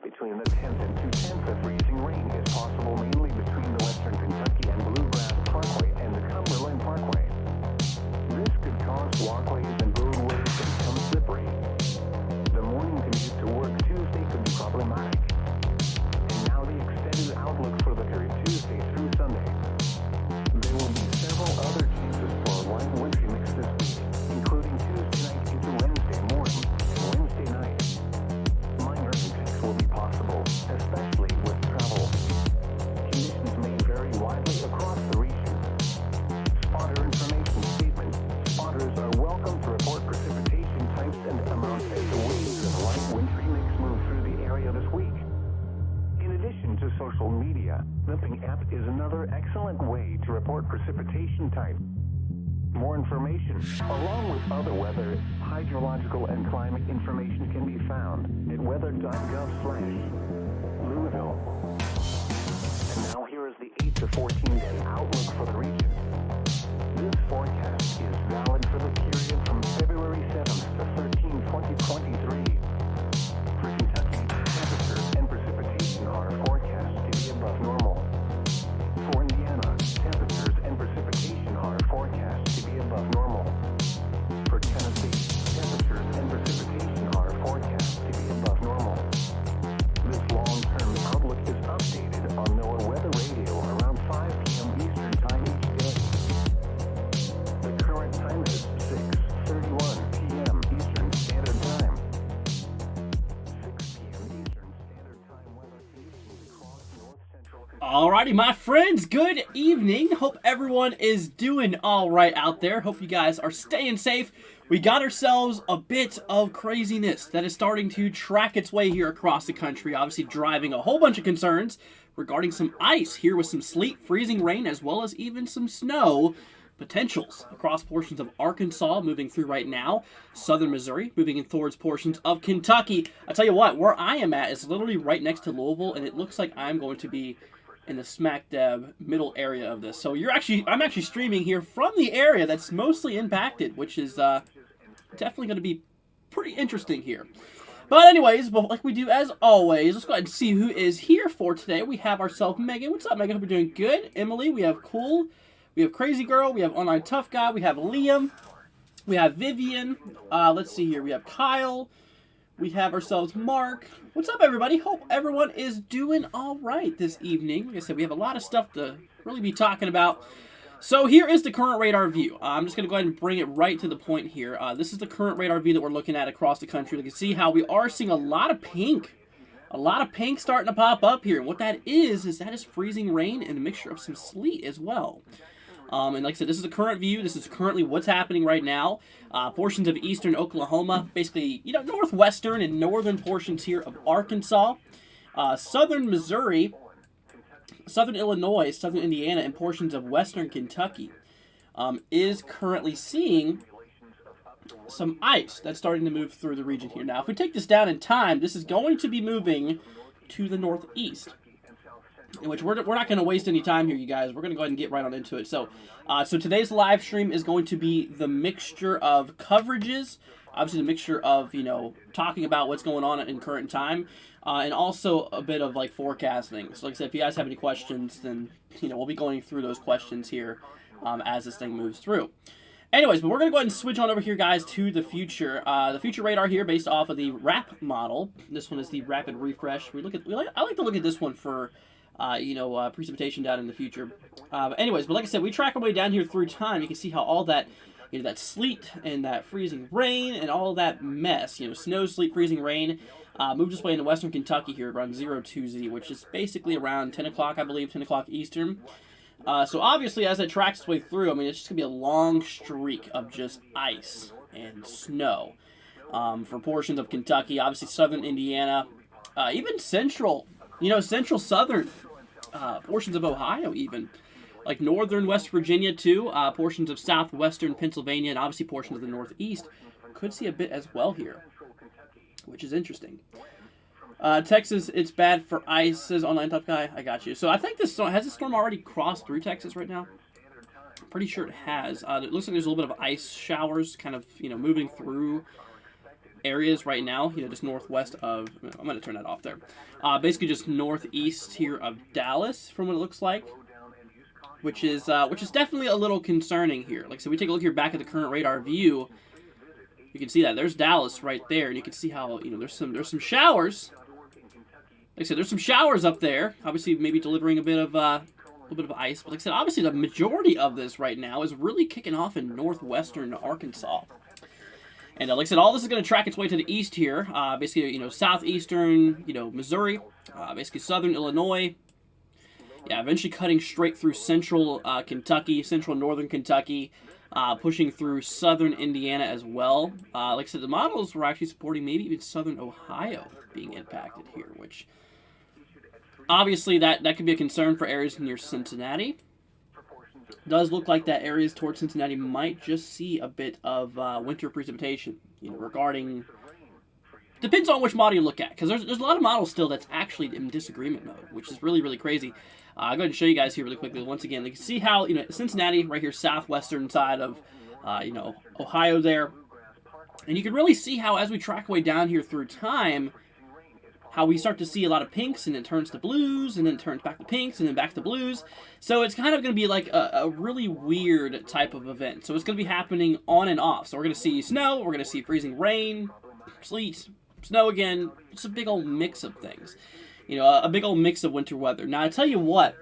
Between the 10th and 2/10, a freezing rain is possible mainly between the Western Kentucky and Bluegrass Parkway and the Cumberland Parkway. This could cause walkways and roadways to become slippery. The morning commute to work Tuesday could be problematic. And now the extended outlook for the period Tuesday through Sunday. There will be several other chances for a light wintry mix this week, including Tuesday night into Wednesday morning and Wednesday night. Minor impacts will be possible, especially with travel. Conditions may vary widely across the region. Spotter information statement. Spotters are welcome to report precipitation types and amounts as the waves of light wintry mix move through the area this week. In addition to social media, the Ping app is another excellent way to report precipitation type. More information, along with other weather, hydrological, and climate information can be found at weather.gov/Louisville. And now here is the 8 to 14 day outlook for the region. This forecast is valid for the period from February 7th to 13, 2023. For Kentucky, temperature and precipitation are forecast to be above normal. For Indiana, temperatures and precipitation are forecast to be above normal. For Tennessee, temperatures and precipitation are forecast to be above normal. This long-term outlook is updated on NOAA Weather Radio around 5 p.m. Eastern Time each day. The current time is 6:31 p.m. Eastern Standard Time. 6 p.m. Eastern Standard Time weather conditions across north central Kentucky. Alrighty, my friends, good evening. Hope everyone is doing all right out there. Hope you guys are staying safe. We got ourselves a bit of craziness that is starting to track its way here across the country, obviously driving a whole bunch of concerns regarding some ice here with some sleet, freezing rain, as well as even some snow potentials across portions of Arkansas moving through right now, southern Missouri moving in towards portions of Kentucky. I tell you what, where I am at is literally right next to Louisville, and it looks like I'm going to be in the smack dab middle area of this. So I'm actually streaming here from the area that's mostly impacted, which is definitely going to be pretty interesting here. But anyways, like we do as always, let's go ahead and see who is here for today. We have ourselves Megan. What's up, Megan? Hope you're doing good. Emily, we have Cool. We have Crazy Girl. We have Online Tough Guy. We have Liam. We have Vivian. Let's see here. We have Kyle. We have ourselves Mark. What's up, everybody? Hope everyone is doing all right this evening. Like I said, we have a lot of stuff to really be talking about. So here is the current radar view. I'm just going to go ahead and bring it right to the point here. This is the current radar view that we're looking at across the country. You can see how we are seeing a lot of pink. A lot of pink starting to pop up here. And what that is that is freezing rain and a mixture of some sleet as well. And like I said, this is the current view. This is currently what's happening right now. Portions of eastern Oklahoma, basically, northwestern and northern portions here of Arkansas, southern Missouri, southern Illinois, southern Indiana, and portions of western Kentucky is currently seeing some ice that's starting to move through the region here. Now, if we take this down in time, this is going to be moving to the northeast, in which we're not going to waste any time here, you guys. We're going to go ahead and get right on into it. So today's live stream is going to be the mixture of coverages, obviously the mixture of, talking about what's going on in current time, and also a bit of, forecasting. So like I said, if you guys have any questions, then, we'll be going through those questions here as this thing moves through. Anyways, but we're going to go ahead and switch on over here, guys, to the future. The future radar here based off of the RAP model. This one is the Rapid Refresh. I like to look at this one for precipitation down in the future. But like I said, we track our way down here through time. You can see how all that, that sleet and that freezing rain and all that mess, snow, sleet, freezing rain, moved its way into western Kentucky here around 02Z, which is basically around 10 o'clock, I believe, 10 o'clock Eastern. So obviously, as it tracks its way through, it's just going to be a long streak of just ice and snow for portions of Kentucky, obviously southern Indiana, even central southern portions of Ohio even, like northern West Virginia too, portions of southwestern Pennsylvania, and obviously portions of the northeast could see a bit as well here, which is interesting. Texas, it's bad for ice, says Online Tough Guy. I got you. So I think has this storm already crossed through Texas right now? I'm pretty sure it has. It looks like there's a little bit of ice showers kind of, moving through areas right now, just northwest of, I'm going to turn that off there, basically just northeast here of Dallas from what it looks like, which is definitely a little concerning here. Like, so we take a look here back at the current radar view, you can see that there's Dallas right there, and you can see how, there's some showers. Like I said, there's some showers up there, obviously maybe delivering a bit of ice, but like I said, obviously the majority of this right now is really kicking off in northwestern Arkansas. And like I said, all this is going to track its way to the east here, basically, southeastern, Missouri, basically southern Illinois, yeah, eventually cutting straight through central Kentucky, central northern Kentucky, pushing through southern Indiana as well. Like I said, the models were actually supporting maybe even southern Ohio being impacted here, which obviously that could be a concern for areas near Cincinnati. Does look like that areas towards Cincinnati might just see a bit of winter precipitation, regarding, depends on which model you look at, because there's a lot of models still that's actually in disagreement mode, which is really, really crazy. I'll go ahead and show you guys here really quickly. Once again, you can see how, Cincinnati right here, southwestern side of, Ohio there. And you can really see how as we track way down here through time, how we start to see a lot of pinks, and it turns to blues, and then it turns back to pinks, and then back to blues. So it's kind of going to be like a really weird type of event. So it's going to be happening on and off. So we're going to see snow, we're going to see freezing rain, sleet, snow again. It's a big old mix of things. A big old mix of winter weather. Now, I tell you what,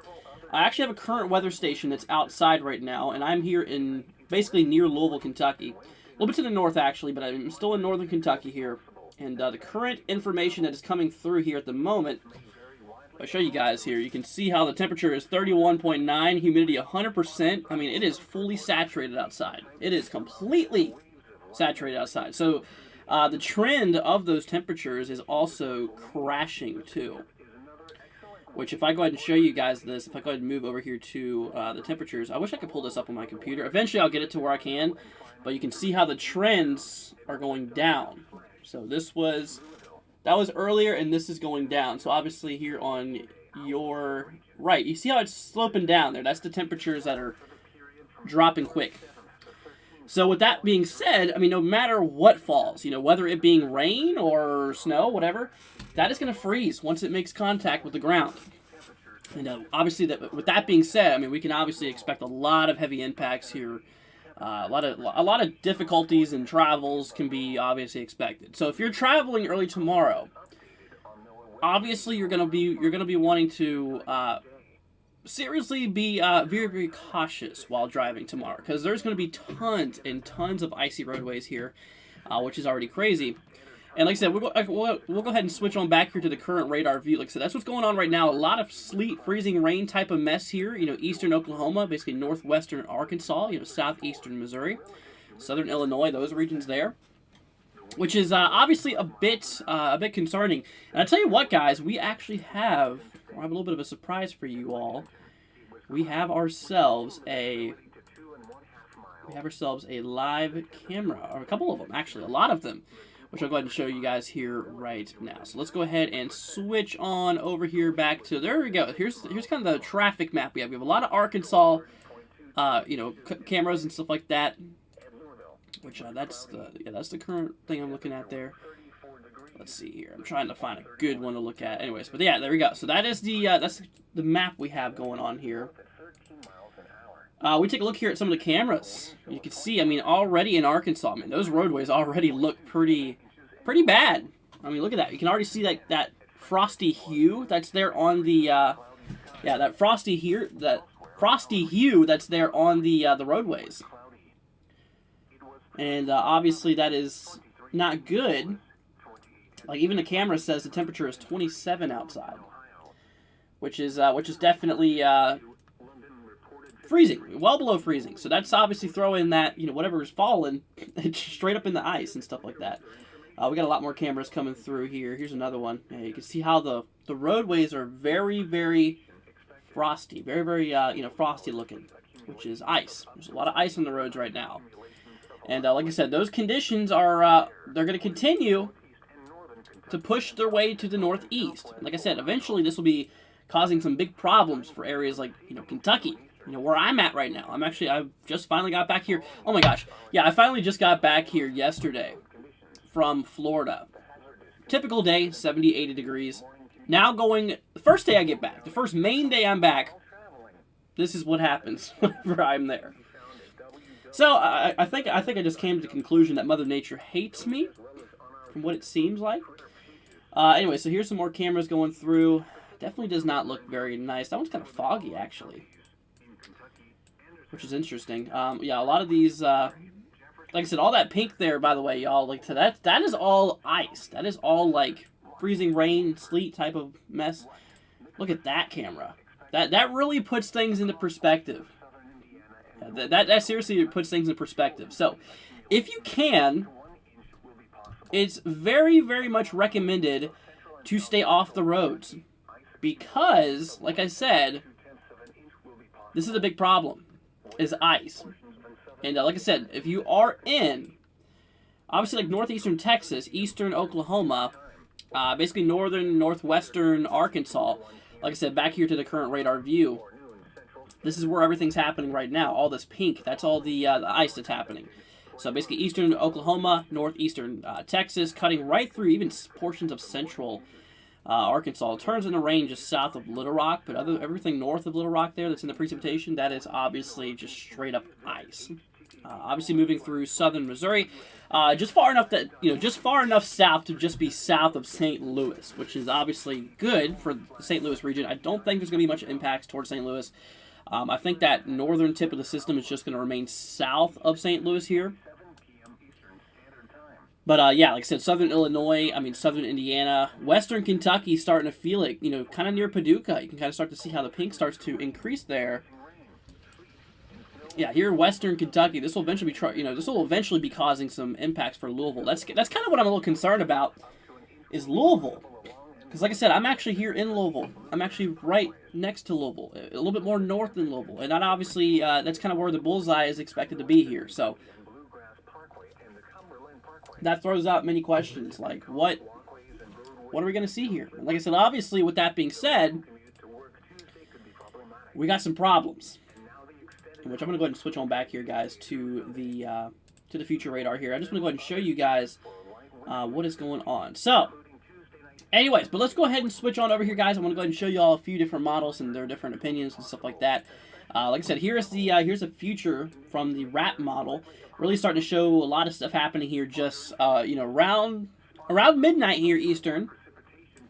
I actually have a current weather station that's outside right now, and I'm here in basically near Louisville, Kentucky. A little bit to the north, actually, but I'm still in northern Kentucky here. And the current information that is coming through here at the moment, if I show you guys here, you can see how the temperature is 31.9, humidity 100%. I mean, it is fully saturated outside. It is completely saturated outside. So the trend of those temperatures is also crashing too. Which, if I go ahead and show you guys this, if I go ahead and move over here to the temperatures, I wish I could pull this up on my computer. Eventually I'll get it to where I can, but you can see how the trends are going down. So that was earlier, and this is going down. So obviously here on your right, you see how it's sloping down there. That's the temperatures that are dropping quick. So with that being said, I mean, no matter what falls, whether it being rain or snow, whatever, that is going to freeze once it makes contact with the ground. And obviously, with that being said, I mean, we can obviously expect a lot of heavy impacts here. A lot of difficulties and travels can be obviously expected. So if you're traveling early tomorrow, obviously you're gonna be wanting to seriously be very, very cautious while driving tomorrow, because there's going to be tons and tons of icy roadways here, which is already crazy. And like I said, we'll go ahead and switch on back here to the current radar view. Like I said, that's what's going on right now. A lot of sleet, freezing rain type of mess here. Eastern Oklahoma, basically northwestern Arkansas, southeastern Missouri, southern Illinois, those regions there. Which is obviously a bit concerning. And I tell you what, guys, we actually have a little bit of a surprise for you all. We have ourselves a live camera, or a couple of them, actually, a lot of them, which I'll go ahead and show you guys here right now. So let's go ahead and switch on over here back to, there we go. Here's kind of the traffic map we have. We have a lot of Arkansas, cameras and stuff like that. Which that's the current thing I'm looking at there. Let's see here. I'm trying to find a good one to look at. Anyways, but yeah, there we go. So that is that's the map we have going on here. We take a look here at some of the cameras. You can see, I mean, already in Arkansas, I mean, those roadways already look pretty bad. I mean, look at that. You can already see that frosty hue that's there on the that frosty hue that's there on the roadways. And obviously that is not good. Like, even the camera says the temperature is 27 outside, which is definitely freezing, well below freezing. So that's obviously throwing that, whatever is falling, straight up in the ice and stuff like that. We got a lot more cameras coming through here. Here's another one. You can see how the roadways are very, very frosty, very, very frosty looking, which is ice. There's a lot of ice on the roads right now. And like I said, those conditions are they're going to continue to push their way to the northeast. Like I said, eventually this will be causing some big problems for areas like Kentucky, where I'm at right now. I've just finally got back here. Oh my gosh, yeah, I finally just got back here yesterday from Florida. Typical day, 70, 80 degrees. Now going, the first day I get back, the first main day I'm back, this is what happens whenever I'm there. So I think I just came to the conclusion that Mother Nature hates me, from what it seems like. Anyway, so here's some more cameras going through. Definitely does not look very nice. That one's kind of foggy, actually, which is interesting. Yeah, a lot of these, like I said, all that pink there, by the way, y'all, like, so that is all ice. That is all, like, freezing rain, sleet type of mess. Look at that camera. That really puts things into perspective. That seriously puts things in perspective. So, if you can, it's very, very much recommended to stay off the roads. Because, like I said, this is a big problem, is ice. And like I said, if you are in, obviously like northeastern Texas, eastern Oklahoma, basically northern, northwestern Arkansas, like I said, back here to the current radar view, this is where everything's happening right now. All this pink, that's all the ice that's happening. So basically eastern Oklahoma, northeastern Texas, cutting right through even portions of central Arkansas. It turns into rain just south of Little Rock, but everything north of Little Rock there that's in the precipitation, that is obviously just straight up ice. Obviously moving through southern Missouri, just far enough south to just be south of St. Louis, which is obviously good for the St. Louis region. I don't think there's going to be much impacts towards St. Louis. I think that northern tip of the system is just going to remain south of St. Louis here. But, yeah, like I said, southern Illinois, southern Indiana, western Kentucky starting to feel it, kind of near Paducah. You can kind of start to see how the pink starts to increase there. Yeah, here in western Kentucky, this will eventually be causing some impacts for Louisville. That's kind of what I'm a little concerned about, is Louisville. Because, like I said, I'm actually here in Louisville. I'm actually right next to Louisville, a little bit more north than Louisville. And that obviously, that's kind of where the bullseye is expected to be here. So that throws out many questions, like what are we going to see here? And like I said, obviously, with that being said, we got some problems, which I'm going to go ahead and switch on back here, guys, to the future radar here. I just want to go ahead and show you guys what is going on. So, anyways, but let's go ahead and switch on over here, guys. I want to go ahead and show you all a few different models and their different opinions and stuff like that. Like I said, here's a future from the RAP model. Really starting to show a lot of stuff happening here just, around midnight here, Eastern.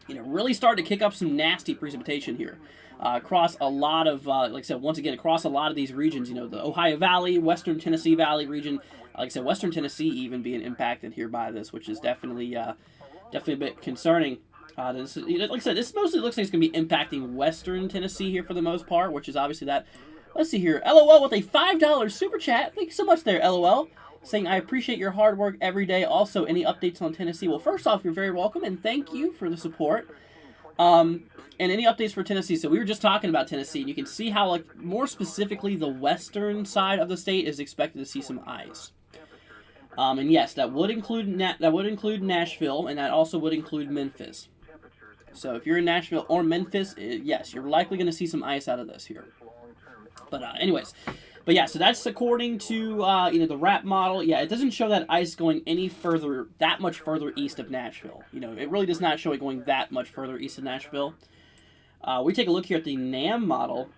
Really starting to kick up some nasty precipitation here. Across a lot of, like I said, once again, across a lot of these regions, the Ohio Valley, Western Tennessee Valley region, like I said, Western Tennessee even being impacted here by this, which is definitely a bit concerning. Like I said, this mostly looks like it's going to be impacting Western Tennessee here for the most part, which is obviously that. Let's see here. LOL with a $5 super chat. Thank you so much there, LOL. Saying, I appreciate your hard work every day. Also, any updates on Tennessee? Well, first off, you're very welcome, and thank you for the support. And any updates for Tennessee? So we were just talking about Tennessee, and you can see how, like, more specifically, the western side of the state is expected to see some ice. And yes, that would include Nashville, and that also would include Memphis. So if you're in Nashville or Memphis, yes, you're likely going to see some ice out of this here. But anyways, but yeah, so that's according to the RAP model. Yeah, it doesn't show that ice going any further, that much further east of Nashville. It really does not show it going that much further east of Nashville. We take a look here at the NAM model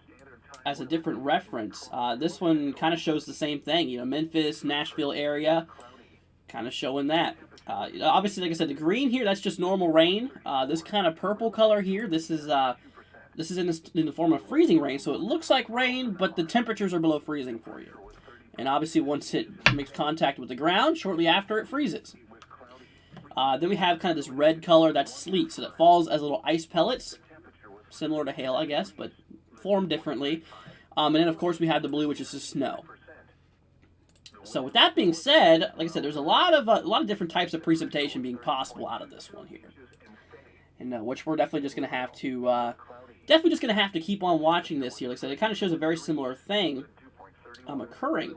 as a different reference. This one kind of shows the same thing. Memphis, Nashville area, kind of showing that. Obviously, like I said, the green here, that's just normal rain. This kind of purple color here, this is in the form of freezing rain, so it looks like rain, but the temperatures are below freezing for you. And obviously, once it makes contact with the ground, shortly after, it freezes. Then we have kind of this red color, that's sleet, so that falls as little ice pellets, similar to hail, I guess, but formed differently. And then, of course, we have the blue, which is the snow. So with that being said, like I said, there's a lot of different types of precipitation being possible out of this one here, and which we're definitely just going to have to keep on watching this here. Like I said, it kind of shows a very similar thing occurring.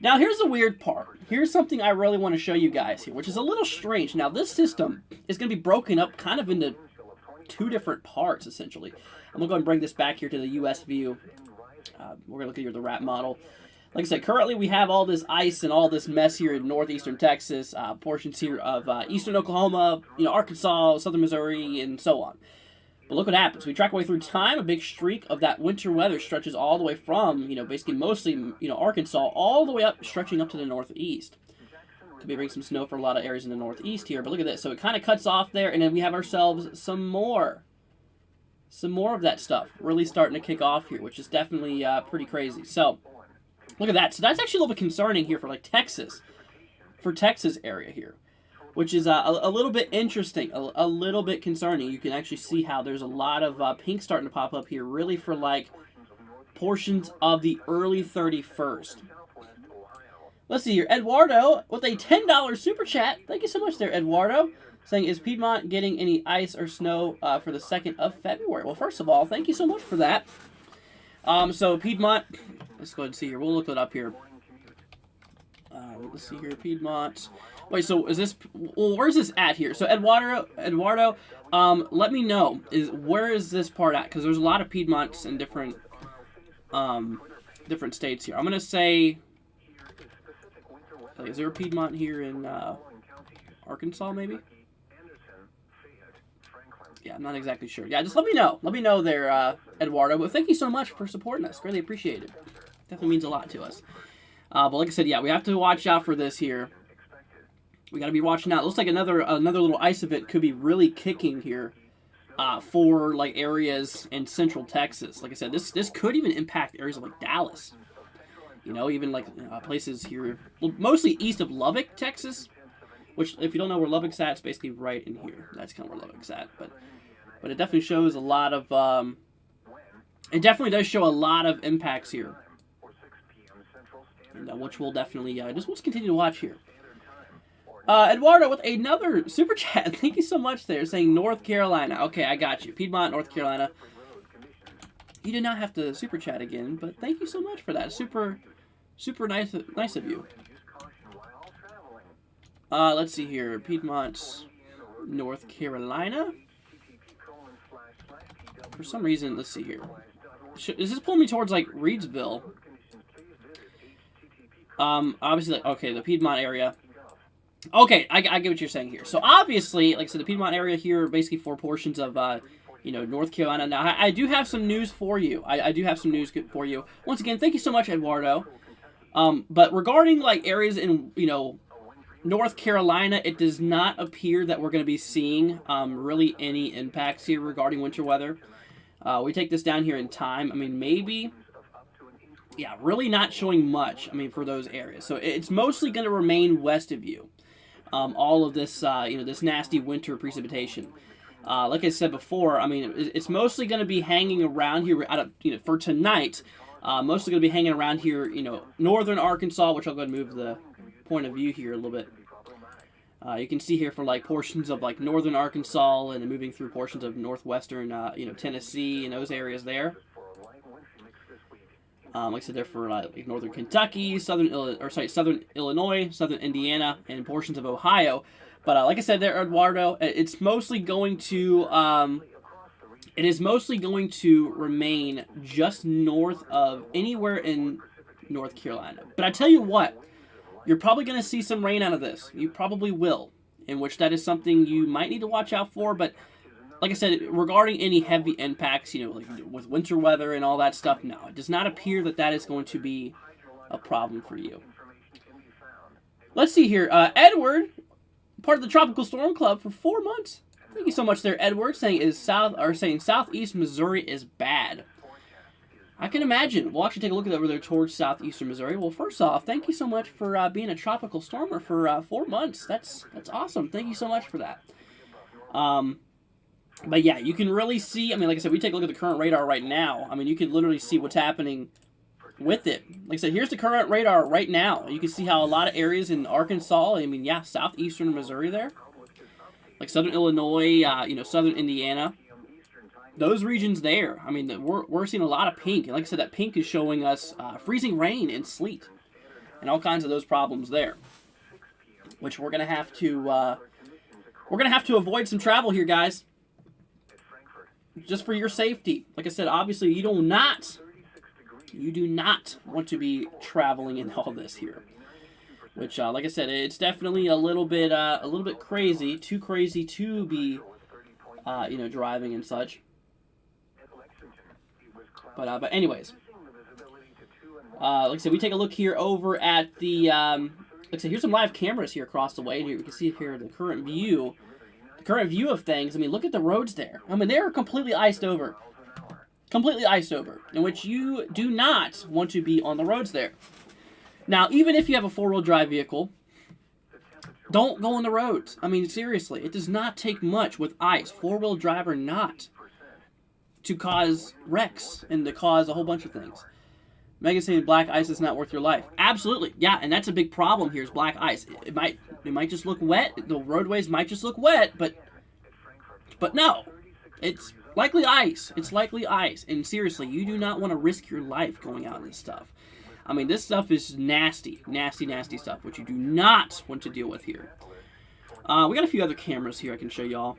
Now, here's the weird part. Here's something I really want to show you guys here, which is a little strange. Now, this system is going to be broken up kind of into two different parts, essentially. I'm going to go ahead and bring this back here to the U.S. view. We're going to look at here the RAP model. Like I said, currently we have all this ice and all this mess here in northeastern Texas, portions here of eastern Oklahoma, Arkansas, southern Missouri, and so on. But look what happens. We track our way through time. A big streak of that winter weather stretches all the way from, basically mostly, Arkansas, all the way up, stretching up to the northeast. Could be bring some snow for a lot of areas in the northeast here. But look at this. So it kind of cuts off there, and then we have ourselves some more of that stuff really starting to kick off here, which is definitely pretty crazy. So look at that. So that's actually a little bit concerning here for like Texas, area here, which is a little bit interesting, a little bit concerning. You can actually see how there's a lot of pink starting to pop up here, really for like portions of the early 31st. Let's see here. Eduardo with a $10 super chat. Thank you so much there, Eduardo. Saying, is Piedmont getting any ice or snow for the 2nd of February? Well, first of all, thank you so much for that. So Piedmont, let's go ahead and see here. We'll look it up here. Let's see here, Piedmont. Wait, so is this? Well, where's this at here? So Eduardo, let me know where is this part at? Because there's a lot of Piedmonts in different states here. I'm gonna say, is there a Piedmont here in Arkansas, maybe? Yeah, I'm not exactly sure. Yeah, just let me know. Let me know there, Eduardo. But thank you so much for supporting us. Really appreciate it. Definitely means a lot to us. But like I said, yeah, we have to watch out for this here. We got to be watching out. It looks like another little ice event could be really kicking here for like areas in central Texas. Like I said, this could even impact areas like Dallas. Even like places here, well, mostly east of Lubbock, Texas. Which, if you don't know where Lubbock's at, it's basically right in here. That's kind of where Lubbock's at. But it definitely shows a lot of... it definitely does show a lot of impacts here. And, which we'll definitely... just let's continue to watch here. Eduardo with another super chat. Thank you so much there, saying North Carolina. Okay, I got you. Piedmont, North Carolina. You did not have to super chat again, but thank you so much for that. Super nice of you. Let's see here. Piedmont, North Carolina. For some reason, let's see here. Is this pulling me towards, like, Reidsville? Obviously, like, okay, the Piedmont area. Okay, I get what you're saying here. So, obviously, like I said, the Piedmont area here, basically 4 portions of, North Carolina. Now, I do have some news for you. I do have some news for you. Once again, thank you so much, Eduardo. But regarding, like, areas in, North Carolina, it does not appear that we're going to be seeing really any impacts here regarding winter weather. We take this down here in time. I mean, maybe, yeah, really not showing much, for those areas. So it's mostly going to remain west of you. All of this, this nasty winter precipitation. Like I said before, it's mostly going to be hanging around here for tonight. Mostly going to be hanging around here, northern Arkansas, which I'll go ahead and move the point of view here a little bit. You can see here for like portions of like northern Arkansas and then moving through portions of northwestern, Tennessee and those areas there. Like I said, there for like northern Kentucky, southern Illinois, southern Indiana, and portions of Ohio. But like I said there, Eduardo, it's mostly going to remain just north of anywhere in North Carolina. But I tell you what. You're probably going to see some rain out of this. You probably will, in which that is something you might need to watch out for. But like I said, regarding any heavy impacts, like with winter weather and all that stuff, no, it does not appear that is going to be a problem for you. Let's see here. Edward, part of the Tropical Storm Club for 4 months. Thank you so much there, Edward, saying southeast Missouri is bad. I can imagine. We'll actually take a look at over there towards southeastern Missouri. Well, first off, thank you so much for being a tropical stormer for 4 months. That's awesome. Thank you so much for that. But yeah, you can really see. Like I said, we take a look at the current radar right now. You can literally see what's happening with it. Like I said, here's the current radar right now. You can see how a lot of areas in Arkansas. Southeastern Missouri there, like southern Illinois, southern Indiana. Those regions there, we're seeing a lot of pink. And like I said, that pink is showing us freezing rain and sleet and all kinds of those problems there, which we're gonna have to avoid some travel here, guys, just for your safety. Like I said, obviously you do not You do not want to be traveling in all this here. Which, like I said, it's definitely a little bit crazy, too crazy to be, driving and such. But anyways, like I said, we take a look here over at the, like I said, here's some live cameras here across the way. And here you can see here the current view of things. I mean, look at the roads there. I mean, they're completely iced over. Completely iced over, in which you do not want to be on the roads there. Now, even if you have a four-wheel drive vehicle, don't go on the roads. I mean, seriously, it does not take much with ice, four-wheel drive or not, to cause wrecks and to cause a whole bunch of things. Megan saying black ice is not worth your life. Absolutely, yeah, and that's a big problem here is black ice. It might just look wet. The roadways might just look wet, but no, it's likely ice. It's likely ice, and seriously, you do not want to risk your life going out in this stuff. I mean, this stuff is nasty, nasty, nasty stuff, which you do not want to deal with here. We got a few other cameras here I can show y'all.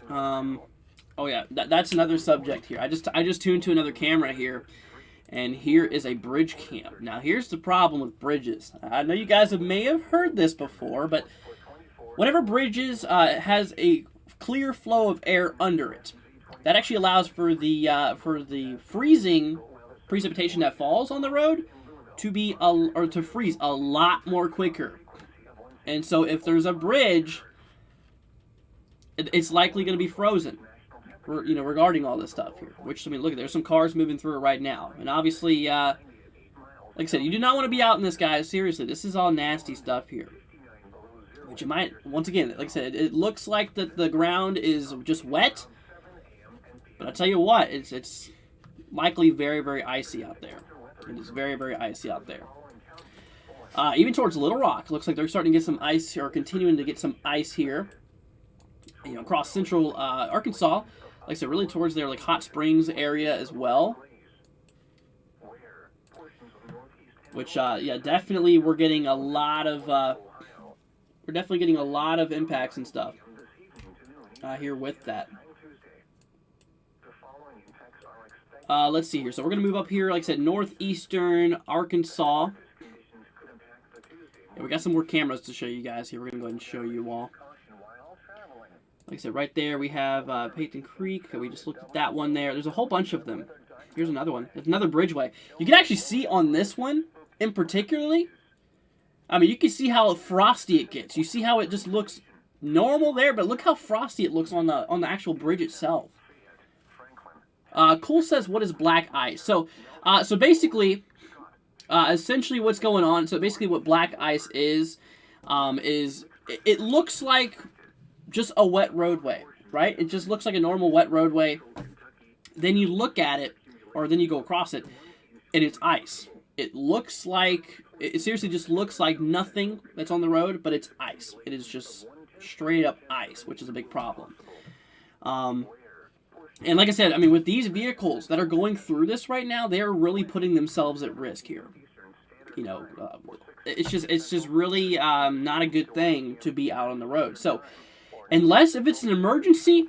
Oh yeah, that's another subject here. I just tuned to another camera here, and here is a bridge cam. Now, here's the problem with bridges. I know you guys may have heard this before, but whenever bridges has a clear flow of air under it, that actually allows for the freezing precipitation that falls on the road to freeze a lot more quicker. And so if there's a bridge, it's likely going to be frozen, regarding all this stuff here. Which, I mean, look, there's some cars moving through it right now. And obviously, like I said, you do not want to be out in this, guys. Seriously, this is all nasty stuff here. Which you might, once again, like I said, it looks like the ground is just wet. But I'll tell you what, it's likely very, very icy out there. It is very, very icy out there. Even towards Little Rock, looks like they're starting to get some ice, or continuing to get some ice here. Across central Arkansas, like I said, really towards their Hot Springs area as well. Which, yeah, definitely we're getting a lot of impacts and stuff here with that. Let's see here. So we're going to move up here, like I said, northeastern Arkansas. Yeah, we got some more cameras to show you guys here. We're going to go ahead and show you all. Like I said, right there we have Peyton Creek. Okay, we just looked at that one there. There's a whole bunch of them. Here's another one. There's another bridgeway. You can actually see on this one, in particularly, I mean, you can see how frosty it gets. You see how it just looks normal there, but look how frosty it looks on the actual bridge itself. Cool says, what is black ice? So basically, essentially what's going on, so basically what black ice is it looks like just a wet roadway, right? It just looks like a normal wet roadway. Then you look at it, or then you go across it, and it's ice. It looks like, it seriously just looks like nothing that's on the road, but it's ice. It is just straight up ice, which is a big problem. And like I said, I mean, with these vehicles that are going through this right now, they're really putting themselves at risk here. It's just really not a good thing to be out on the road. So, unless if it's an emergency,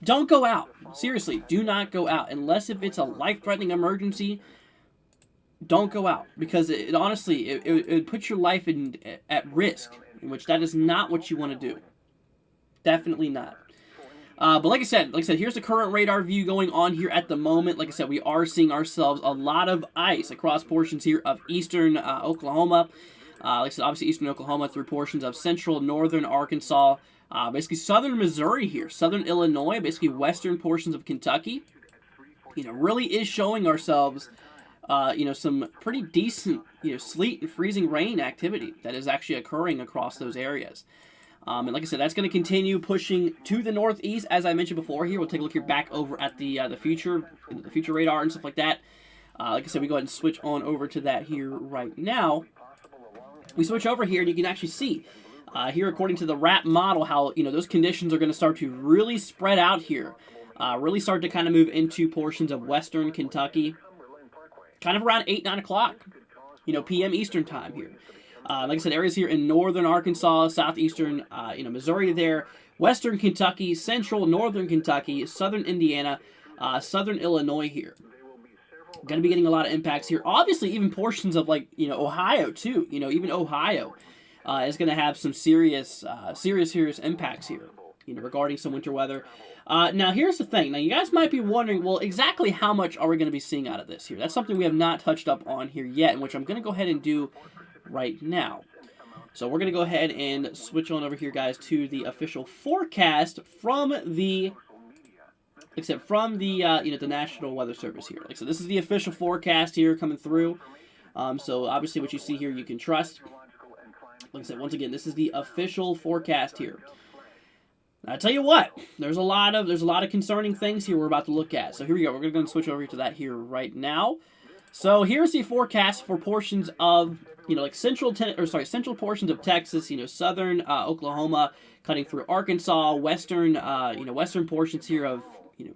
don't go out. Seriously, do not go out. Unless if it's a life-threatening emergency, don't go out. Because it honestly, it puts your life at risk, in which that is not what you want to do. Definitely not. But like I said, here's the current radar view going on here at the moment. Like I said, we are seeing ourselves a lot of ice across portions here of eastern Oklahoma. Like I said, obviously eastern Oklahoma through portions of central, northern Arkansas, basically southern Missouri here, southern Illinois, basically western portions of Kentucky. Really is showing ourselves, some pretty decent, sleet and freezing rain activity that is actually occurring across those areas. And like I said, that's going to continue pushing to the northeast, as I mentioned before. Here, we'll take a look here back over at the future radar and stuff like that. Like I said, we go ahead and switch on over to that here right now. We switch over here, and you can actually see here, according to the RAP model, how those conditions are going to start to really spread out here, really start to kind of move into portions of western Kentucky, kind of around 8-9 o'clock, p.m. Eastern time here. Like I said, areas here in northern Arkansas, southeastern, Missouri there, western Kentucky, central, northern Kentucky, southern Indiana, southern Illinois here. Going to be getting a lot of impacts here. Obviously, even portions of like Ohio too. Even Ohio is going to have some serious impacts here. Regarding some winter weather. Now, here's the thing. Now, you guys might be wondering, well, exactly how much are we going to be seeing out of this here? That's something we have not touched up on here yet, and which I'm going to go ahead and do right now. So we're going to go ahead and switch on over here, guys, to the official forecast from the the National Weather Service here. So this is the official forecast here coming through. So obviously what you see here you can trust. Like I said, once again, this is the official forecast here. Now, I tell you what, there's a lot of concerning things here we're about to look at. So here we go. We're going to switch over to that here right now. So here's the forecast for portions of central portions of Texas, southern Oklahoma, cutting through Arkansas, western portions here of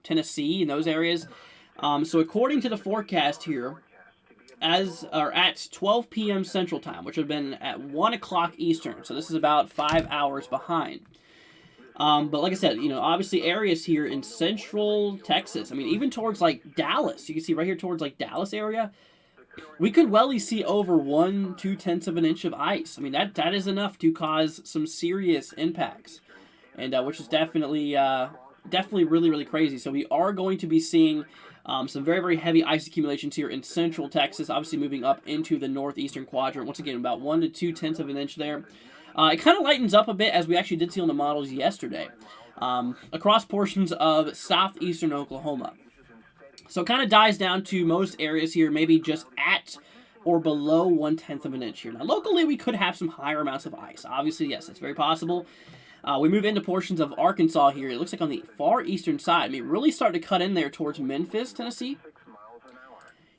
Tennessee and those areas. So according to the forecast here, at 12 p.m. Central Time, which would have been at 1 o'clock Eastern, so this is about 5 hours behind. But like I said, obviously areas here in central Texas, I mean, even towards like Dallas, you can see right here towards like Dallas area, we could well see over 1/2 of an inch of ice. I mean, that is enough to cause some serious impacts, and which is definitely really, really crazy. So we are going to be seeing some very, very heavy ice accumulations here in central Texas, obviously moving up into the northeastern quadrant. Once again, about 1 to 2 of an inch there. It kind of lightens up a bit, as we actually did see on the models yesterday, across portions of southeastern Oklahoma. So it kind of dies down to most areas here, maybe just at or below 1/10 of an inch here. Now, locally, we could have some higher amounts of ice. Obviously, yes, that's very possible. We move into portions of Arkansas here. It looks like on the far eastern side. I mean, really starting to cut in there towards Memphis, Tennessee.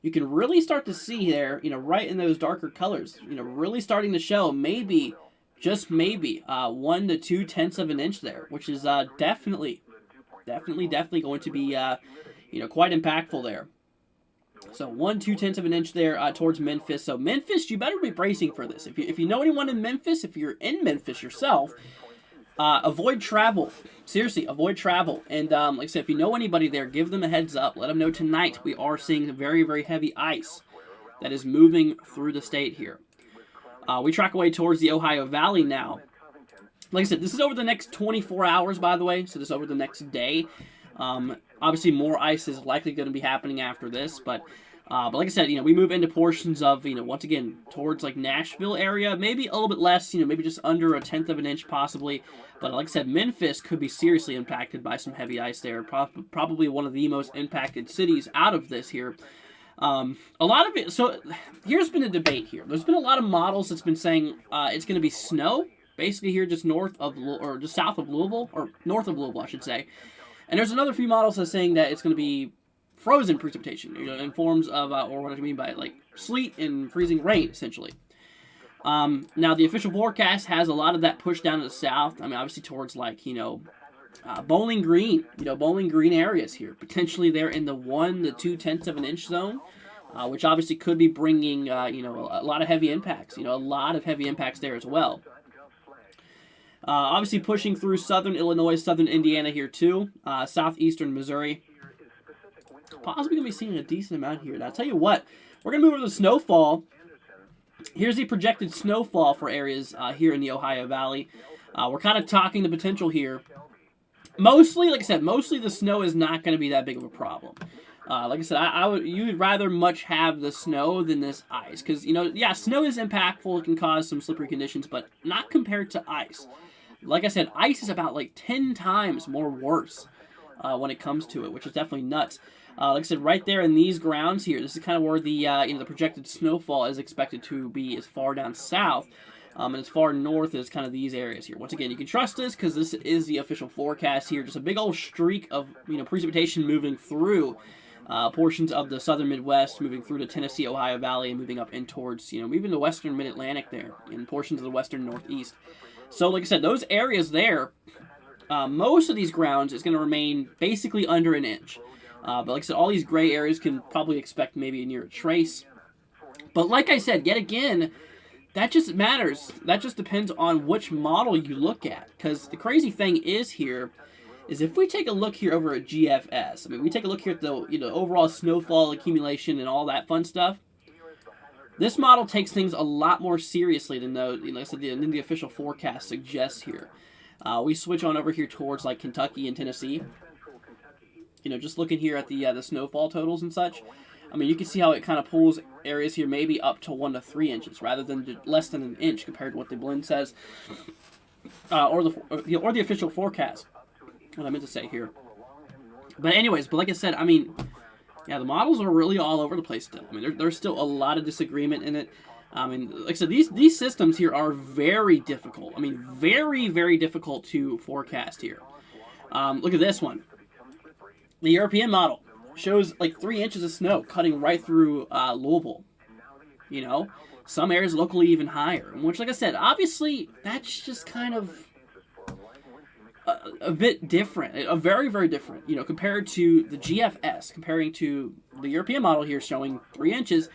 You can really start to see there, right in those darker colors, really starting to show maybe, just maybe, 1 to 2/10 of an inch there, which is definitely going to be, quite impactful there. So 1 2/10 of an inch there towards Memphis. So Memphis, you better be bracing for this. If you know anyone in Memphis, if you're in Memphis yourself, avoid travel. Seriously, avoid travel. And like I said, if you know anybody there, give them a heads up. Let them know tonight we are seeing very, very heavy ice that is moving through the state here. We track away towards the Ohio Valley now. Like I said, this is over the next 24 hours, by the way. So this is over the next day. Obviously, more ice is likely going to be happening after this, but like I said, we move into portions of, once again, towards like Nashville area, maybe a little bit less, maybe just under 1/10 of an inch possibly, but like I said, Memphis could be seriously impacted by some heavy ice there, probably one of the most impacted cities out of this here. A lot of it, so here's been a debate here. There's been a lot of models that's been saying it's going to be snow, basically here just north of, or just south of Louisville, or north of Louisville, I should say. And there's another few models that's saying that it's going to be frozen precipitation, in forms of, or what I mean by like sleet and freezing rain, essentially. Now, the official forecast has a lot of that pushed down to the south. I mean, obviously towards like, Bowling Green, Bowling Green areas here. Potentially they're in the 1 to 2/10 of an inch zone, which obviously could be bringing, a lot of heavy impacts, a lot of heavy impacts there as well. Obviously pushing through southern Illinois, southern Indiana here too, southeastern Missouri. Possibly going to be seeing a decent amount here. Now, I'll tell you what, we're going to move over to the snowfall. Here's the projected snowfall for areas here in the Ohio Valley. We're kind of talking the potential here. Mostly, like I said, mostly the snow is not going to be that big of a problem. Like I said, you would rather much have the snow than this ice. Because, snow is impactful. It can cause some slippery conditions, but not compared to ice. Like I said, ice is about like 10 times more worse when it comes to it, which is definitely nuts. Like I said, right there in these grounds here, this is kind of where the the projected snowfall is expected to be as far down south, and as far north as kind of these areas here. Once again, you can trust this because this is the official forecast here. Just a big old streak of precipitation moving through portions of the southern Midwest, moving through the Tennessee, Ohio Valley, and moving up in towards even the western Mid-Atlantic there, and portions of the western Northeast. So, like I said, those areas there, most of these grounds is going to remain basically under an inch. But like I said, all these gray areas can probably expect maybe near a trace. But like I said, yet again, that just matters. That just depends on which model you look at. Because the crazy thing is here, is if we take a look here over at GFS, I mean, we take a look here at the overall snowfall accumulation and all that fun stuff. This model takes things a lot more seriously than like I said, than the official forecast suggests here. We switch on over here towards like Kentucky and Tennessee. Just looking here at the snowfall totals and such. I mean, you can see how it kind of pulls areas here maybe up to 1 to 3 inches rather than less than an inch compared to what the blend says, or the official forecast. What I meant to say here. But anyways, like I said, I mean, yeah, the models are really all over the place still. I mean, there's still a lot of disagreement in it. I mean, like I said, these systems here are very difficult. I mean, very, very difficult to forecast here. Look at this one. The European model shows like 3 inches of snow cutting right through Louisville. Some areas locally even higher. Which, like I said, obviously that's just kind of a bit different, very, very different, compared to the GFS, comparing to the European model here showing 3 inches,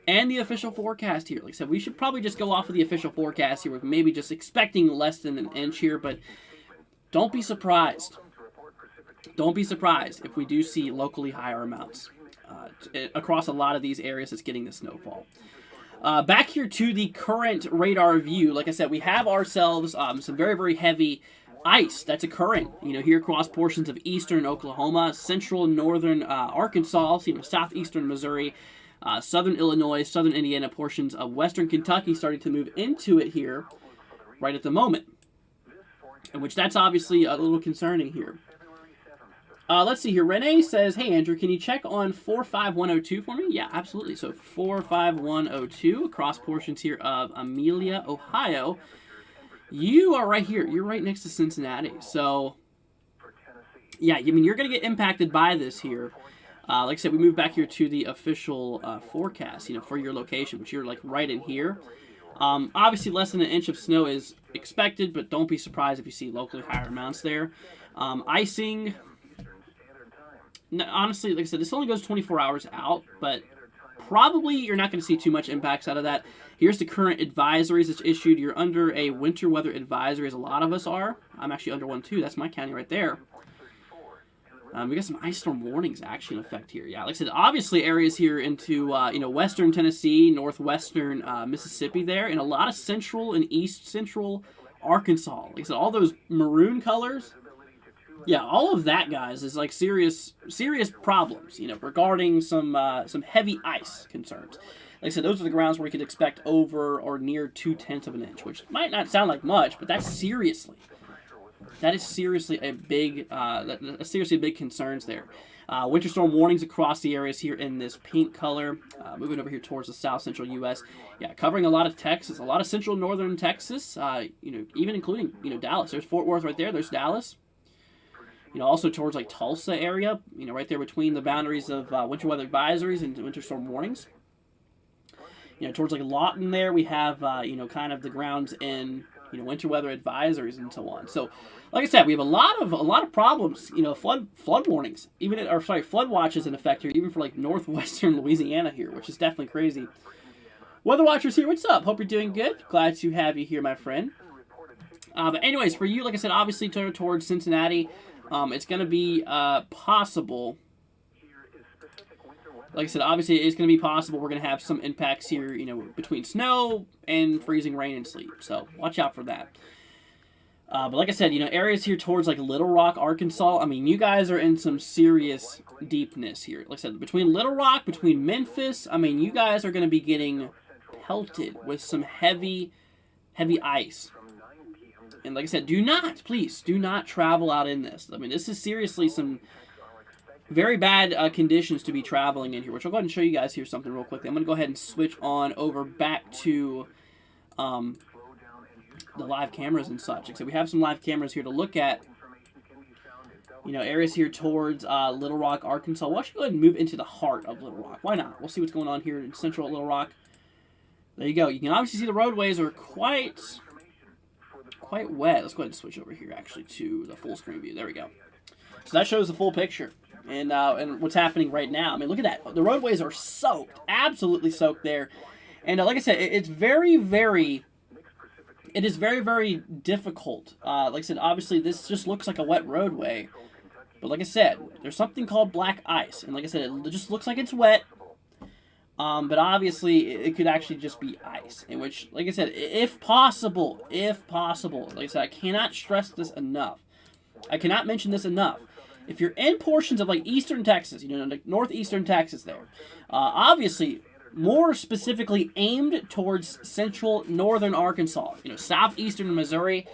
and the official forecast here. Like I said, we should probably just go off of the official forecast here with maybe just expecting less than an inch here, but don't be surprised. Don't be surprised if we do see locally higher amounts across a lot of these areas that's getting the snowfall. Back here to the current radar view, like I said, we have ourselves some very, very heavy ice that's occurring, here across portions of eastern Oklahoma, central northern Arkansas, southeastern Missouri, southern Illinois, southern Indiana, portions of western Kentucky starting to move into it here right at the moment, in which that's obviously a little concerning here. Let's see here. Renee says, hey, Andrew, can you check on 45102 for me? Yeah, absolutely. So 45102 across portions here of Amelia, Ohio. You are right here. You're right next to Cincinnati. So, yeah, I mean, you're going to get impacted by this here. Like I said, we move back here to the official forecast, for your location, which you're like right in here. Obviously, less than an inch of snow is expected, but don't be surprised if you see locally higher amounts there. Icing, honestly, like I said, this only goes 24 hours out, but probably you're not going to see too much impacts out of that. Here's the current advisories that's issued. You're under a winter weather advisory, as a lot of us are. I'm actually under one too. That's my county right there. We got some ice storm warnings actually in effect here. Yeah, like I said, obviously areas here into western Tennessee, northwestern Mississippi there, and a lot of central and east central Arkansas. Like I said, all those maroon colors. Yeah, all of that, guys, is like serious problems, regarding some heavy ice concerns. Like I said, those are the grounds where we could expect over or near 0.2 of an inch, which might not sound like much, but that is seriously a big, big concerns there. Winter storm warnings across the areas here in this pink color. Moving over here towards the south central U.S. Yeah, covering a lot of Texas, a lot of central northern Texas. Even including Dallas. There's Fort Worth right there. There's Dallas. Also towards like Tulsa area. Right there between the boundaries of winter weather advisories and winter storm warnings. Towards like Lawton there, we have kind of the grounds in winter weather advisories and so on. So, like I said, we have a lot of problems. Flood warnings, flood watches in effect here, even for like northwestern Louisiana here, which is definitely crazy. Weather watchers here, what's up? Hope you're doing good. Glad to have you here, my friend. But anyways, for you, like I said, obviously towards Cincinnati, it's going to be possible. Like I said, obviously it's going to be possible we're going to have some impacts here, between snow and freezing rain and sleet. So watch out for that. But like I said, areas here towards like Little Rock, Arkansas, I mean, you guys are in some serious deepness here. Like I said, between Little Rock, between Memphis, I mean, you guys are going to be getting pelted with some heavy ice. And like I said, please do not travel out in this. I mean, this is seriously some very bad conditions to be traveling in here, which I'll go ahead and show you guys here something real quickly. I'm going to go ahead and switch on over back to the live cameras and such. Like I said, we have some live cameras here to look at, areas here towards Little Rock, Arkansas. We'll actually go ahead and move into the heart of Little Rock. Why not? We'll see what's going on here in central Little Rock. There you go. You can obviously see the roadways are quite wet. Let's go ahead and switch over here actually to the full screen view. There we go. So that shows the full picture and what's happening right now. I mean, look at that. The roadways are soaked, absolutely soaked there. And like I said, it's very, very it is very, very difficult. Like I said, obviously this just looks like a wet roadway. But like I said, there's something called black ice. And like I said, it just looks like it's wet. But obviously it could actually just be ice. In which, like I said, if possible, like I said, I cannot stress this enough. I cannot mention this enough. If you're in portions of like eastern Texas, like northeastern Texas there, obviously more specifically aimed towards central northern Arkansas, southeastern Missouri,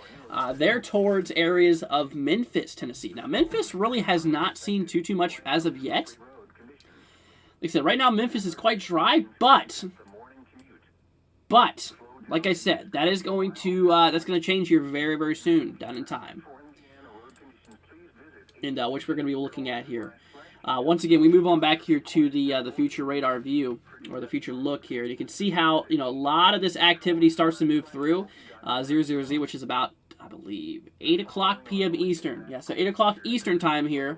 they're towards areas of Memphis, Tennessee. Now, Memphis really has not seen too much as of yet. Like I said, right now Memphis is quite dry, but like I said, that is going to that's going to change here very, very soon down in time, and which we're going to be looking at here. Once again, we move on back here to the future radar view, or the future look here. You can see how, a lot of this activity starts to move through 00Z, which is about, I believe, 8 o'clock p.m. Eastern. Yeah, so 8 o'clock Eastern time here.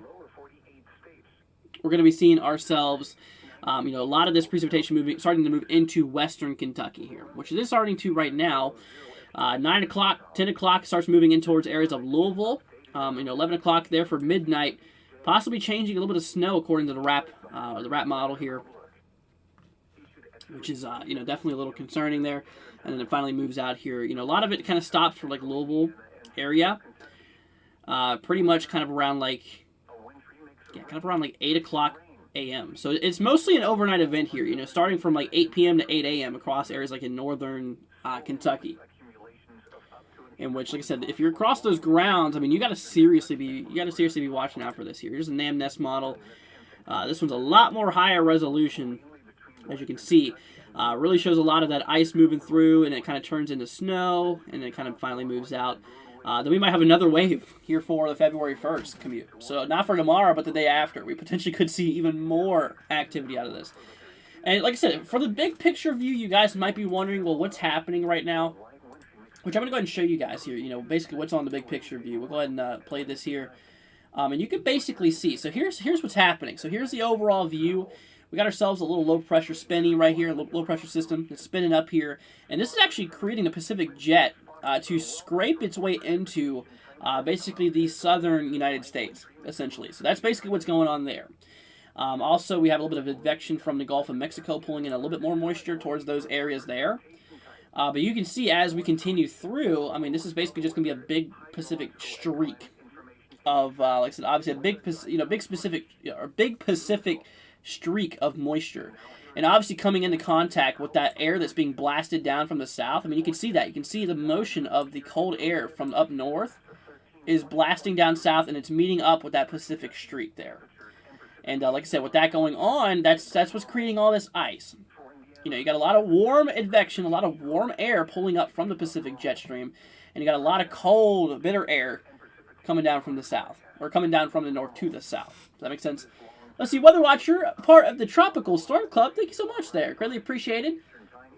We're going to be seeing ourselves, a lot of this precipitation starting to move into western Kentucky here, which it is starting to right now. 9 o'clock, 10 o'clock starts moving in towards areas of Louisville. 11 o'clock there for midnight. Possibly changing a little bit of snow according to the RAP model here, which is definitely a little concerning there. And then it finally moves out here. A lot of it kind of stops for like Louisville area, pretty much kind of around like 8 o'clock a.m. So it's mostly an overnight event here. Starting from like 8 p.m. to 8 a.m. across areas like in northern Kentucky. In which, like I said, if you're across those grounds, I mean, you got to seriously be watching out for this here. Here's a NamNest model. This one's a lot more higher resolution, as you can see. Really shows a lot of that ice moving through, and it kind of turns into snow, and then it kind of finally moves out. Then we might have another wave here for the February 1st commute. So not for tomorrow, but the day after. We potentially could see even more activity out of this. And like I said, for the big picture view, you guys might be wondering, well, what's happening right now? Which I'm going to go ahead and show you guys here, basically what's on the big picture view. We'll go ahead and play this here. And you can basically see. So here's what's happening. So here's the overall view. We got ourselves a little low pressure spinning right here, low pressure system. It's spinning up here. And this is actually creating the Pacific Jet to scrape its way into basically the southern United States, essentially. So that's basically what's going on there. Also, we have a little bit of advection from the Gulf of Mexico pulling in a little bit more moisture towards those areas there. But you can see as we continue through, I mean, this is basically just going to be a big Pacific streak of, like I said, obviously a big Pacific streak of moisture. And obviously coming into contact with that air that's being blasted down from the south. I mean, you can see that. You can see the motion of the cold air from up north is blasting down south, and it's meeting up with that Pacific streak there. And like I said, with that going on, that's what's creating all this ice. You got a lot of warm advection, a lot of warm air pulling up from the Pacific jet stream, and you got a lot of cold, bitter air coming down from the south, or coming down from the north to the south. Does that make sense? Let's see, Weather Watcher, part of the Tropical Storm Club, thank you so much there. Greatly appreciated.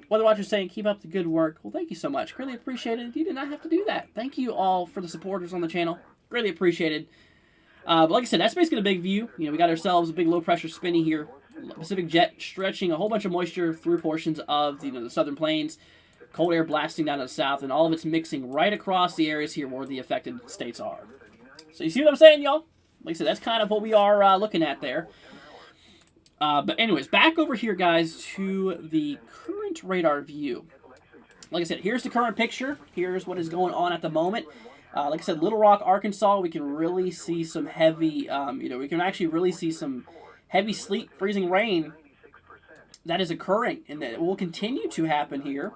Weather Watcher saying, keep up the good work. Well, thank you so much. Greatly appreciated. You did not have to do that. Thank you all for the supporters on the channel. Greatly appreciated. But like I said, that's basically the big view. We got ourselves a big low-pressure spinny here. Pacific Jet stretching a whole bunch of moisture through portions of the southern plains, cold air blasting down to the south, and all of it's mixing right across the areas here where the affected states are. So you see what I'm saying, y'all? Like I said, that's kind of what we are looking at there. But anyways, back over here, guys, to the current radar view. Like I said, here's the current picture. Here's what is going on at the moment. Like I said, Little Rock, Arkansas, we can really see some heavy, we can actually really see some heavy sleet, freezing rain that is occurring, and that will continue to happen here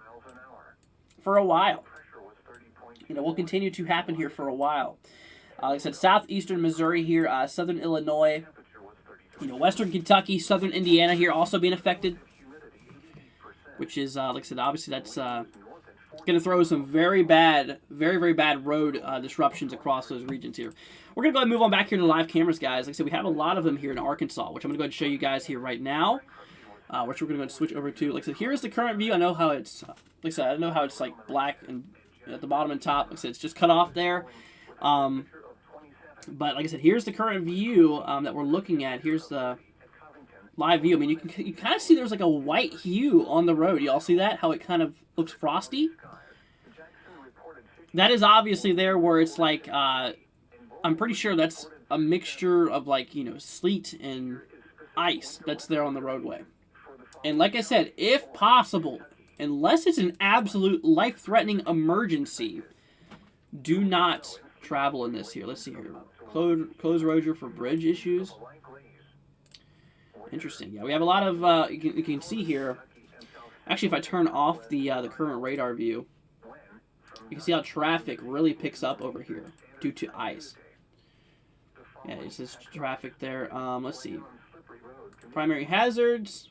for a while. Will continue to happen here for a while. Like I said, southeastern Missouri here, southern Illinois, western Kentucky, southern Indiana here also being affected, which is, like I said, obviously that's going to throw some very bad road disruptions across those regions here. We're going to go ahead and move on back here to live cameras, guys. Like I said, we have a lot of them here in Arkansas, which I'm going to go ahead and show you guys here right now, which we're going to go ahead and switch over to. Like I said, here's the current view. I know how it's, like I said, I know how it's like black and at the bottom and top. Like I said, it's just cut off there. But like I said, here's the current view that we're looking at. Here's the live view. I mean, you kind of see there's like a white hue on the road. Y'all see that? How it kind of looks frosty? that is obviously there where it's like, I'm pretty sure that's a mixture of like, sleet and ice that's there on the roadway. And like I said, if possible, unless it's an absolute life-threatening emergency, do not travel in this here. Let's see here. Close road for bridge issues. Interesting. Yeah, we have a lot of, you can see here. Actually, if I turn off the current radar view, you can see how traffic really picks up over here due to ice. Yeah, it's this traffic there. Let's see. Primary hazards.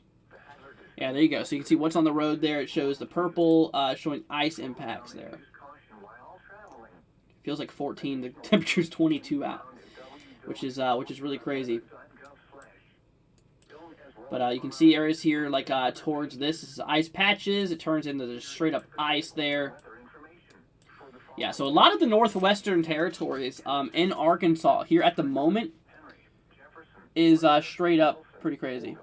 Yeah, there you go. So you can see what's on the road there. It shows the purple, showing ice impacts there. Feels like 14. The temperature's 22 out, which is really crazy. But you can see areas here like towards this is ice patches. It turns into just straight up ice there. Yeah, so a lot of the northwestern territories in Arkansas here at the moment is straight up pretty crazy.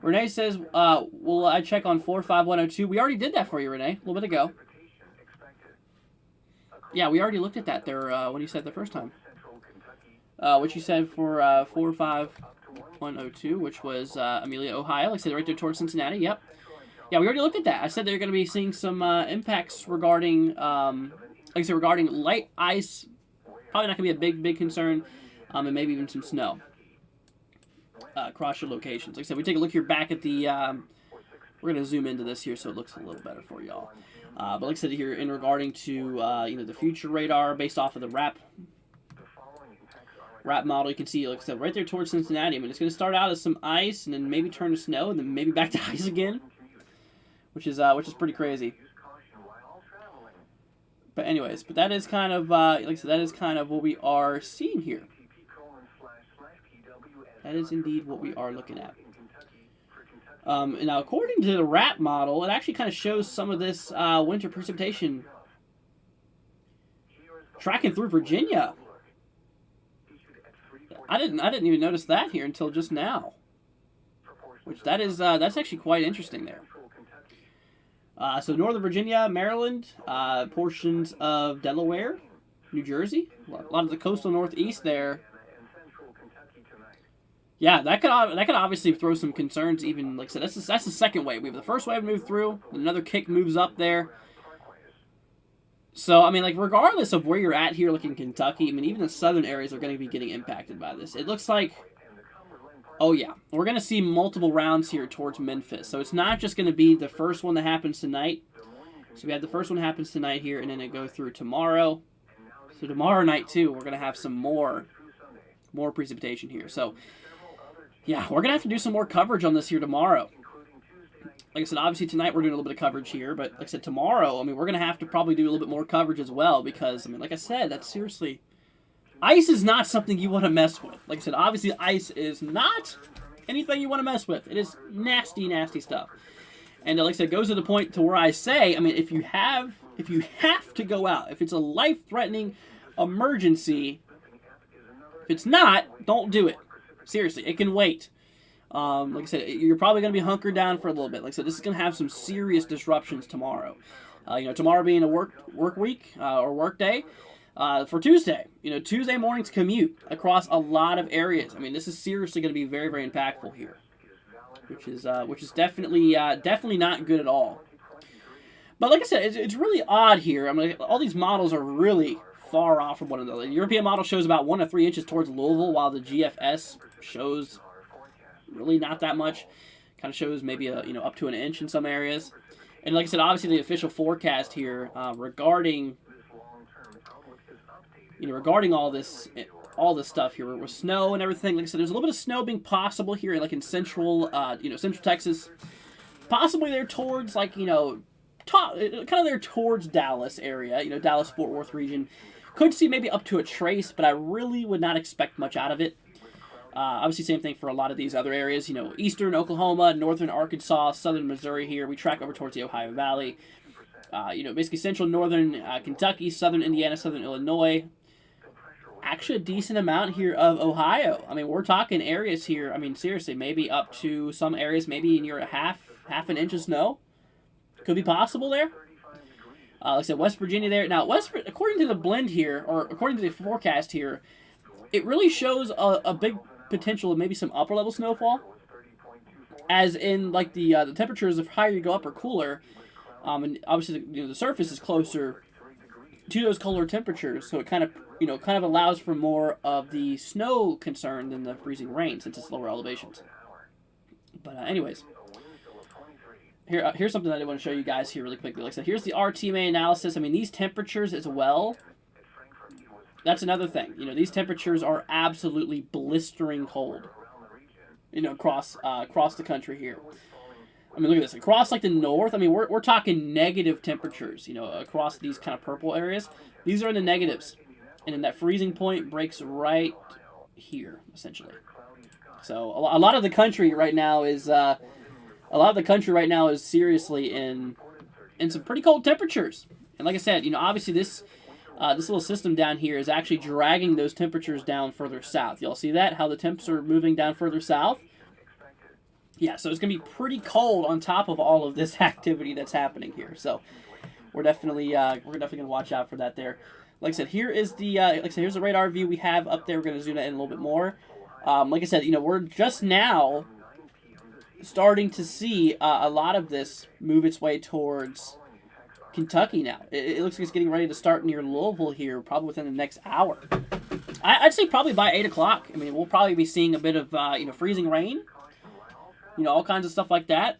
Renee says, will I check on 45102? We already did that for you, Renee, a little bit ago. Yeah, we already looked at that there when you said the first time. What you said for 45102, which was Amelia, Ohio. Like I said, right there towards Cincinnati. Yep. Yeah, we already looked at that. I said they're going to be seeing some impacts regarding, like I said, regarding light ice. Probably not going to be a big concern, and maybe even some snow across your locations. Like I said, we take a look here back at the. We're going to zoom into this here so it looks a little better for y'all. But like I said here, in regarding to the future radar based off of the RAP model, you can see, like I said, right there towards Cincinnati. I mean, it's going to start out as some ice and then maybe turn to snow and then maybe back to ice again, which is pretty crazy. But anyways, that is kind of like I said, that is kind of what we are seeing here. That is indeed what we are looking at. And now, according to the RAP model, it actually kind of shows some of this winter precipitation tracking through Virginia. I didn't even notice that here until just now. Which that's actually quite interesting there. So Northern Virginia, Maryland, portions of Delaware, New Jersey, a lot of the coastal northeast there. Yeah, that could obviously throw some concerns. Even like I said, that's the second wave. We have the first wave moved through, another kick moves up there. So I mean, like regardless of where you're at here, like in Kentucky, I mean even the southern areas are going to be getting impacted by this. It looks like, oh yeah, we're going to see multiple rounds here towards Memphis. So it's not just going to be the first one that happens tonight. So we have the first one happens tonight here, and then it go through tomorrow. So tomorrow night too, we're going to have some more precipitation here. So. Yeah, we're going to have to do some more coverage on this here tomorrow. Like I said, obviously tonight we're doing a little bit of coverage here, but like I said, tomorrow, I mean, we're going to have to probably do a little bit more coverage as well because, I mean, like I said, that's seriously... Ice is not something you want to mess with. Like I said, obviously ice is not anything you want to mess with. It is nasty, nasty stuff. And like I said, it goes to the point to where I say, I mean, if you have to go out, if it's a life-threatening emergency, if it's not, don't do it. Seriously, it can wait. Like I said, you're probably going to be hunkered down for a little bit. Like I said, this is going to have some serious disruptions tomorrow. Tomorrow being a work week or work day. For Tuesday, Tuesday morning's commute across a lot of areas. I mean, this is seriously going to be very, very impactful here, which is definitely not good at all. But like I said, it's really odd here. I mean, all these models are really far off from one another. The European model shows about 1 to 3 inches towards Louisville, while the GFS shows really not that much. Kind of shows maybe up to an inch in some areas. And like I said, obviously the official forecast here regarding all this stuff here with snow and everything. Like I said, there's a little bit of snow being possible here, like in central Texas, possibly there towards kind of there towards Dallas area, Dallas Fort Worth region. Could see maybe up to a trace, but I really would not expect much out of it. Obviously, same thing for a lot of these other areas. Eastern Oklahoma, northern Arkansas, southern Missouri here. We track over towards the Ohio Valley. Basically central northern Kentucky, southern Indiana, southern Illinois. Actually, a decent amount here of Ohio. I mean, we're talking areas here. I mean, seriously, maybe up to some areas, maybe near a half an inch of snow. Could be possible there. Like I said, West Virginia there. Now, according to the blend here, or according to the forecast here, it really shows a big potential of maybe some upper level snowfall. As in, like, the temperatures, the higher you go up, are cooler. And obviously, the surface is closer to those colder temperatures, so it kind of allows for more of the snow concern than the freezing rain, since it's lower elevations. But anyways, here's something that I want to show you guys here really quickly. Like I said, here's the RTMA analysis. I mean, these temperatures as well. That's another thing. These temperatures are absolutely blistering cold. Across the country here. I mean, look at this. Across, like, the north, I mean, we're talking negative temperatures, across these kind of purple areas. These are in the negatives. And then that freezing point breaks right here, essentially. So, a lot of the country right now is, seriously in some pretty cold temperatures. And like I said, obviously this little system down here is actually dragging those temperatures down further south. Y'all see that? How the temps are moving down further south? Yeah, so it's going to be pretty cold on top of all of this activity that's happening here. So we're definitely going to watch out for that there. Like I said, here's the radar view we have up there. We're going to zoom that in a little bit more. Like I said, we're just now starting to see a lot of this move its way towards Kentucky now. It looks like it's getting ready to start near Louisville here, probably within the next hour. I'd say probably by 8 o'clock. I mean, we'll probably be seeing a bit of freezing rain. All kinds of stuff like that.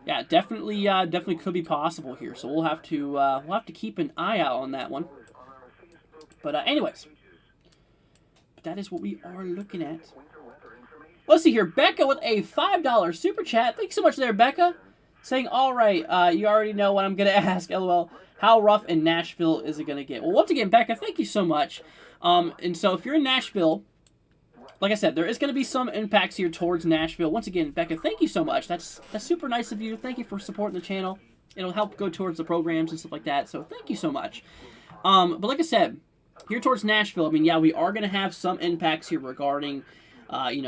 Yeah, definitely could be possible here. So we'll have to keep an eye out on that one. But anyways, that is what we are looking at. Let's see here, Becca with a $5 super chat. Thanks so much there, Becca. Saying, all right, you already know what I'm gonna ask. LOL. How rough in Nashville is it gonna get? Well, once again, Becca, thank you so much. And so if you're in Nashville, like I said, there is going to be some impacts here towards Nashville. Once again, Becca, thank you so much. That's super nice of you. Thank you for supporting the channel. It'll help go towards the programs and stuff like that. So thank you so much. But like I said, here towards Nashville, I mean, yeah, we are going to have some impacts here regarding,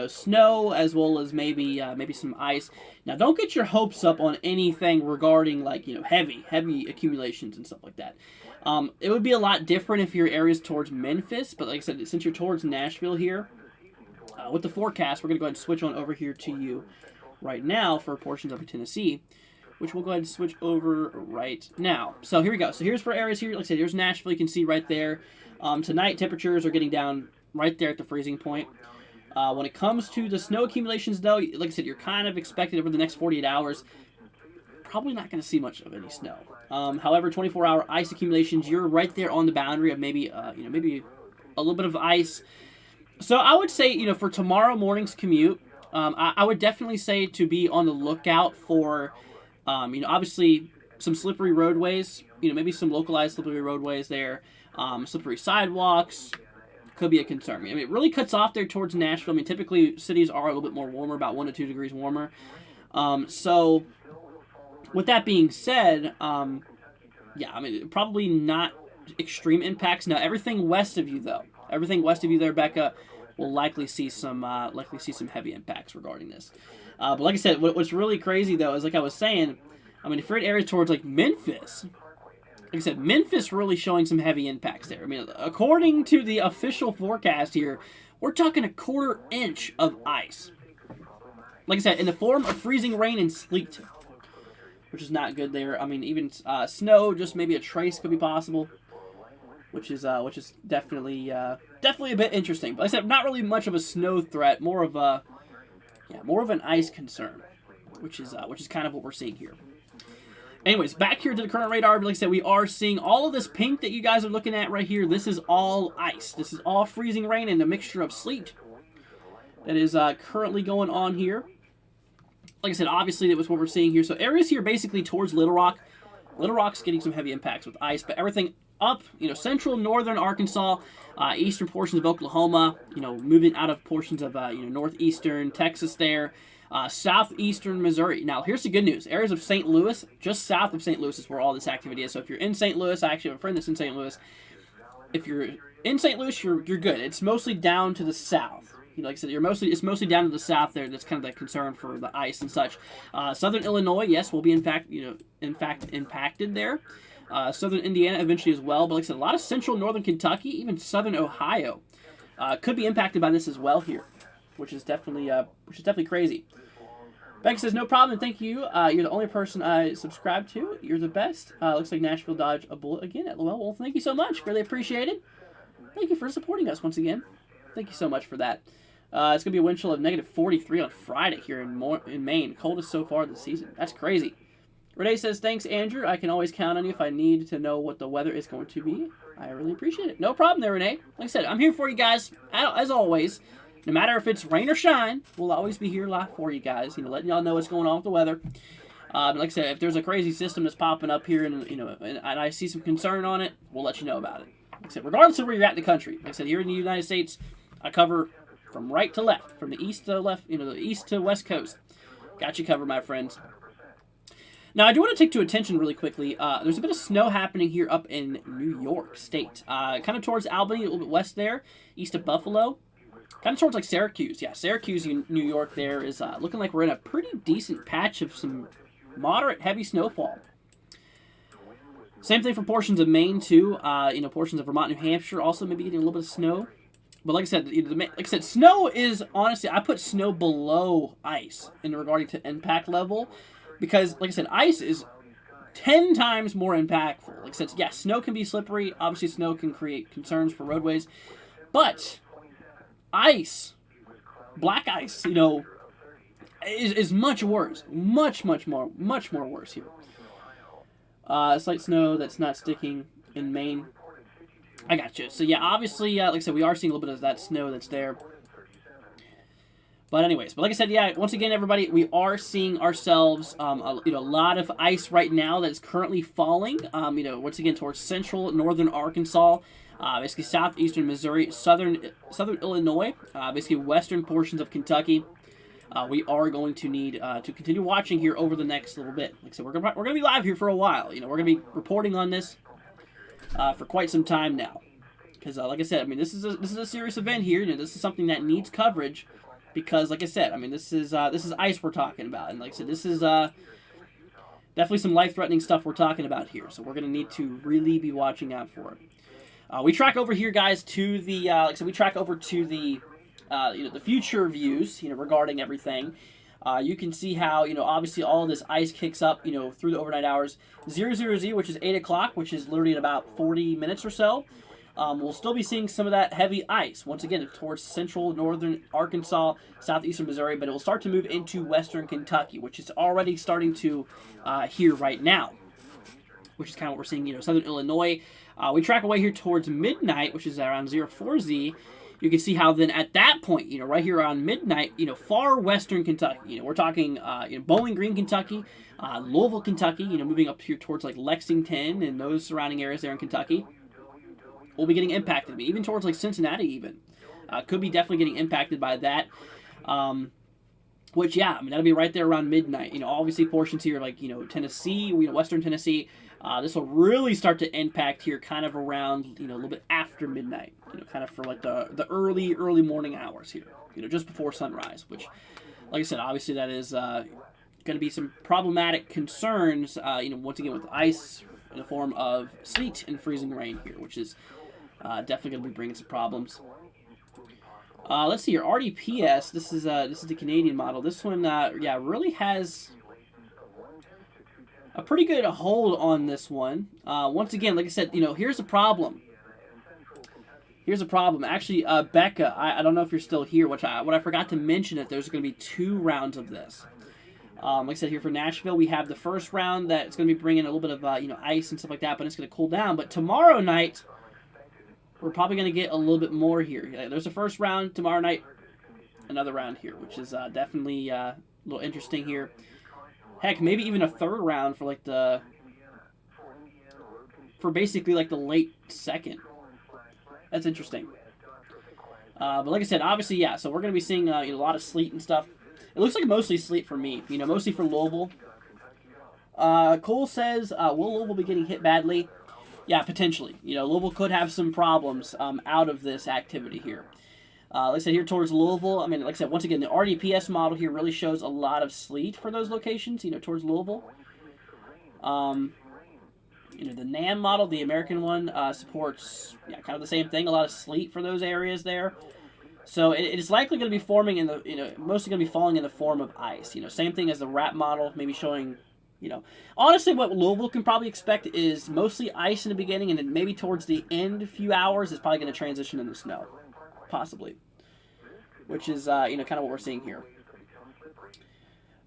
snow as well as maybe some ice. Now, don't get your hopes up on anything regarding like heavy accumulations and stuff like that. It would be a lot different if your area's towards Memphis, but like I said, since you're towards Nashville here. With the forecast, we're going to go ahead and switch on over here to you right now for portions of Tennessee, which we'll go ahead and switch over right now. So here we go. So here's for areas here. Like I said, here's Nashville. You can see right there. Tonight, temperatures are getting down right there at the freezing point. When it comes to the snow accumulations, though, like I said, you're kind of expected over the next 48 hours. Probably not going to see much of any snow. However, 24-hour ice accumulations, you're right there on the boundary of maybe a little bit of ice. So I would say, for tomorrow morning's commute, I would definitely say to be on the lookout for, obviously some slippery roadways, maybe some localized slippery roadways there, slippery sidewalks could be a concern. I mean, it really cuts off there towards Nashville. I mean, typically cities are a little bit more warmer, about 1 to 2 degrees warmer. So with that being said, yeah, I mean, probably not extreme impacts. Now, everything west of you there, Becca, will likely see some heavy impacts regarding this. But like I said, what's really crazy though is, like I was saying, I mean, if you're in areas towards like Memphis, like I said, Memphis really showing some heavy impacts there. I mean, according to the official forecast here, we're talking a 1/4 inch of ice. Like I said, in the form of freezing rain and sleet, which is not good there. I mean, even snow, just maybe a trace could be possible. Which is definitely a bit interesting. But like I said, not really much of a snow threat, more of an ice concern, which is kind of what we're seeing here. Anyways, back here to the current radar, like I said, we are seeing all of this pink that you guys are looking at right here. This is all ice. This is all freezing rain and a mixture of sleet that is currently going on here. Like I said, obviously that was what we're seeing here. So areas here basically towards Little Rock. Little Rock's getting some heavy impacts with ice, but everything up, central, northern Arkansas, eastern portions of Oklahoma, moving out of portions of, northeastern Texas there, southeastern Missouri. Now, here's the good news. Areas of St. Louis, just south of St. Louis is where all this activity is. So if you're in St. Louis, I actually have a friend that's in St. Louis. If you're in St. Louis, you're good. It's mostly down to the south. Like I said, it's mostly down to the south there. That's kind of the concern for the ice and such. Southern Illinois, yes, will be in fact impacted there. Southern Indiana eventually as well. But like I said, a lot of central northern Kentucky, even southern Ohio, could be impacted by this as well here, which is definitely crazy. Becky says, no problem, thank you. You're the only person I subscribe to. You're the best. Looks like Nashville dodged a bullet again at Lowell. Well, thank you so much. Really appreciate it. Thank you for supporting us once again. Thank you so much for that. It's going to be a wind chill of negative 43 on Friday here in Maine. Coldest so far this season. That's crazy. Renee says, thanks, Andrew. I can always count on you if I need to know what the weather is going to be. I really appreciate it. No problem there, Renee. Like I said, I'm here for you guys, as always. No matter if it's rain or shine, we'll always be here live for you guys. Letting y'all know what's going on with the weather. Like I said, if there's a crazy system that's popping up here and I see some concern on it, we'll let you know about it. Like I said, regardless of where you're at in the country. Like I said, here in the United States, I cover from right to left, from the east to left, the east to west coast. Got you covered, my friends. Now, I do want to take to attention really quickly. There's a bit of snow happening here up in New York State. Kind of towards Albany, a little bit west there, east of Buffalo. Kind of towards like Syracuse. Yeah, Syracuse, New York there is looking like we're in a pretty decent patch of some moderate heavy snowfall. Same thing for portions of Maine, too. Portions of Vermont, New Hampshire also maybe getting a little bit of snow. But like I said, snow is, honestly, I put snow below ice in regarding to impact level. Because, like I said, ice is 10 times more impactful. Like I said, yeah, snow can be slippery. Obviously, snow can create concerns for roadways. But ice, black ice, is much worse. Much more worse here. Slight snow that's not sticking in Maine. I got you. So yeah, obviously, like I said, we are seeing a little bit of that snow that's there. But anyways, like I said, yeah, once again, everybody, we are seeing ourselves, a lot of ice right now that's currently falling. Once again, towards central northern Arkansas, basically southeastern Missouri, southern Illinois, basically western portions of Kentucky. We are going to need to continue watching here over the next little bit. Like I said, we're gonna be live here for a while. We're gonna be reporting on this for quite some time now, because like I said, this is a serious event here. This is something that needs coverage, because like I said, this is ice we're talking about, and like I said, this is definitely some life-threatening stuff we're talking about here. So we're gonna need to really be watching out for it. We track over here, guys, to the like I said, we track over to the the future views, regarding everything. You can see how, obviously all of this ice kicks up, through the overnight hours. 00Z, which is 8 o'clock, which is literally in about 40 minutes or so. We'll still be seeing some of that heavy ice, once again, towards central northern Arkansas, southeastern Missouri, but it will start to move into western Kentucky, which is already starting to here right now, which is kind of what we're seeing, southern Illinois. We track away here towards midnight, which is around 04Z. You can see how then at that point, right here around midnight, far western Kentucky, we're talking, Bowling Green, Kentucky, Louisville, Kentucky, moving up here towards like Lexington and those surrounding areas there in Kentucky, will be getting impacted. Even towards like Cincinnati, even could be definitely getting impacted by that. Which, yeah, that'll be right there around midnight. Obviously portions here like Tennessee, western Tennessee. This will really start to impact here kind of around, a little bit after midnight, kind of for like the early morning hours here, just before sunrise, which, like I said, obviously that is going to be some problematic concerns, once again with ice in the form of sleet and freezing rain here, which is definitely going to be bringing some problems. Let's see here, RDPS, this is the Canadian model. This one, really has a pretty good hold on this one. Once again, like I said, here's the problem. Actually, Becca, I don't know if you're still here, what I forgot to mention that there's going to be 2 rounds of this. Like I said, here for Nashville, we have the first round that's going to be bringing a little bit of ice and stuff like that, but it's going to cool down. But tomorrow night, we're probably going to get a little bit more here. There's a first round tomorrow night, another round here, which is definitely a little interesting here. Heck, maybe even a third round for basically like the late second. That's interesting. But like I said, obviously, yeah. So we're gonna be seeing a lot of sleet and stuff. It looks like mostly sleet for me. Mostly for Louisville. Cole says, will Louisville be getting hit badly? Yeah, potentially. Louisville could have some problems out of this activity here. Like I said, here towards Louisville, like I said, once again, the RDPS model here really shows a lot of sleet for those locations, towards Louisville. The NAM model, the American one, supports kind of the same thing. A lot of sleet for those areas there. So it's likely going to be forming in the mostly going to be falling in the form of ice. Same thing as the RAP model, maybe showing. Honestly, what Louisville can probably expect is mostly ice in the beginning, and then maybe towards the end, few hours, it's probably going to transition into snow, possibly. Which is kind of what we're seeing here.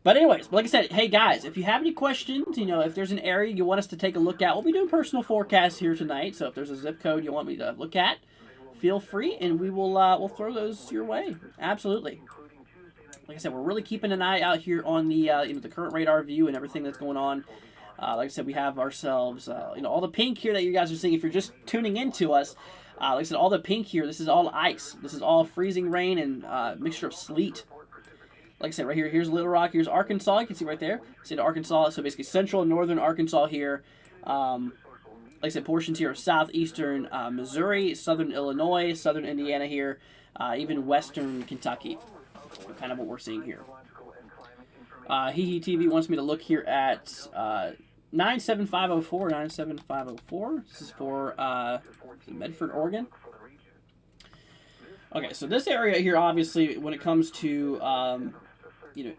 But anyways, like I said, hey guys, if you have any questions, if there's an area you want us to take a look at, we'll be doing personal forecasts here tonight. So if there's a zip code you want me to look at, feel free, and we will we'll throw those your way. Absolutely. Like I said, we're really keeping an eye out here on the the current radar view and everything that's going on. Like I said, we have ourselves all the pink here that you guys are seeing. If you're just tuning into us, like I said, all the pink here, this is all ice. This is all freezing rain and mixture of sleet. Like I said, right here, here's Little Rock, here's Arkansas. You can see right there. See the Arkansas, so basically central and northern Arkansas here. Like I said, portions here of southeastern Missouri, southern Illinois, southern Indiana here, even western Kentucky. Kind of what we're seeing here. Hee TV wants me to look here at 97504, 97504. This is for Medford, Oregon. Okay, so this area here, obviously, when it comes to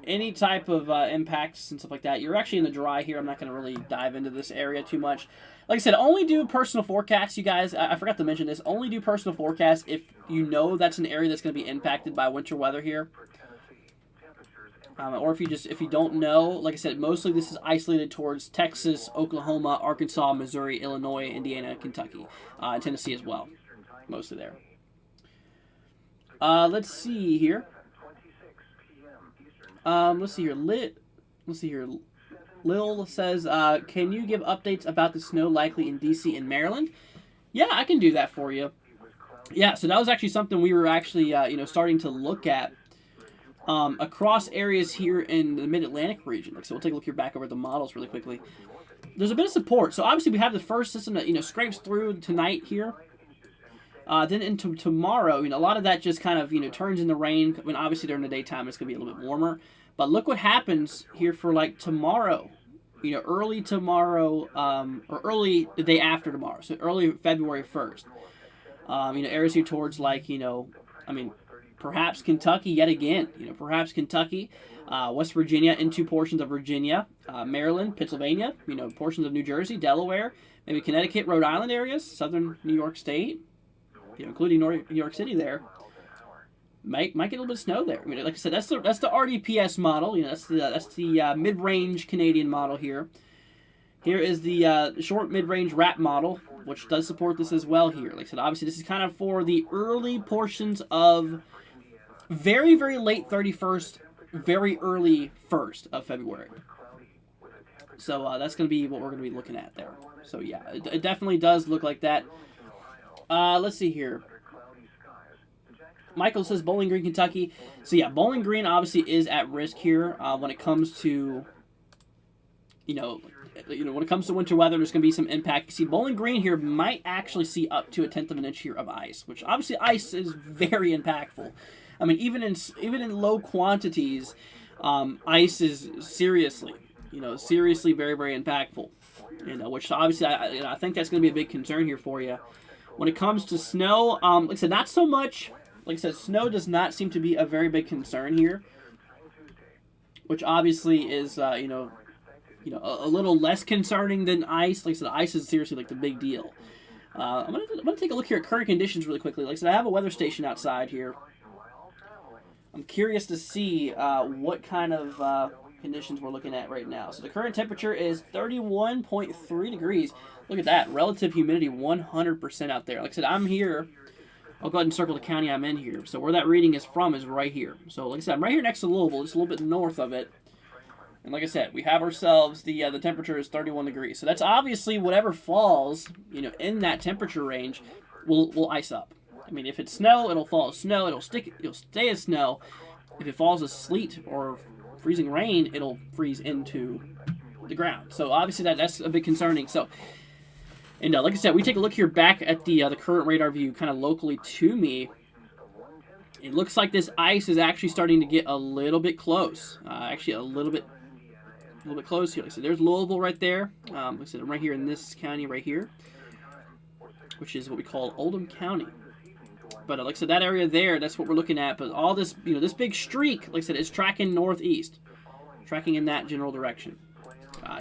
any type of impacts and stuff like that, you're actually in the dry here. I'm not going to really dive into this area too much. Like I said, only do personal forecasts, you guys. I forgot to mention this. Only do personal forecasts if you know that's an area that's going to be impacted by winter weather here. Or if you don't know, like I said, mostly this is isolated towards Texas, Oklahoma, Arkansas, Missouri, Illinois, Indiana, Kentucky, and Tennessee as well. Mostly there. Let's see here. Let's see here. Lil says, can you give updates about the snow likely in DC and Maryland? Yeah, I can do that for you. Yeah, so that was actually something we were actually, starting to look at across areas here in the Mid-Atlantic region. So we'll take a look here back over the models really quickly. There's a bit of support. So obviously we have the first system that, scrapes through tonight here. Then into tomorrow, a lot of that just kind of, turns into rain. I mean, obviously during the daytime it's going to be a little bit warmer. But look what happens here for like tomorrow. Early tomorrow, or early the day after tomorrow. So early February 1st. Areas here towards like, perhaps Kentucky yet again. Perhaps Kentucky, West Virginia into portions of Virginia, Maryland, Pennsylvania, portions of New Jersey, Delaware, maybe Connecticut, Rhode Island areas, southern New York State. Including New York City there, might get a little bit of snow there. Like I said, that's the RDPS model. That's the mid-range Canadian model here. Here is the short mid-range RAP model, which does support this as well here. Like I said, obviously this is kind of for the early portions of very, very late 31st, very early 1st of February. So that's going to be what we're going to be looking at there. So yeah, it definitely does look like that. Let's see here. Michael says Bowling Green, Kentucky. So yeah, Bowling Green obviously is at risk here when it comes to, when it comes to winter weather. There's going to be some impact. You see, Bowling Green here might actually see up to 1/10 of an inch here of ice, which obviously ice is very impactful. I mean, even in low quantities, ice is seriously very, very impactful. Which obviously I think that's going to be a big concern here for you. When it comes to snow, like I said, not so much. Like I said, snow does not seem to be a very big concern here, which obviously is, a little less concerning than ice. Like I said, ice is seriously like the big deal. I'm gonna take a look here at current conditions really quickly. Like I said, I have a weather station outside here. I'm curious to see what kind of conditions we're looking at right now. So the current temperature is 31.3 degrees. Look at that. Relative humidity 100% out there. Like I said, I'm here. I'll go ahead and circle the county I'm in here. So where that reading is from is right here. So like I said, I'm right here next to Louisville, just a little bit north of it. And like I said, we have ourselves, the temperature is 31 degrees. So that's obviously whatever falls, in that temperature range will ice up. I mean, if it's snow, it'll fall as snow. It'll stay as snow. If it falls as sleet or freezing rain, it'll freeze into the ground. So obviously that's a bit concerning. So, and like I said, we take a look here back at the current radar view, kind of locally to me. It looks like this ice is actually starting to get a little bit close. Actually, a little bit little bit close here. Like I said, there's Louisville right there. Like I said, I'm right here in this county right here, which is what we call Oldham County. But like I said, that area there, that's what we're looking at. But all this, this big streak, like I said, is tracking northeast, tracking in that general direction.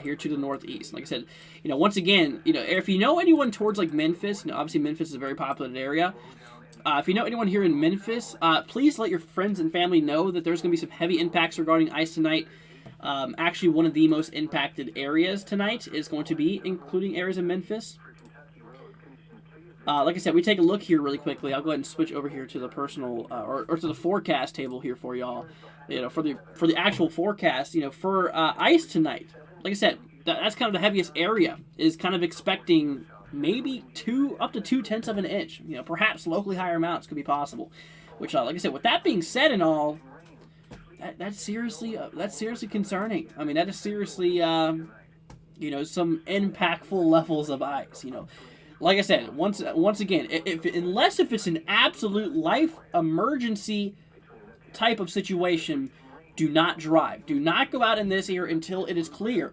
Here to the northeast. Like I said, once again, if you know anyone towards like Memphis, obviously Memphis is a very popular area. If you know anyone here in Memphis, please let your friends and family know that there's going to be some heavy impacts regarding ice tonight. Actually, one of the most impacted areas tonight is going to be including areas in Memphis. Like I said, we take a look here really quickly. I'll go ahead and switch over here to the personal or to the forecast table here for y'all. For the actual forecast, for ice tonight. Like I said, that's kind of the heaviest area. Is kind of expecting maybe up to 2/10 of an inch. Perhaps locally higher amounts could be possible. Which, like I said, with that being said and all, that's seriously concerning. I mean, that is seriously some impactful levels of ice. Like I said, once again, unless it's an absolute life emergency type of situation, do not drive. Do not go out in this area until it is clear.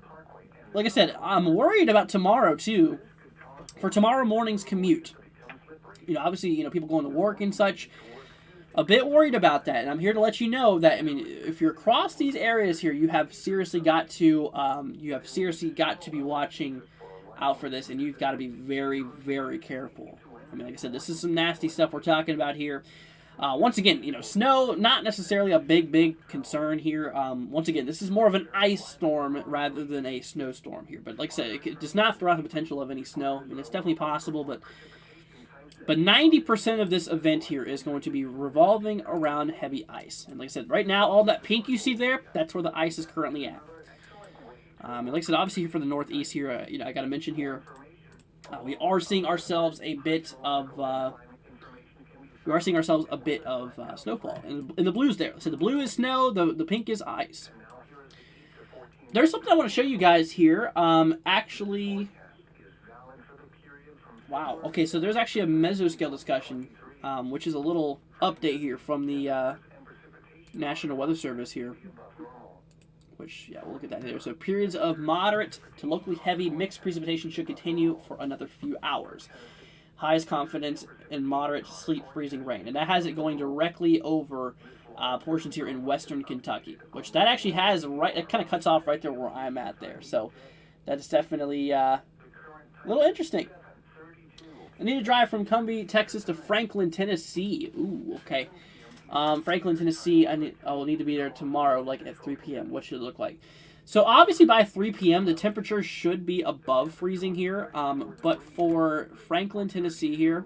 Like I said, I'm worried about tomorrow too. For tomorrow morning's commute. Obviously, people going to work and such. A bit worried about that, and I'm here to let you know that if you're across these areas here, you have seriously got to be watching out for this, and you've got to be very, very careful. Like I said, this is some nasty stuff we're talking about here. Once again, snow, not necessarily a big concern here. Once again, this is more of an ice storm rather than a snowstorm here. But like I said, it does not throw out the potential of any snow. It's definitely possible, but 90% of this event here is going to be revolving around heavy ice. And like I said, right now, all that pink you see there, that's where the ice is currently at. And like I said, obviously here for the northeast here, I got to mention here, we are seeing ourselves a bit of snowfall. And the blue's there. So the blue is snow, the pink is ice. There's something I want to show you guys here. Actually, wow. Okay, so there's actually a mesoscale discussion, which is a little update here from the National Weather Service here. Which, yeah, we'll look at that there. So periods of moderate to locally heavy mixed precipitation should continue for another few hours. Highest confidence in moderate to sleet freezing rain. And that has it going directly over portions here in western Kentucky. Which that actually has it kind of cuts off right there where I'm at there. So that's definitely a little interesting. I need to drive from Cumbie, Texas to Franklin, Tennessee. Ooh, okay. Franklin, Tennessee, I will need to be there tomorrow, like at 3 p.m. What should it look like? So obviously by 3 p.m. the temperature should be above freezing here. But for Franklin, Tennessee here,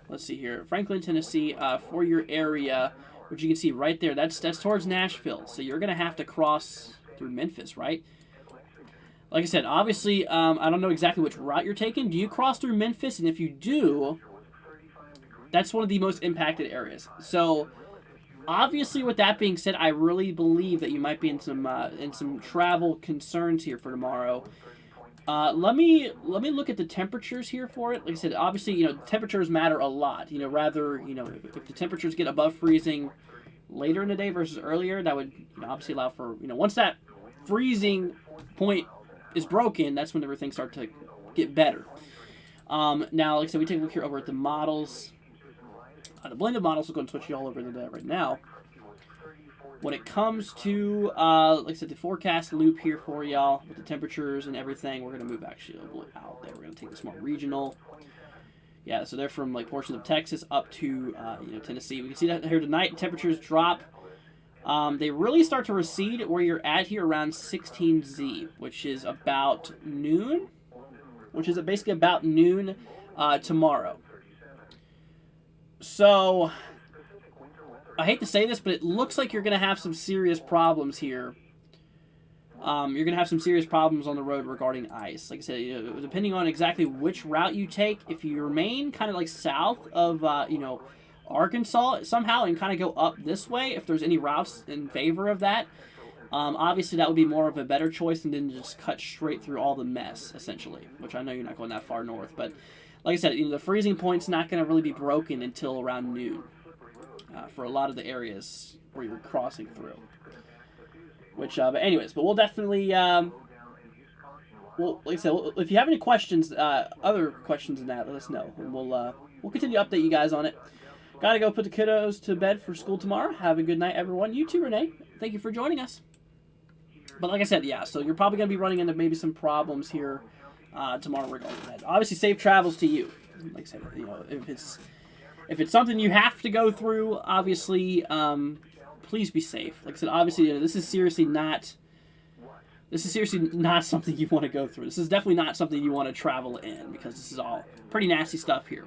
let's see here, Franklin, Tennessee, for your area, which you can see right there, that's towards Nashville. So you're gonna have to cross through Memphis, right? Like I said, obviously, I don't know exactly which route you're taking. Do you cross through Memphis? And if you do, that's one of the most impacted areas. So, obviously, with that being said, I really believe that you might be in some travel concerns here for tomorrow. Let me look at the temperatures here for it. Like I said, obviously, temperatures matter a lot. Rather, if the temperatures get above freezing later in the day versus earlier, that would obviously allow for once that freezing point is broken, that's when everything starts to get better. Now, like I said, we take a look here over at the models. The blended models, we're going to switch you all over to that right now. When it comes to, like I said, the forecast loop here for y'all with the temperatures and everything, we're going to move actually a little bit out there. We're going to take this more regional. Yeah, so they're from like portions of Texas up to Tennessee. We can see that here tonight. Temperatures drop. They really start to recede where you're at here around 16Z, which is about noon. Which is basically about noon tomorrow. So, I hate to say this, but it looks like you're going to have some serious problems here. You're going to have some serious problems on the road regarding ice. Like I said, depending on exactly which route you take, if you remain kind of like south of, Arkansas somehow and kind of go up this way, if there's any routes in favor of that, obviously that would be more of a better choice than to just cut straight through all the mess, essentially, which I know you're not going that far north, but like I said, the freezing point's not going to really be broken until around noon for a lot of the areas where you're crossing through. but anyways, but we'll definitely, well, like I said, if you have any questions, other questions than that, let us know, and we'll continue to update you guys on it. Gotta go put the kiddos to bed for school tomorrow. Have a good night, everyone. You too, Renee. Thank you for joining us. But like I said, yeah, so you're probably going to be running into maybe some problems here tomorrow regarding that. Obviously, safe travels to you. Like I said, you know, if it's something you have to go through, obviously, please be safe. Like I said, obviously, you know, this is seriously not something you want to go through. This is definitely not something you want to travel in, because this is all pretty nasty stuff here.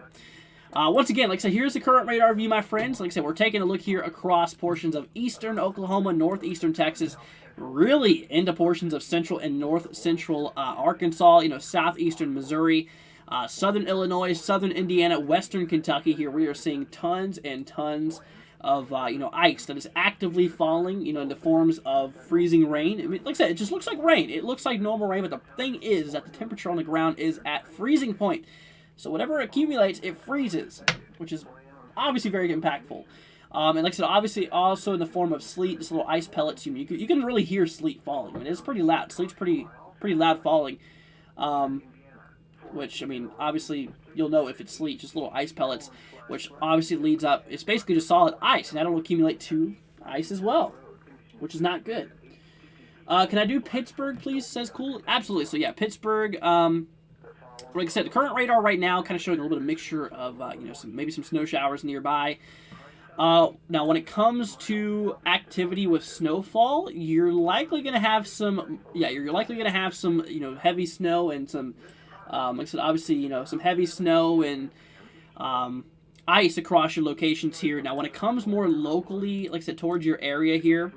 Once again, like I said, here's the current radar view, my friends. Like I said, we're taking a look here across portions of eastern Oklahoma, northeastern Texas, really into portions of central and north central Arkansas, you know, southeastern Missouri, southern Illinois, southern Indiana, western Kentucky. Here we are seeing tons and tons of you know, ice that is actively falling, you know, in the forms of freezing rain. I mean, like I said, it just looks like rain. It looks like normal rain, but the thing is that the temperature on the ground is at freezing point. So whatever accumulates, it freezes, which is obviously very impactful. And like I said, obviously also in the form of sleet, this little ice pellets. You can really hear sleet falling. I mean, it's pretty loud. Sleet's pretty loud falling. Which, I mean, obviously you'll know if it's sleet, just little ice pellets, which obviously leads up. It's basically just solid ice, and that'll accumulate to ice as well, which is not good. Can I do Pittsburgh, please? Says Cool. Absolutely. So yeah, Pittsburgh. Like I said, the current radar right now kind of showing a little bit of mixture of, you know, maybe some snow showers nearby. Now, when it comes to activity with snowfall, you're likely going to have some, you know, heavy snow and some, like I said, obviously, you know, some heavy snow and ice across your locations here. Now, when it comes more locally, like I said, towards your area here,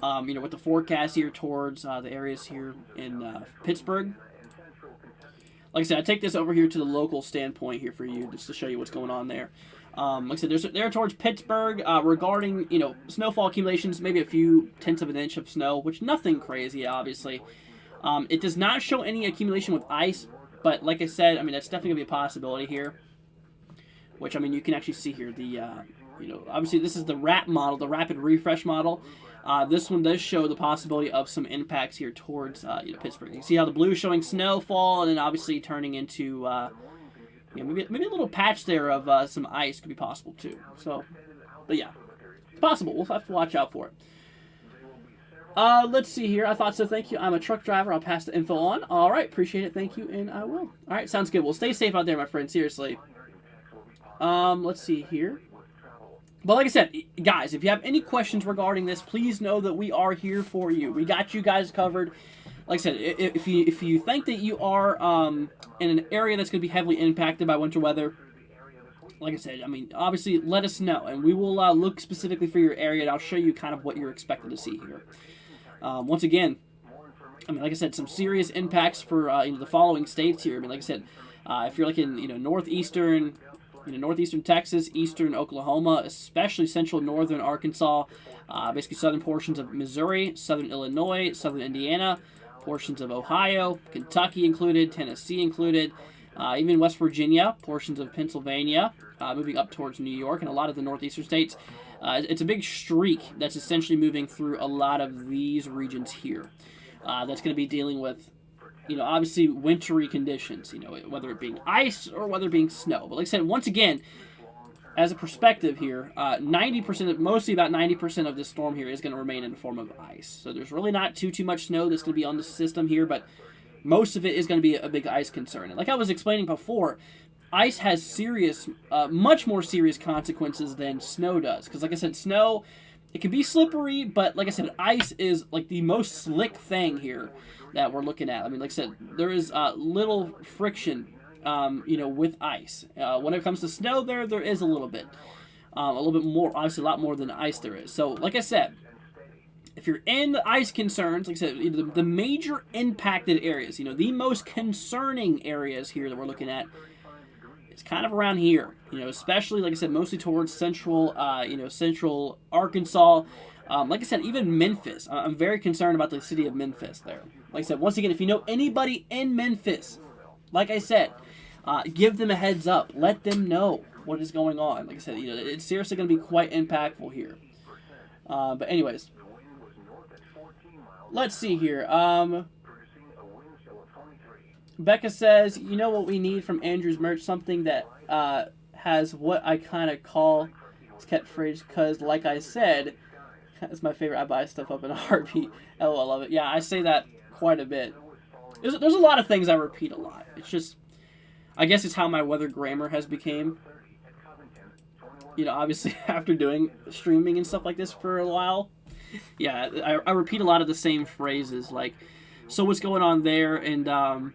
you know, with the forecast here towards the areas here in Pittsburgh. Like I said, I take this over here to the local standpoint here for you, just to show you what's going on there. Like I said, there towards Pittsburgh, regarding, you know, snowfall accumulations, maybe a few tenths of an inch of snow, which nothing crazy, obviously. It does not show any accumulation with ice, but like I said, I mean, that's definitely going to be a possibility here. Which, I mean, you can actually see here, the, you know, obviously this is the RAP model, the Rapid Refresh model. This one does show the possibility of some impacts here towards you know, Pittsburgh. You can see how the blue is showing snowfall, and then obviously turning into you know, maybe a little patch there of some ice could be possible too. So, but yeah, it's possible. We'll have to watch out for it. Let's see here. I thought so. Thank you. I'm a truck driver. I'll pass the info on. All right, appreciate it. Thank you, and I will. All right, sounds good. Well, stay safe out there, my friend. Seriously. Let's see here. But like I said, guys, if you have any questions regarding this, please know that we are here for you. We got you guys covered. Like I said, if you think that you are in an area that's going to be heavily impacted by winter weather, like I said, I mean, obviously let us know, and we will look specifically for your area, and I'll show you kind of what you're expected to see here. Once again, I mean, like I said, some serious impacts for you know, the following states here. I mean, like I said, if you're like in, you know, northeastern Texas, eastern Oklahoma, especially central northern Arkansas, basically southern portions of Missouri, southern Illinois, southern Indiana, portions of Ohio, Kentucky included, Tennessee included, even West Virginia, portions of Pennsylvania, moving up towards New York, and a lot of the northeastern states. It's a big streak that's essentially moving through a lot of these regions here. That's going to be dealing with, you know, obviously wintry conditions, you know, whether it being ice or whether it being snow. But like I said, once again, as a perspective here, 90%, mostly about 90% of this storm here is going to remain in the form of ice. So there's really not too much snow that's going to be on the system here, but most of it is going to be a big ice concern. And like I was explaining before, ice has serious, much more serious consequences than snow does. Because like I said, snow, it can be slippery, but like I said, ice is like the most slick thing here that we're looking at. I mean, like I said, there is little friction, you know, with ice. When it comes to snow, there is a little bit more, obviously a lot more than ice there is. So, like I said, if you're in the ice concerns, like I said, the major impacted areas, you know, the most concerning areas here that we're looking at is kind of around here, you know, especially, like I said, mostly towards central, you know, central Arkansas. Like I said, even Memphis. I'm very concerned about the city of Memphis there. Like I said, once again, if you know anybody in Memphis, like I said, give them a heads up. Let them know what is going on. Like I said, you know, it's seriously going to be quite impactful here. But anyways, let's see here. Becca says, you know what we need from Andrew's merch? Something that has what I kind of call his catchphrase, because like I said, that's my favorite. I buy stuff up in a heartbeat. Oh, I love it. Yeah, I say that quite a bit. There's a lot of things I repeat a lot. It's just, I guess it's how my weather grammar has became. You know, obviously after doing streaming and stuff like this for a while, yeah, I repeat a lot of the same phrases, like, so what's going on there, and like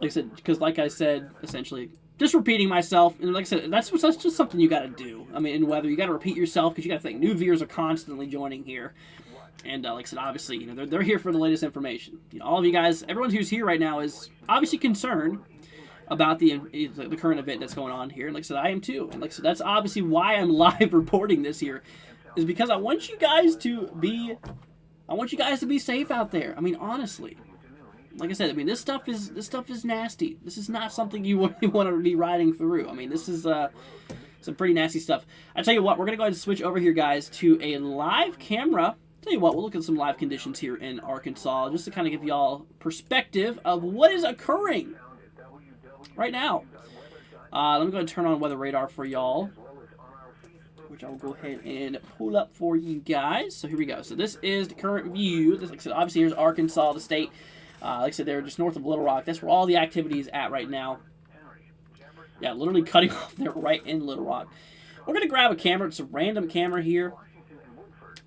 I said, because like I said, essentially, just repeating myself, and like I said, that's just something you got to do. I mean, in weather, you got to repeat yourself, because you got to think, new viewers are constantly joining here, and like I said, obviously, you know, they're here for the latest information. You know, all of you guys, everyone who's here right now is obviously concerned about the current event that's going on here, and like I said, I am too, and like I said, that's obviously why I'm live reporting this here, is because I want you guys to be safe out there. I mean, honestly, like I said, I mean, this stuff is nasty. This is not something you want to be riding through. I mean, this is some pretty nasty stuff. I tell you what, we're gonna go ahead and switch over here, guys, to a live camera. Tell you what, we'll look at some live conditions here in Arkansas, just to kind of give y'all perspective of what is occurring right now. Let me go ahead and turn on weather radar for y'all, which I'll go ahead and pull up for you guys. So here we go. So this is the current view. This, like I said, obviously here's Arkansas, the state. Like I said, they're just north of Little Rock. That's where all the activity is at right now. Yeah, literally cutting off there right in Little Rock. We're going to grab a camera. It's a random camera here.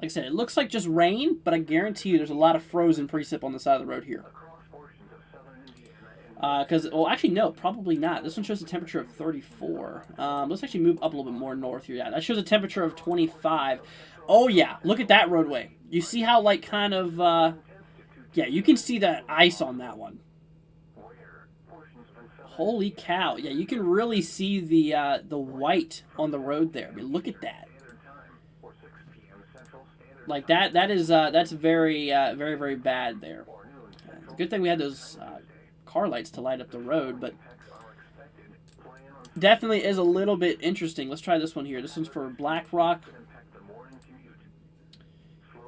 Like I said, it looks like just rain, but I guarantee you there's a lot of frozen precip on the side of the road here. Because, well, actually, no, probably not. This one shows a temperature of 34. Let's actually move up a little bit more north here. Yeah, that shows a temperature of 25. Oh, yeah, look at that roadway. You see how, like, kind of, yeah, you can see that ice on that one. Holy cow. Yeah, you can really see the white on the road there. I mean, look at that. Like, that's very, very, very bad there. It's a good thing we had those car lights to light up the road, but definitely is a little bit interesting. Let's try this one here. This one's for Black Rock.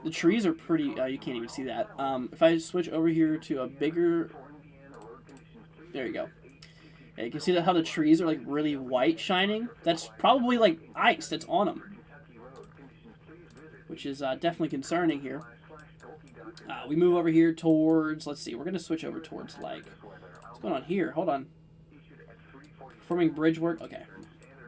The trees are pretty, you can't even see that. If I switch over here to a bigger, there you go. Yeah, you can see how the trees are like really white shining. That's probably like ice that's on them, which is definitely concerning here. We move over here towards, let's see, we're going to switch over towards, like, what's going on here? Hold on. Performing bridge work? Okay.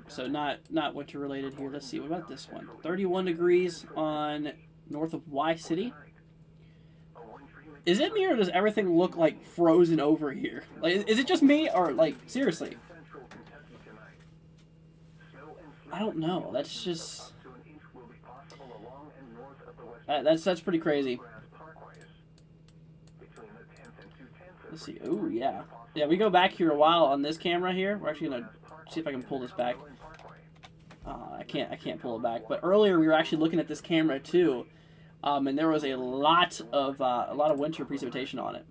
So not winter related here. Let's see, what about this one? 31 degrees on north of Y City. Is it me, or does everything look, like, frozen over here? Like, is it just me, or, like, seriously? I don't know. That's just... That's pretty crazy. Let's see. Ooh, yeah. Yeah, we go back here a while on this camera here. We're actually going to see if I can pull this back. I can't pull it back. But earlier we were actually looking at this camera too. And there was a lot of winter precipitation on it.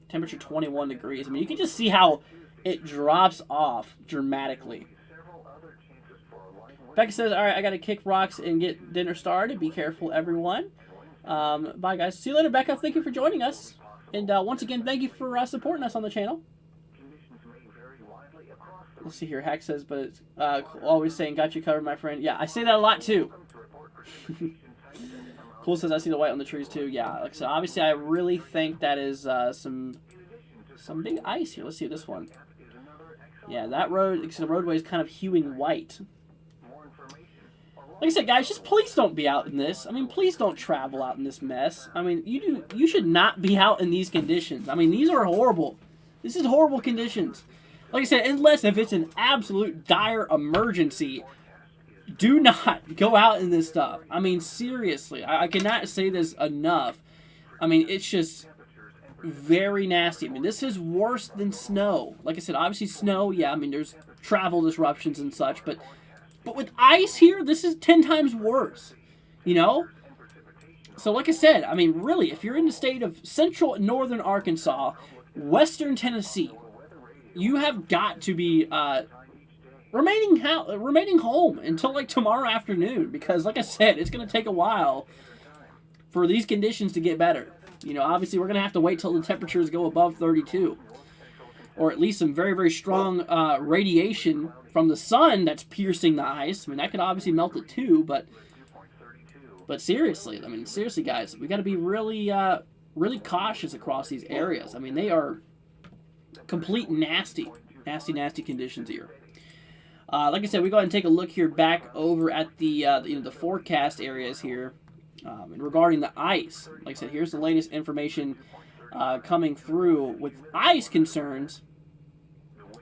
Temperature 21 degrees. I mean, you can just see how it drops off dramatically. Becca says, all right, I got to kick rocks and get dinner started. Be careful, everyone. Bye, guys. See you later, Becca. Thank you for joining us. And once again, thank you for supporting us on the channel. Let's see here. Hack says, but it's always saying, got you covered, my friend. Yeah, I say that a lot, too. Cool says, I see the white on the trees, too. Yeah, like I said, obviously, I really think that is some big ice here. Let's see this one. Yeah, that road, the roadway is kind of hueing white. Like I said, guys, just please don't be out in this. I mean, please don't travel out in this mess. I mean, you should not be out in these conditions. I mean, these are horrible. This is horrible conditions. Like I said, unless if it's an absolute dire emergency, do not go out in this stuff. I mean, seriously, I cannot say this enough. I mean, it's just very nasty. I mean, this is worse than snow. Like I said, obviously snow, yeah, I mean, there's travel disruptions and such, but with ice here, this is 10 times worse, you know? So like I said, I mean, really, if you're in the state of central and northern Arkansas, western Tennessee, you have got to be remaining home until, like, tomorrow afternoon, because, like I said, it's going to take a while for these conditions to get better. You know, obviously we're going to have to wait till the temperatures go above 32. Or at least some very, very strong radiation from the sun that's piercing the ice. I mean, that could obviously melt it too, but seriously, I mean, seriously, guys, we got to be really, really cautious across these areas. I mean, they are complete nasty conditions here. Like I said, we go ahead and take a look here back over at the the forecast areas here, and regarding the ice. Like I said, here's the latest information coming through with ice concerns.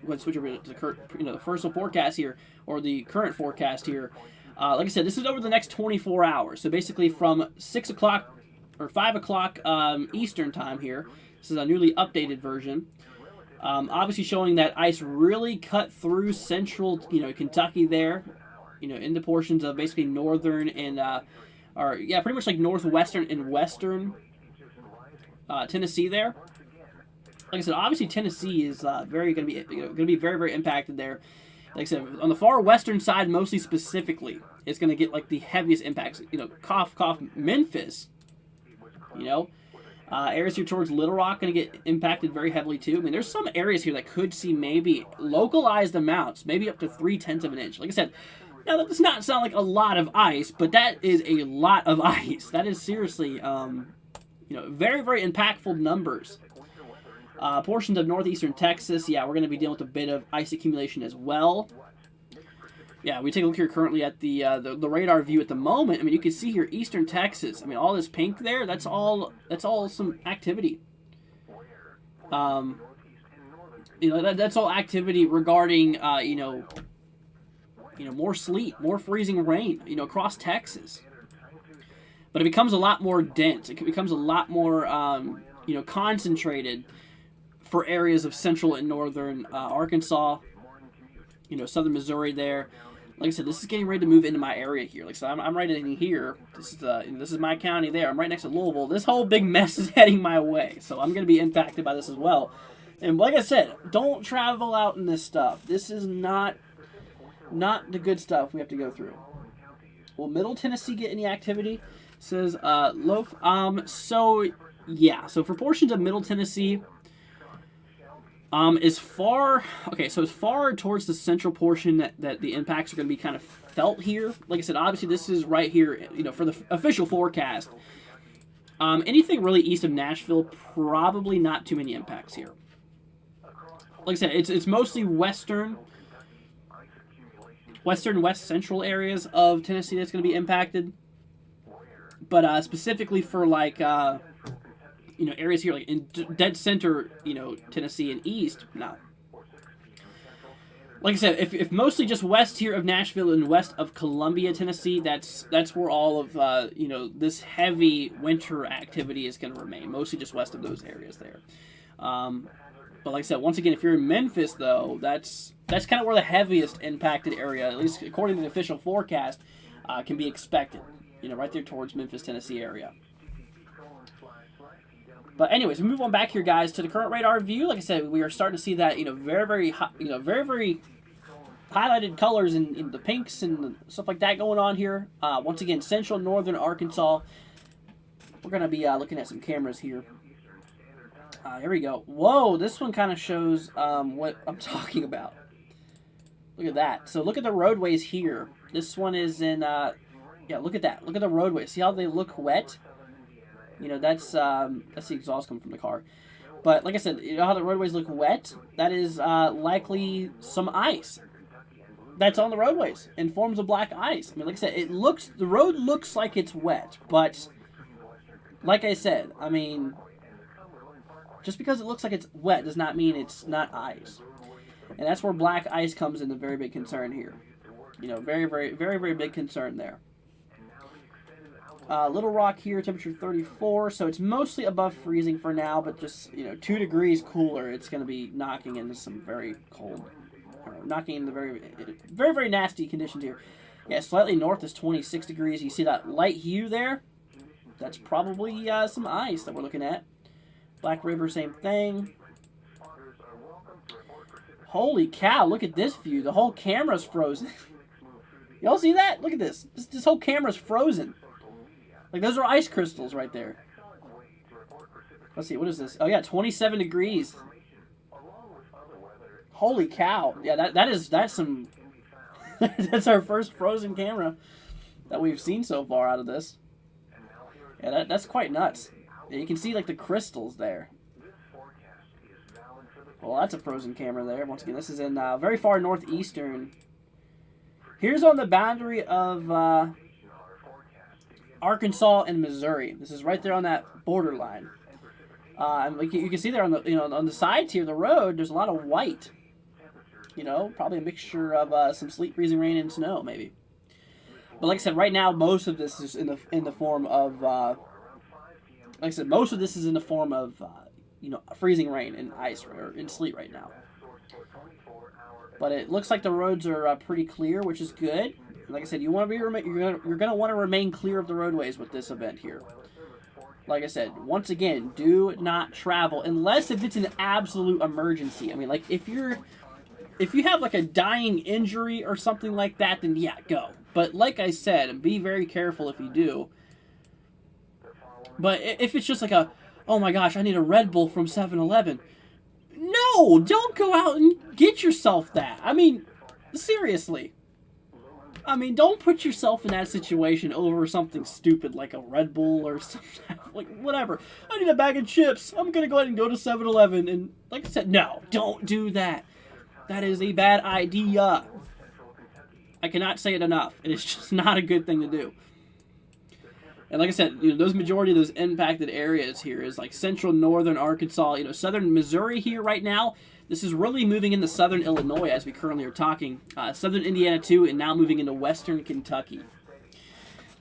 Let's switch over to the first forecast here, or the current forecast here. Like I said, this is over the next 24 hours. So basically from 6 o'clock or 5 o'clock Eastern time here. This is a newly updated version. Obviously showing that ice really cut through central, Kentucky there, into portions of basically northern and, pretty much like northwestern and western Tennessee there. Like I said, obviously Tennessee is going to be very, very impacted there. Like I said, on the far western side, mostly specifically, it's going to get like the heaviest impacts. Cough, Memphis. Areas here towards Little Rock going to get impacted very heavily too. I mean, there's some areas here that could see maybe localized amounts, maybe up to 0.3 of an inch. Like I said, now that does not sound like a lot of ice, but that is a lot of ice. That is seriously, very, very impactful numbers. Portions of northeastern Texas, we're going to be dealing with a bit of ice accumulation as well. Yeah, we take a look here currently at the radar view at the moment. I mean, you can see here eastern Texas. I mean, all this pink there, that's all some activity. That's all activity regarding more sleet, more freezing rain, across Texas. But it becomes a lot more dense. It becomes a lot more concentrated for areas of central and northern Arkansas, southern Missouri there. Like I said, this is getting ready to move into my area here. Like I said, I'm right in here. This is my county there. I'm right next to Louisville. This whole big mess is heading my way, so I'm going to be impacted by this as well. And like I said, don't travel out in this stuff. This is not the good stuff we have to go through. Will Middle Tennessee get any activity? Says Loaf. So for portions of Middle Tennessee, as far towards the central portion that the impacts are going to be kind of felt here. Like I said, obviously this is right here, for the official forecast. Anything really east of Nashville, probably not too many impacts here. Like I said, it's mostly western, west central areas of Tennessee that's going to be impacted. But specifically for areas here like in dead center, Tennessee and east, no. Like I said, if mostly just west here of Nashville and west of Columbia, Tennessee, that's where all of this heavy winter activity is going to remain. Mostly just west of those areas there. But like I said, once again, if you're in Memphis, though, that's kind of where the heaviest impacted area, at least according to the official forecast, can be expected. Right there towards Memphis, Tennessee area. But anyways, we move on back here, guys, to the current radar view. Like I said, we are starting to see that, very, very, very, very highlighted colors in the pinks and stuff like that going on here. Once again, central, northern Arkansas. We're going to be looking at some cameras here. Here we go. Whoa, this one kind of shows what I'm talking about. Look at that. So look at the roadways here. This one is in, look at that. Look at the roadways. See how they look wet? That's the exhaust coming from the car. But like I said, how the roadways look wet? That is likely some ice that's on the roadways in forms of black ice. I mean, like I said, the road looks like it's wet, but like I said, I mean, just because it looks like it's wet does not mean it's not ice. And that's where black ice comes into very big concern here. Very, very, very, very big concern there. Little Rock here, temperature 34, so it's mostly above freezing for now, but just, 2 degrees cooler, it's going to be knocking into some very cold, knocking into very, very, very nasty conditions here. Yeah, slightly north is 26 degrees. You see that light hue there? That's probably some ice that we're looking at. Black River, same thing. Holy cow, look at this view. The whole camera's frozen. Y'all see that? Look at this. This whole camera's frozen. Like, those are ice crystals right there. Let's see, what is this? Oh yeah, 27 degrees. Holy cow! Yeah, that's some. That's our first frozen camera that we've seen so far out of this. Yeah, that's quite nuts. Yeah, you can see like the crystals there. Well, that's a frozen camera there. Once again, this is in very far northeastern. Here's on the boundary of Arkansas and Missouri. This is right there on that borderline. And like you can see there on the on the sides here, the road, there's a lot of white. Probably a mixture of some sleet, freezing rain, and snow, maybe. But like I said, right now most of this is in the form of like I said, most of this is in the form of freezing rain and ice or in sleet right now. But it looks like the roads are pretty clear, which is good. And like I said, you're gonna want to remain clear of the roadways with this event here. Like I said, once again, do not travel unless if it's an absolute emergency. I mean, like if you have like a dying injury or something like that, then yeah, go. But like I said, be very careful if you do. But if it's just like oh my gosh, I need a Red Bull from 7-Eleven. No, don't go out and get yourself that. I mean, seriously. I mean, don't put yourself in that situation over something stupid like a Red Bull or something, like whatever. I need a bag of chips. I'm going to go ahead and go to 7-Eleven. And like I said, no, don't do that. That is a bad idea. I cannot say it enough. It is just not a good thing to do. And like I said, those majority of those impacted areas here is like central northern Arkansas, southern Missouri here right now. This is really moving into southern Illinois as we currently are talking. Southern Indiana too, and now moving into western Kentucky.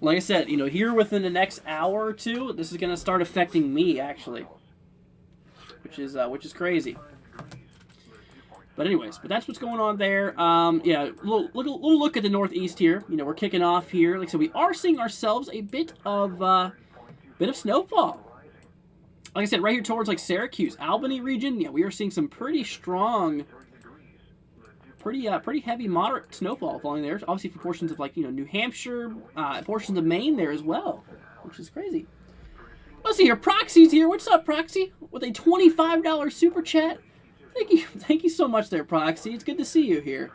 Like I said, here within the next hour or two, this is going to start affecting me actually, which is crazy. But anyways, that's what's going on there. Yeah, little look at the northeast here. We're kicking off here. Like I said, we are seeing ourselves a bit of snowfall. Like I said, right here towards like Syracuse, Albany region. Yeah, we are seeing some pretty strong, pretty heavy, moderate snowfall falling there. Obviously for portions of like New Hampshire, portions of Maine there as well, which is crazy. Let's see here, Proxy's here. What's up, Proxy? With a $25 super chat. Thank you so much there, Proxy. It's good to see you here.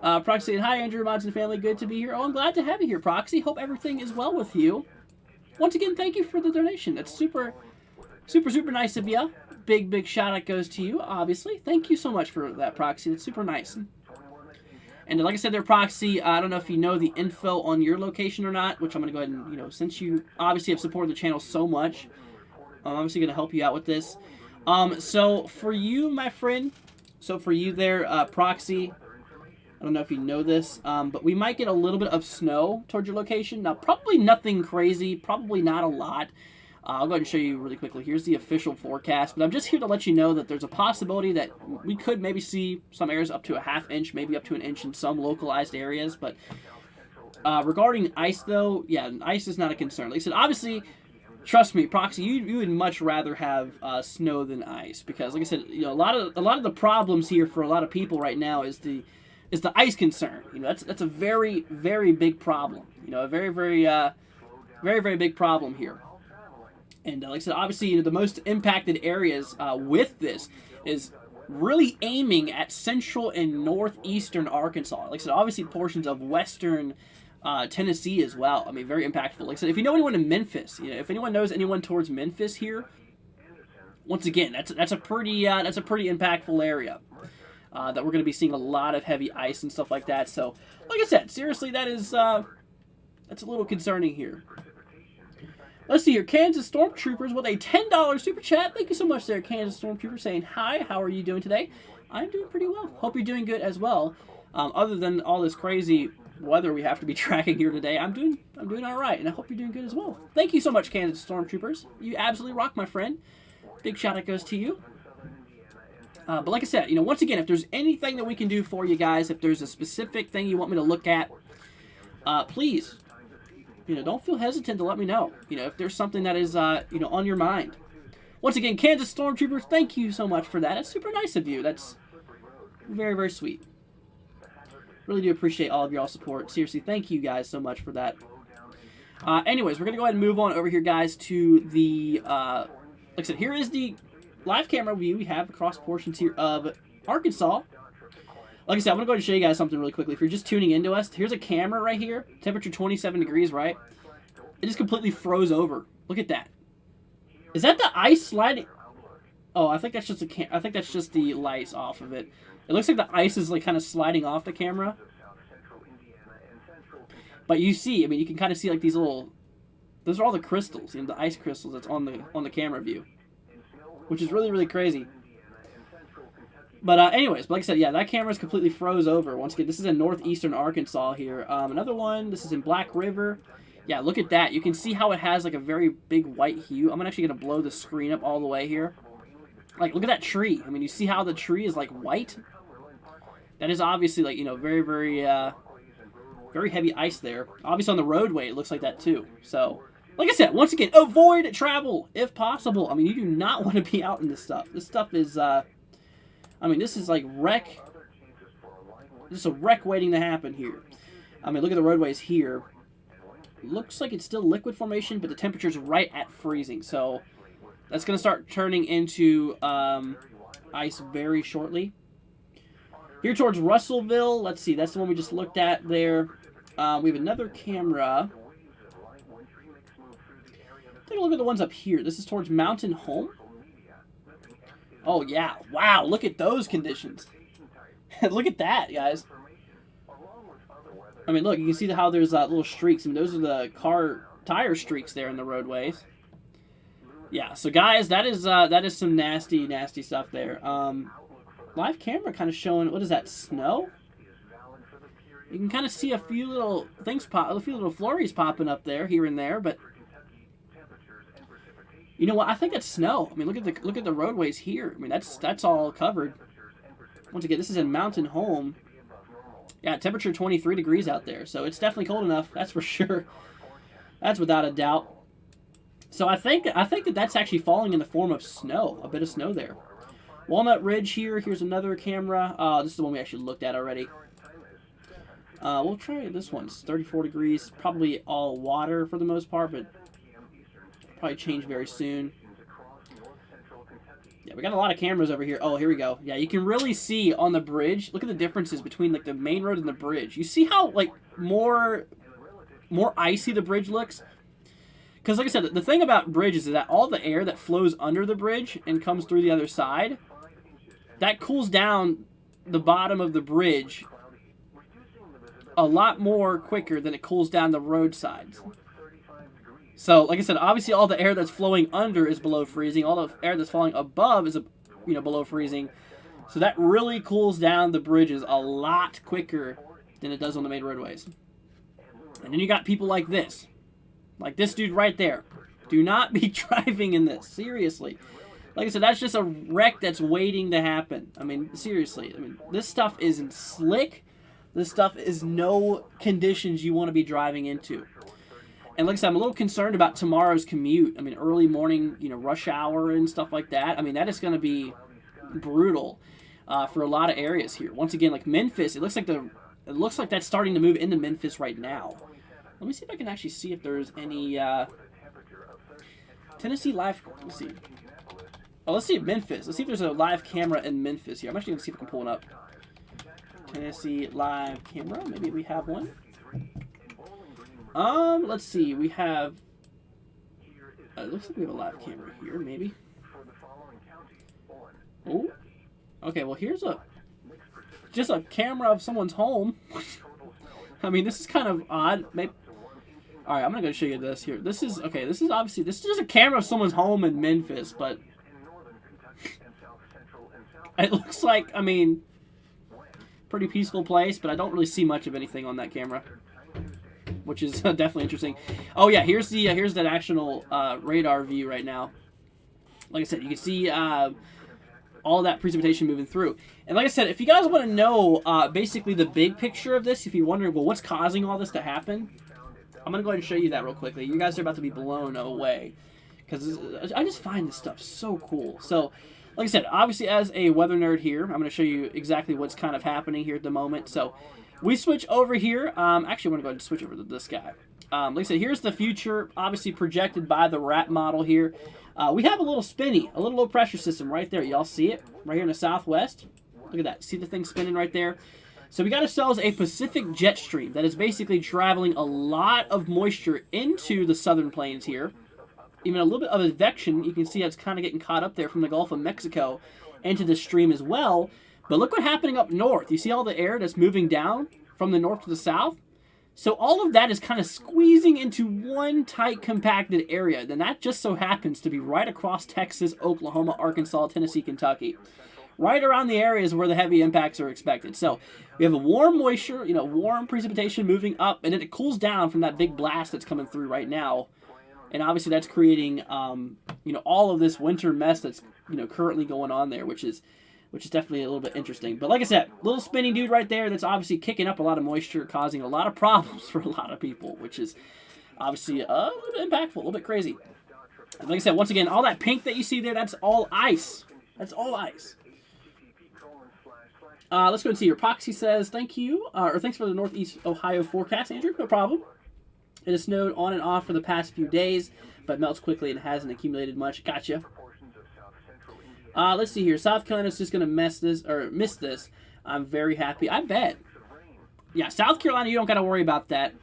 Proxy, and hi, Andrew, mods, and family. Good to be here. Oh, I'm glad to have you here, Proxy. Hope everything is well with you. Once again, thank you for the donation. That's super nice of you. Big shout out goes to you, obviously. Thank you so much for that, Proxy. That's super nice. And like I said there, Proxy, I don't know if you know the info on your location or not, which I'm going to go ahead and, since you obviously have supported the channel so much, I'm obviously going to help you out with this. So for you, my friend, for you there, Proxy, I don't know if you know this, but we might get a little bit of snow towards your location. Now, probably nothing crazy, probably not a lot. I'll go ahead and show you really quickly. Here's the official forecast, but I'm just here to let you know that there's a possibility that we could maybe see some areas up to a half inch, maybe up to an inch in some localized areas. But regarding ice, though, yeah, ice is not a concern. Like I said, obviously, trust me, Proxy, you would much rather have snow than ice because, like I said, a lot of the problems here for a lot of people right now is the ice concern. That's a very big problem. A very big problem here. And like I said, obviously, the most impacted areas with this is really aiming at central and northeastern Arkansas. Like I said, obviously portions of western Tennessee as well. I mean, very impactful. Like I said, if you know anyone in Memphis, if anyone knows anyone towards Memphis here, once again, that's a pretty impactful area that we're going to be seeing a lot of heavy ice and stuff like that. So, like I said, seriously, that's a little concerning here. Let's see here, Kansas Stormtroopers with a $10 super chat. Thank you so much there, Kansas Stormtrooper, saying hi. How are you doing today? I'm doing pretty well. Hope you're doing good as well. Other than all this crazy weather we have to be tracking here today, I'm doing all right, and I hope you're doing good as well. Thank you so much, Kansas Stormtroopers. You absolutely rock, my friend. Big shout out goes to you. But like I said, once again, if there's anything that we can do for you guys, if there's a specific thing you want me to look at, please, don't feel hesitant to let me know. If there's something that is, on your mind. Once again, Kansas Stormtroopers, thank you so much for that. That's super nice of you. That's very sweet. Really do appreciate all of y'all's support. Seriously, thank you guys so much for that. Anyways, we're going to go ahead and move on over here, guys, to the like I said, here is the live camera view we have across portions here of Arkansas. Like I said, I'm going to go ahead and show you guys something really quickly. If you're just tuning into us, here's a camera right here. Temperature 27 degrees, right? It just completely froze over. Look at that. Is that the ice sliding? Oh, I think that's just I think that's just the lights off of it. It looks like the ice is like kind of sliding off the camera. But you see, I mean, you can kind of see like these little. Those are all the crystals, you know, the ice crystals that's on the camera view, which is really, really crazy. But anyways, like I said, yeah, that camera's completely froze over. Once again, this is in northeastern Arkansas here. Another one, this is in Black River. Yeah, look at that. You can see how it has like a very big white hue. I'm actually going to blow the screen up all the way here. Like, look at that tree. I mean, you see how the tree is like white? That is obviously like, you know, very, very, very heavy ice there. Obviously on the roadway, it looks like that too. So, like I said, once again, avoid travel if possible. I mean, you do not want to be out in this stuff. This stuff is, I mean, this is like wreck. This is a wreck waiting to happen here. I mean, look at the roadways here. Looks like it's still liquid formation, but the temperature's right at freezing. So that's going to start turning into ice very shortly. Here towards Russellville, let's see, that's the one we just looked at there. We have another camera. Take a look at the ones up here. This is towards Mountain Home. Oh, yeah. Wow, look at those conditions. Look at that, guys. I mean, look, you can see how there's little streaks. I mean, those are the car tire streaks there in the roadways. Yeah, so guys, that is some nasty, nasty stuff there. Live camera kind of showing, what is that, snow? You can kind of see a few little things a few little flurries popping up there, here and there, but you know what? I think that's snow. I mean, look at the roadways here. I mean, that's all covered. Once again, this is in Mountain Home. Yeah, temperature 23 degrees out there, so it's definitely cold enough. That's for sure. That's without a doubt. So I think that that's actually falling in the form of snow, a bit of snow there. Walnut Ridge here. Here's another camera. This is the one we actually looked at already. We'll try this one. It's 34 degrees. Probably all water for the most part, but probably change very soon. Yeah, we got a lot of cameras over here. Oh, here we go. Yeah, you can really see on the bridge. Look at the differences between like the main road and the bridge. You see how like more icy the bridge looks? Because like I said, the thing about bridges is that all the air that flows under the bridge and comes through the other side, that cools down the bottom of the bridge a lot more quicker than it cools down the road sides. So, like I said, obviously all the air that's flowing under is below freezing. All the air that's falling above is, below freezing. So that really cools down the bridges a lot quicker than it does on the main roadways. And then you got people like this. Like this dude right there. Do not be driving in this. Seriously. Like I said, that's just a wreck that's waiting to happen. I mean, seriously. I mean, this stuff isn't slick. This stuff is no conditions you want to be driving into. And like I said, I'm a little concerned about tomorrow's commute. I mean, early morning, rush hour and stuff like that. I mean, that is going to be brutal for a lot of areas here. Once again, like Memphis, it looks like that's starting to move into Memphis right now. Let me see if I can actually see if there's any Tennessee live. Let's see. Oh, let's see Memphis. Let's see if there's a live camera in Memphis here. I'm actually going to see if I can pull one up. Tennessee live camera. Maybe we have one. Let's see. We have. It looks like we have a live camera here. Maybe. Oh. Okay. Well, here's just a camera of someone's home. I mean, this is kind of odd. Maybe. All right, I'm gonna go show you this here. This is obviously just a camera of someone's home in Memphis, but it looks like, I mean, pretty peaceful place, but I don't really see much of anything on that camera, which is definitely interesting. Oh yeah, here's the national radar view right now. Like I said, you can see all that precipitation moving through. And like I said, if you guys want to know basically the big picture of this, if you're wondering, well, what's causing all this to happen, I'm going to go ahead and show you that real quickly. You guys are about to be blown away, because I just find this stuff so cool. So, like I said, obviously as a weather nerd here, I'm going to show you exactly what's kind of happening here at the moment. So, we switch over here. Actually, I want to go ahead and switch over to this guy. Like I said, here's the future, obviously projected by the RAP model here. We have a little spinny, a little low pressure system right there. Y'all see it right here in the southwest? Look at that. See the thing spinning right there? So we got ourselves a Pacific jet stream that is basically traveling a lot of moisture into the southern plains here. Even a little bit of advection. You can see it's kind of getting caught up there from the Gulf of Mexico into the stream as well. But look what's happening up north. You see all the air that's moving down from the north to the south? So all of that is kind of squeezing into one tight, compacted area. Then that just so happens to be right across Texas, Oklahoma, Arkansas, Tennessee, Kentucky. Right around the areas where the heavy impacts are expected. So we have a warm moisture, warm precipitation moving up, and then it cools down from that big blast that's coming through right now. And obviously that's creating, all of this winter mess that's, currently going on there, which is definitely a little bit interesting. But like I said, little spinning dude right there that's obviously kicking up a lot of moisture, causing a lot of problems for a lot of people, which is obviously a little bit impactful, a little bit crazy. And like I said, once again, all that pink that you see there, that's all ice. That's all ice. Let's go and see. Your Proxy says, thank you, or thanks for the Northeast Ohio forecast, Andrew. No problem. It has snowed on and off for the past few days, but melts quickly and hasn't accumulated much. Gotcha. Let's see here. South Carolina's just going to miss this. I'm very happy. I bet. Yeah, South Carolina, you don't got to worry about that.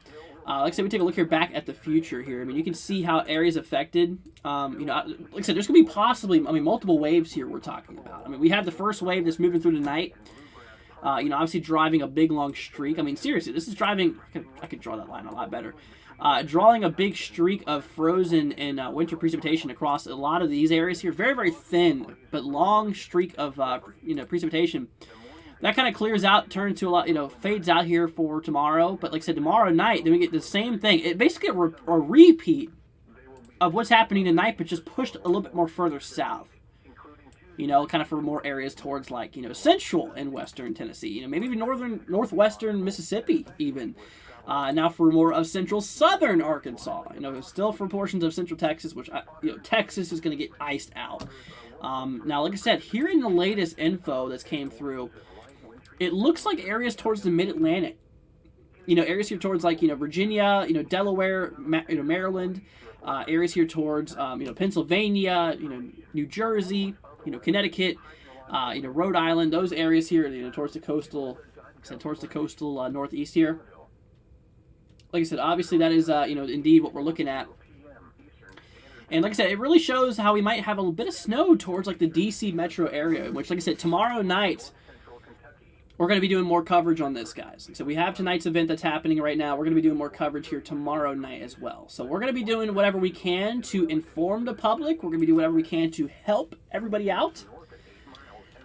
Like I said, we take a look here back at the future here. I mean, you can see how areas affected. Like I said, there's going to be possibly, multiple waves here we're talking about. I mean, we have the first wave that's moving through the night. Obviously driving a big, long streak. I mean, seriously, this is driving... I could draw that line a lot better. Drawing a big streak of frozen and winter precipitation across a lot of these areas here. Very, very thin, but long streak of, precipitation. That kind of clears out, turns to a lot, fades out here for tomorrow. But like I said, tomorrow night, then we get the same thing. It basically a repeat of what's happening tonight, but just pushed a little bit more further south. Kind of for more areas towards like, central and western Tennessee, maybe even northwestern Mississippi even. Now for more of central southern Arkansas, still for portions of central Texas, which, Texas is going to get iced out. Now, like I said, here in the latest info that's came through, it looks like areas towards the mid-Atlantic, areas here towards like, Virginia, Delaware, Maryland, areas here towards, Pennsylvania, New Jersey, Connecticut, Rhode Island, those areas here, towards the coastal, northeast here. Like I said, obviously that is, indeed what we're looking at. And like I said, it really shows how we might have a little bit of snow towards like the DC metro area, which, like I said, tomorrow night, we're going to be doing more coverage on this, guys. So we have tonight's event that's happening right now. We're going to be doing more coverage here tomorrow night as well. So we're going to be doing whatever we can to inform the public. We're going to be doing whatever we can to help everybody out.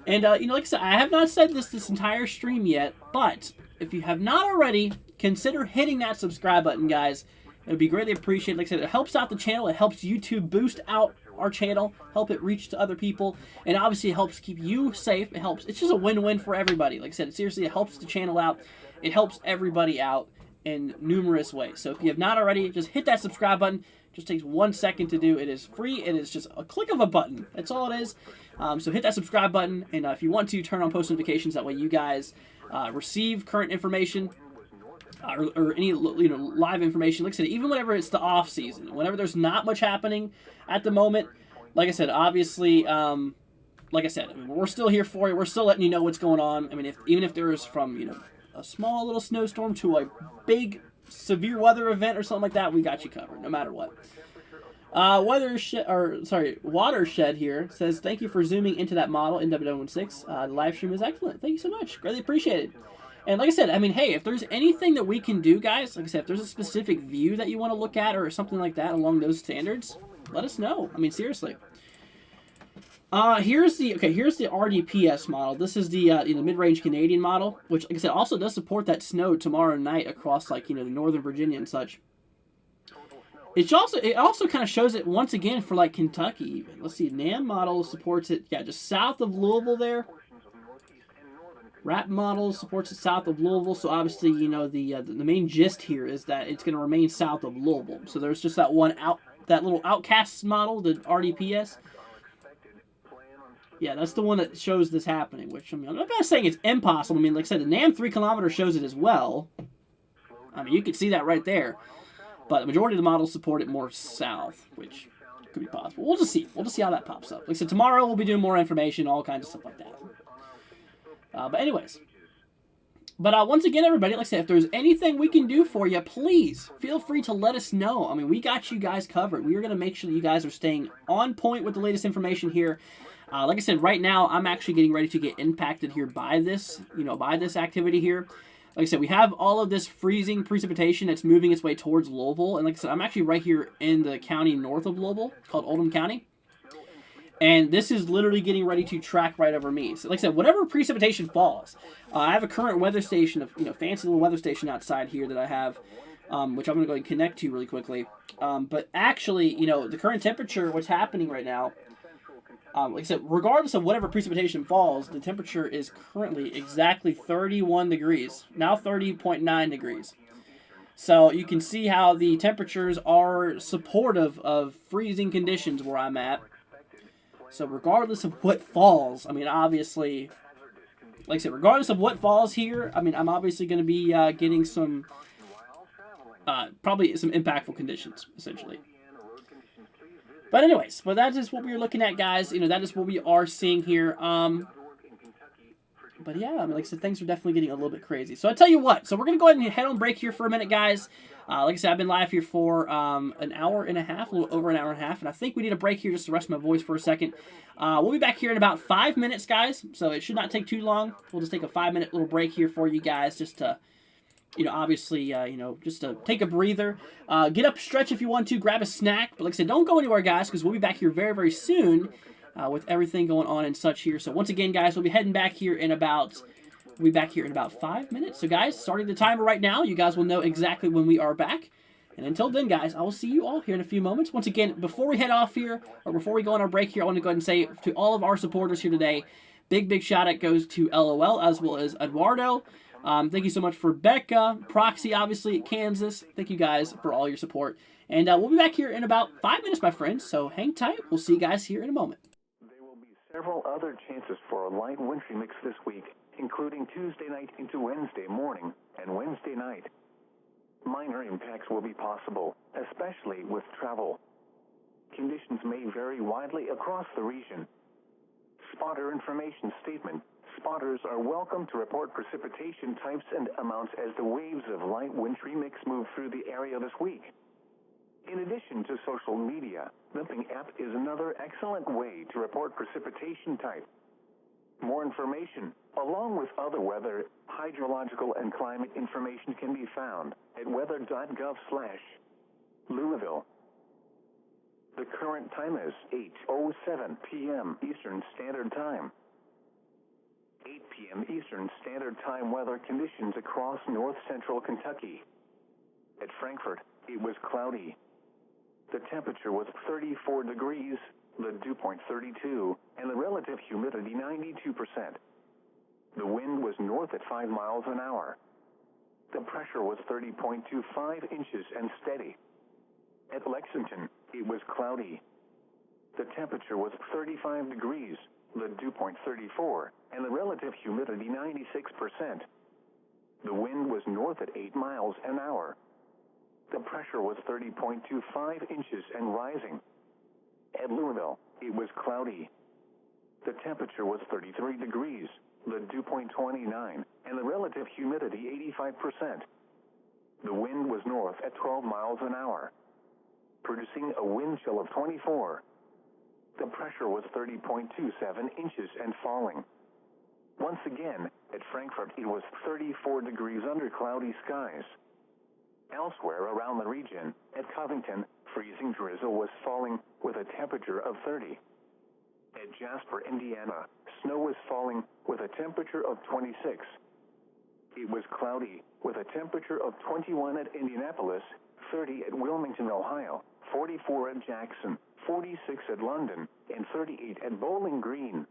And, like I said, I have not said this entire stream yet, but if you have not already, consider hitting that subscribe button, guys. It would be greatly appreciated. Like I said, it helps out the channel. It helps YouTube boost out our channel, help it reach to other people, and obviously it helps keep you safe. It's just a win-win for everybody. Like I said, seriously, it helps the channel out. It helps everybody out in numerous ways. So if you have not already, just hit that subscribe button. It just takes 1 second to do. It is free. It is just a click of a button. That's all it is. So hit that subscribe button, and if you want to, turn on post notifications. That way you guys receive current information. Or any live information. Like I said, even whenever it's the off season, whenever there's not much happening at the moment, like I said, obviously, we're still here for you. We're still letting you know what's going on. I mean, even if there is from a small little snowstorm to a big severe weather event or something like that, we got you covered no matter what. Watershed here says, thank you for zooming into that model in NW16. The live stream is excellent. Thank you so much. Greatly appreciated. And like I said, I mean, hey, if there's anything that we can do, guys, like I said, if there's a specific view that you want to look at or something like that along those standards, let us know. I mean, seriously. Here's the RDPS model. This is the mid-range Canadian model, which, like I said, also does support that snow tomorrow night across like the northern Virginia and such. It also kind of shows it once again for like Kentucky even. Let's see, NAM model supports it, just south of Louisville there. RAP model supports it south of Louisville, so obviously, the main gist here is that it's going to remain south of Louisville. So there's just that little Outcasts model, the RDPS. Yeah, that's the one that shows this happening, which, I mean, I'm not saying it's impossible. I mean, like I said, the NAM 3 kilometer shows it as well. I mean, you can see that right there. But the majority of the models support it more south, which could be possible. We'll just see. We'll just see how that pops up. Like I said, tomorrow we'll be doing more information, all kinds of stuff like that. But anyways. But once again, everybody, like I said, if there's anything we can do for you, please feel free to let us know. I mean, we got you guys covered. We are going to make sure that you guys are staying on point with the latest information here. Like I said, right now, I'm actually getting ready to get impacted here by this, by this activity here. Like I said, we have all of this freezing precipitation that's moving its way towards Louisville. And like I said, I'm actually right here in the county north of Louisville, called Oldham County. And this is literally getting ready to track right over me. So like I said, whatever precipitation falls, I have a current weather station, fancy little weather station outside here that I have, which I'm going to go and connect to really quickly. But actually, the current temperature, what's happening right now, like I said, regardless of whatever precipitation falls, the temperature is currently exactly 31 degrees, now 30.9 degrees. So you can see how the temperatures are supportive of freezing conditions where I'm at. So regardless of what falls, I mean, obviously, like I said, regardless of what falls here, I mean, I'm obviously going to be getting some, probably some impactful conditions, essentially. But anyways, that is what we're looking at, guys. That is what we are seeing here. But yeah, I mean, like I said, things are definitely getting a little bit crazy. So I tell you what, so we're going to go ahead and head on break here for a minute, guys. Like I said, I've been live here for an hour and a half, a little over an hour and a half, and I think we need a break here just to rest my voice for a second. We'll be back here in about 5 minutes, guys, so it should not take too long. We'll just take a 5-minute little break here for you guys just to, obviously, just to take a breather. Get up, stretch if you want to, grab a snack, but like I said, don't go anywhere, guys, because we'll be back here very, very soon with everything going on and such here. So once again, guys, we'll be heading back here in about... We'll be back here in about 5 minutes. So, guys, starting the timer right now. You guys will know exactly when we are back. And until then, guys, I will see you all here in a few moments. Once again, before we head off here, or before we go on our break here, I want to go ahead and say to all of our supporters here today, big shout out goes to LOL as well as Eduardo. Thank you so much for Becca, Proxy, obviously, Kansas. Thank you guys for all your support. And we'll be back here in about 5 minutes, my friends. So hang tight. We'll see you guys here in a moment. There will be several other chances for a light wintry mix this week, including Tuesday night into Wednesday morning and Wednesday night. Minor impacts will be possible, especially with travel. Conditions may vary widely across the region. Spotter information statement. Spotters are welcome to report precipitation types and amounts as the waves of light wintry mix move through the area this week. In addition to social media, Limping app is another excellent way to report precipitation type. More information, along with other weather, hydrological, and climate information can be found at weather.gov/Louisville. The current time is 8:07 p.m. Eastern Standard Time. 8 p.m. Eastern Standard Time weather conditions across north-central Kentucky. At Frankfort, it was cloudy. The temperature was 34 degrees. The dew point 32, and the relative humidity 92%. The wind was north at 5 miles an hour. The pressure was 30.25 inches and steady. At Lexington, it was cloudy. The temperature was 35 degrees, the dew point 34, and the relative humidity 96%. The wind was north at 8 miles an hour. The pressure was 30.25 inches and rising. At Louisville, it was cloudy. The temperature was 33 degrees, the dew point 29, and the relative humidity 85%. The wind was north at 12 miles an hour, producing a wind chill of 24. The pressure was 30.27 inches and falling. Once again, at Frankfort, it was 34 degrees under cloudy skies. Elsewhere around the region, at Covington, freezing drizzle was falling with a temperature of 30. At Jasper, Indiana, snow was falling with a temperature of 26. It was cloudy with a temperature of 21 at Indianapolis, 30 at Wilmington, Ohio, 44 at Jackson, 46 at London, and 38 at Bowling Green.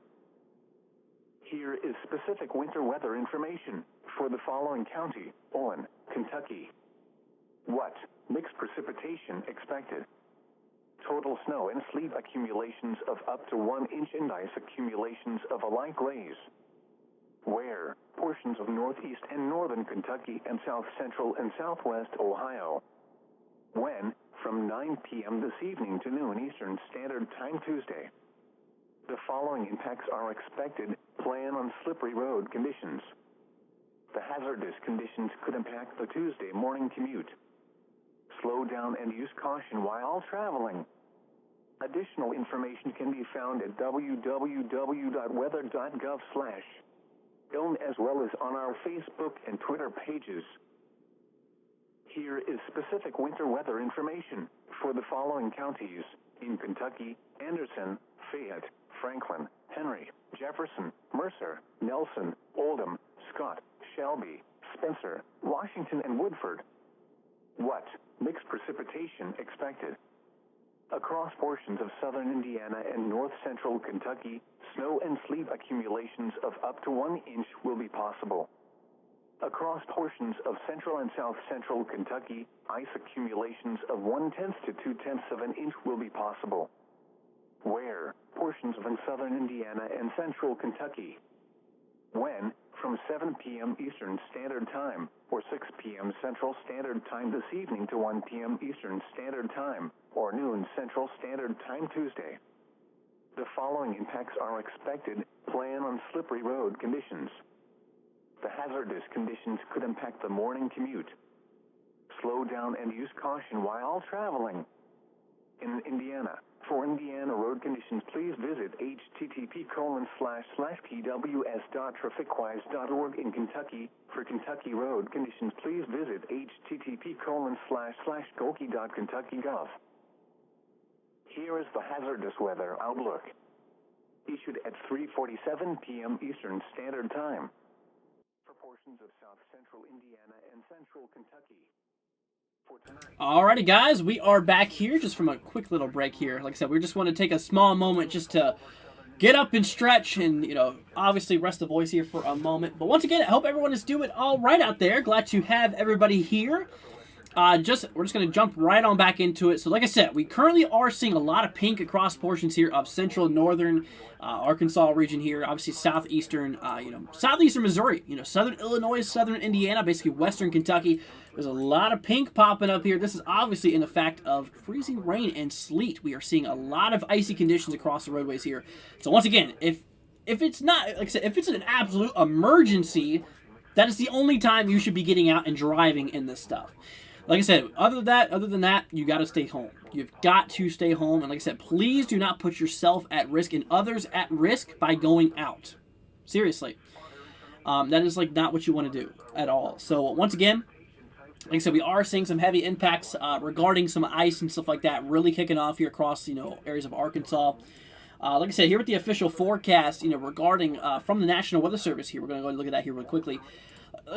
Here is specific winter weather information for the following county: Owen, Kentucky. What? Mixed precipitation expected. Total snow and sleet accumulations of up to 1 inch and ice accumulations of a light glaze. Where? Portions of northeast and northern Kentucky and south central and southwest Ohio. When? From 9 p.m. this evening to noon Eastern Standard Time Tuesday. The following impacts are expected. Plan on slippery road conditions. The hazardous conditions could impact the Tuesday morning commute. Slow down and use caution while traveling. Additional information can be found at www.weather.gov/ilm as well as on our Facebook and Twitter pages. Here is specific winter weather information for the following counties in Kentucky: Anderson, Fayette, Franklin, Henry, Jefferson, Mercer, Nelson, Oldham, Scott, Shelby, Spencer, Washington, and Woodford. What? Mixed precipitation expected. Across portions of southern Indiana and north central Kentucky, snow and sleet accumulations of up to 1 inch will be possible. Across portions of central and south central Kentucky, ice accumulations of 1/10 to 2/10 of an inch will be possible. Where? Portions of southern Indiana and central Kentucky. When? From 7 p.m. Eastern Standard Time, or 6 p.m. Central Standard Time this evening to 1 p.m. Eastern Standard Time, or noon Central Standard Time Tuesday. The following impacts are expected. Plan on slippery road conditions. The hazardous conditions could impact the morning commute. Slow down and use caution while traveling. In Indiana, for Indiana road conditions, please visit http://pws.trafficwise.org. In Kentucky, for Kentucky road conditions, please visit http://golki.kentucky.gov. Here is the hazardous weather outlook, issued at 3:47 p.m. Eastern Standard Time. For portions of south central Indiana and central Kentucky. Alrighty, guys, we are back here just from a quick little break here. Like I said, we just want to take a small moment just to get up and stretch and, obviously rest the voice here for a moment. But once again, I hope everyone is doing all right out there. Glad to have everybody here. We're just going to jump right on back into it. So like I said, we currently are seeing a lot of pink across portions here of central, northern Arkansas region here. Obviously southeastern, southeastern Missouri, southern Illinois, southern Indiana, basically western Kentucky. There's a lot of pink popping up here. This is obviously in the fact of freezing rain and sleet. We are seeing a lot of icy conditions across the roadways here. So once again, if it's not, like I said, if it's an absolute emergency, that is the only time you should be getting out and driving in this stuff. Like I said, other than that, you got to stay home. You've got to stay home. And like I said, please do not put yourself at risk and others at risk by going out. Seriously. That is not what you want to do at all. So once again, like I said, we are seeing some heavy impacts regarding some ice and stuff like that really kicking off here across, areas of Arkansas. Like I said, here with the official forecast, regarding from the National Weather Service here, we're going to go and look at that here real quickly.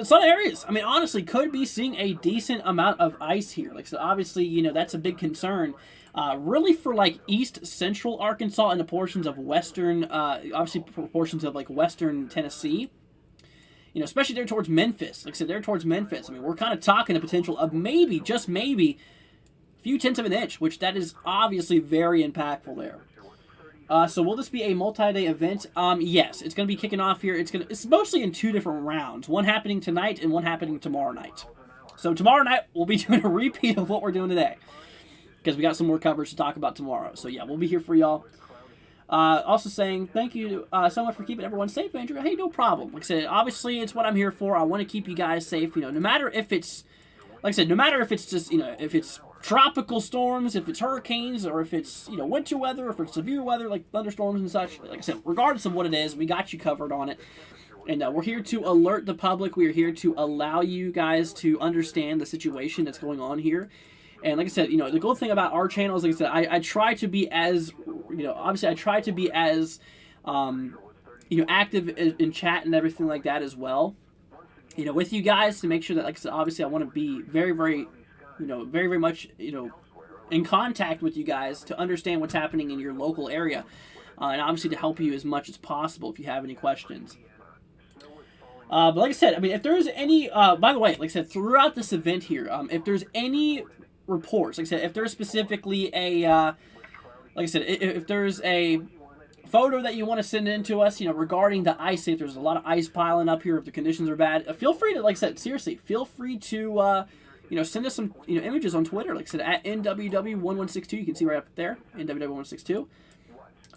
Some areas, honestly, could be seeing a decent amount of ice here. Like, so obviously, that's a big concern. Really for, east central Arkansas and the portions of western, obviously portions of, western Tennessee. Especially there towards Memphis. Like I said, there towards Memphis. We're kind of talking a potential of maybe, just maybe, a few tenths of an inch, which that is obviously very impactful there. So will this be a multi-day event? Yes, it's going to be kicking off here. It's mostly in 2 different rounds. One happening tonight and one happening tomorrow night. So tomorrow night, we'll be doing a repeat of what we're doing today. Because we got some more coverage to talk about tomorrow. So yeah, we'll be here for y'all. Also saying, thank you so much for keeping everyone safe, Andrew. Hey, no problem. Like I said, obviously, it's what I'm here for. I want to keep you guys safe. No matter if it's, like I said, no matter if it's just, if it's tropical storms, if it's hurricanes, or if it's, winter weather, or if it's severe weather, like thunderstorms and such. Like I said, regardless of what it is, we got you covered on it. And we're here to alert the public. We are here to allow you guys to understand the situation that's going on here. And like I said, the cool thing about our channel is, like I said, I try to be as, obviously I try to be as, active in chat and everything like that as well, with you guys to make sure that, like I said, obviously I want to be very, very, very, very much, in contact with you guys to understand what's happening in your local area. And obviously to help you as much as possible if you have any questions. But like I said, if there's any, by the way, like I said, throughout this event here, if there's any reports, like I said, if there's specifically a, like I said, if there's a photo that you want to send in to us, regarding the ice, if there's a lot of ice piling up here, if the conditions are bad, feel free to, like I said, seriously, feel free to, send us some images on Twitter. Like I said, at NWW1162. You can see right up there, NWW1162.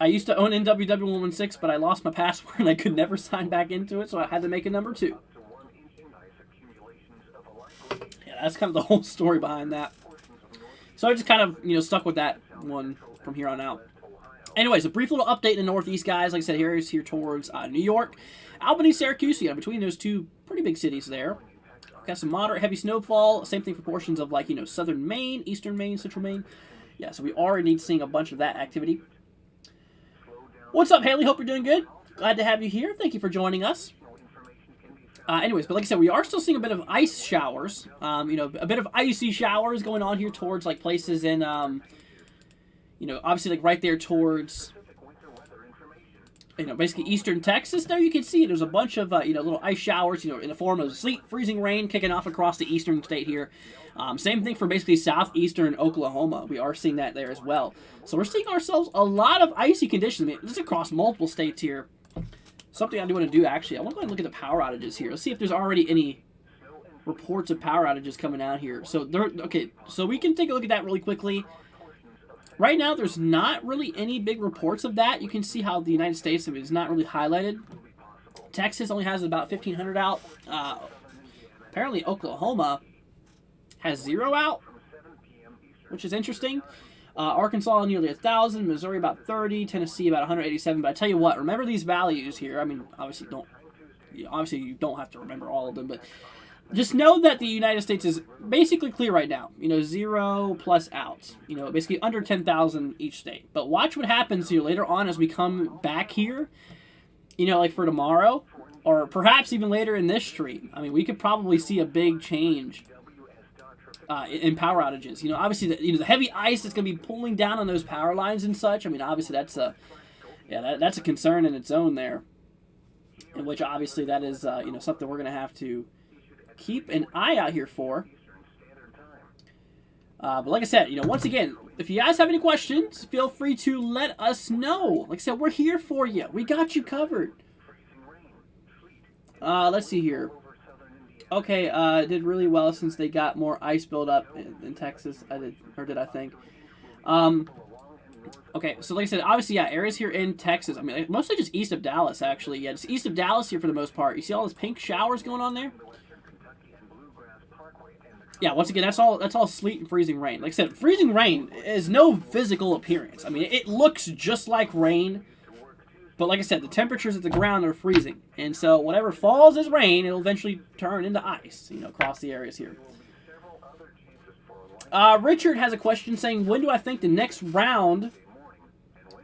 I used to own NWW116, but I lost my password and I could never sign back into it, so I had to make a number 2. Yeah, that's kind of the whole story behind that. So I just kind of, stuck with that one from here on out. Anyways, a brief little update in the Northeast, guys. Like I said, here towards New York, Albany, Syracuse. Between those two pretty big cities there. Got some moderate heavy snowfall. Same thing for portions of, like, southern Maine, eastern Maine, central Maine. Yeah, so we already seeing a bunch of that activity. What's up, Haley? Hope you're doing good. Glad to have you here. Thank you for joining us. Anyways, but like I said, we are still seeing a bit of ice showers. A bit of icy showers going on here towards, like, places in, obviously, like, right there towards, basically eastern Texas. There you can see there's a bunch of, little ice showers, in the form of sleet, freezing rain kicking off across the eastern state here. Same thing for basically southeastern Oklahoma. We are seeing that there as well. So we're seeing ourselves a lot of icy conditions. I mean, this is across multiple states here. Something I do want to do, actually, I want to go ahead and look at the power outages here. Let's see if there's already any reports of power outages coming out here. So so we can take a look at that really quickly. Right now, there's not really any big reports of that. You can see how the United States is not really highlighted. Texas only has about 1,500 out. Apparently, Oklahoma has 0 out, which is interesting. Arkansas nearly 1,000, Missouri about 30, Tennessee about 187. But I tell you what, remember these values here. I mean, obviously you don't have to remember all of them, but just know that the United States is basically clear right now. 0 plus outs. Basically under 10,000 each state. But watch what happens here later on as we come back here. Like for tomorrow, or perhaps even later in this stream. I mean, we could probably see a big change in power outages. Obviously, the heavy ice that's going to be pulling down on those power lines and such. I mean, obviously that's a concern in its own there. In which obviously that is something we're going to have to keep an eye out here for. But like I said, once again, if you guys have any questions, feel free to let us know. Like I said, we're here for you. We got you covered. Let's see here. Okay, did really well since they got more ice buildup in Texas. I think. Okay, so like I said, obviously, yeah, areas here in Texas. I mean, mostly just east of Dallas, actually. Yeah, just east of Dallas here for the most part. You see all those pink showers going on there? Yeah, once again, that's all sleet and freezing rain. Like I said, freezing rain is no physical appearance. I mean, it looks just like rain, but like I said, the temperatures at the ground are freezing. And so whatever falls as rain, it'll eventually turn into ice, across the areas here. Richard has a question saying, when do I think the next round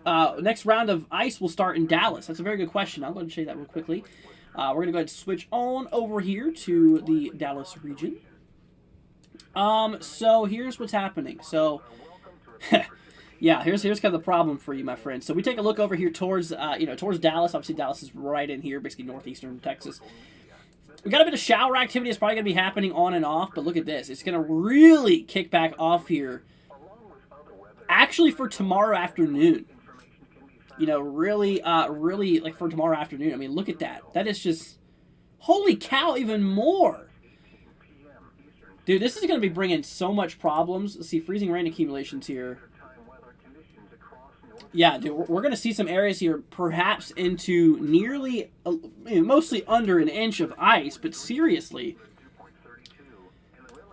of ice will start in Dallas? That's a very good question. I'm going to show you that real quickly. We're going to go ahead and switch on over here to the Dallas region. So here's what's happening. So, yeah, here's kind of the problem for you, my friend. So we take a look over here towards Dallas. Obviously, Dallas is right in here, basically northeastern Texas. We got a bit of shower activity. It's probably going to be happening on and off, but look at this. It's going to really kick back off here. Actually, for tomorrow afternoon. Really, like for tomorrow afternoon. I mean, look at that. That is just, holy cow, even more. Dude, this is going to be bringing so much problems. Let's see, freezing rain accumulations here. Yeah, dude, we're going to see some areas here perhaps into nearly, mostly under an inch of ice, but seriously.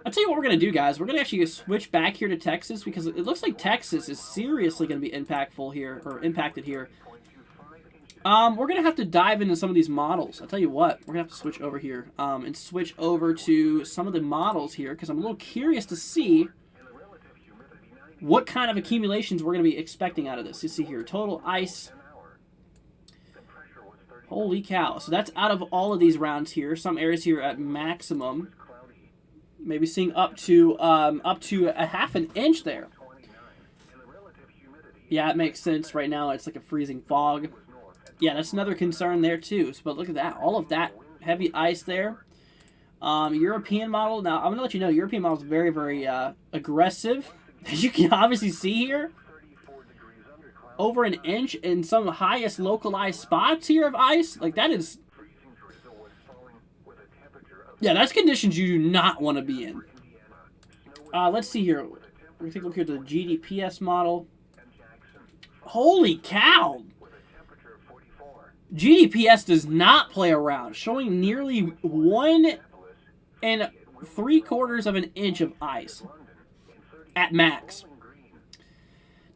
I'll tell you what we're going to do, guys. We're going to actually switch back here to Texas because it looks like Texas is seriously going to be impacted here. We're going to have to dive into some of these models. I'll tell you what, we're going to have to switch over here and switch over to some of the models here because I'm a little curious to see what kind of accumulations we're going to be expecting out of this. You see here, total ice. Holy cow. So that's out of all of these rounds here. Some areas here at maximum. Maybe seeing up to a half an inch there. Yeah, it makes sense. Right now it's like a freezing fog. Yeah, that's another concern there too. But look at that. All of that heavy ice there. European model. Now, I'm going to let you know, European model is very, very aggressive. As you can obviously see here. Over an inch in some highest localized spots here of ice. Like, that is... Yeah, that's conditions you do not want to be in. Let's see here. We take a look here at the GDPS model. Holy cow! GDPS does not play around, showing nearly 1 3/4 of an inch of ice at max.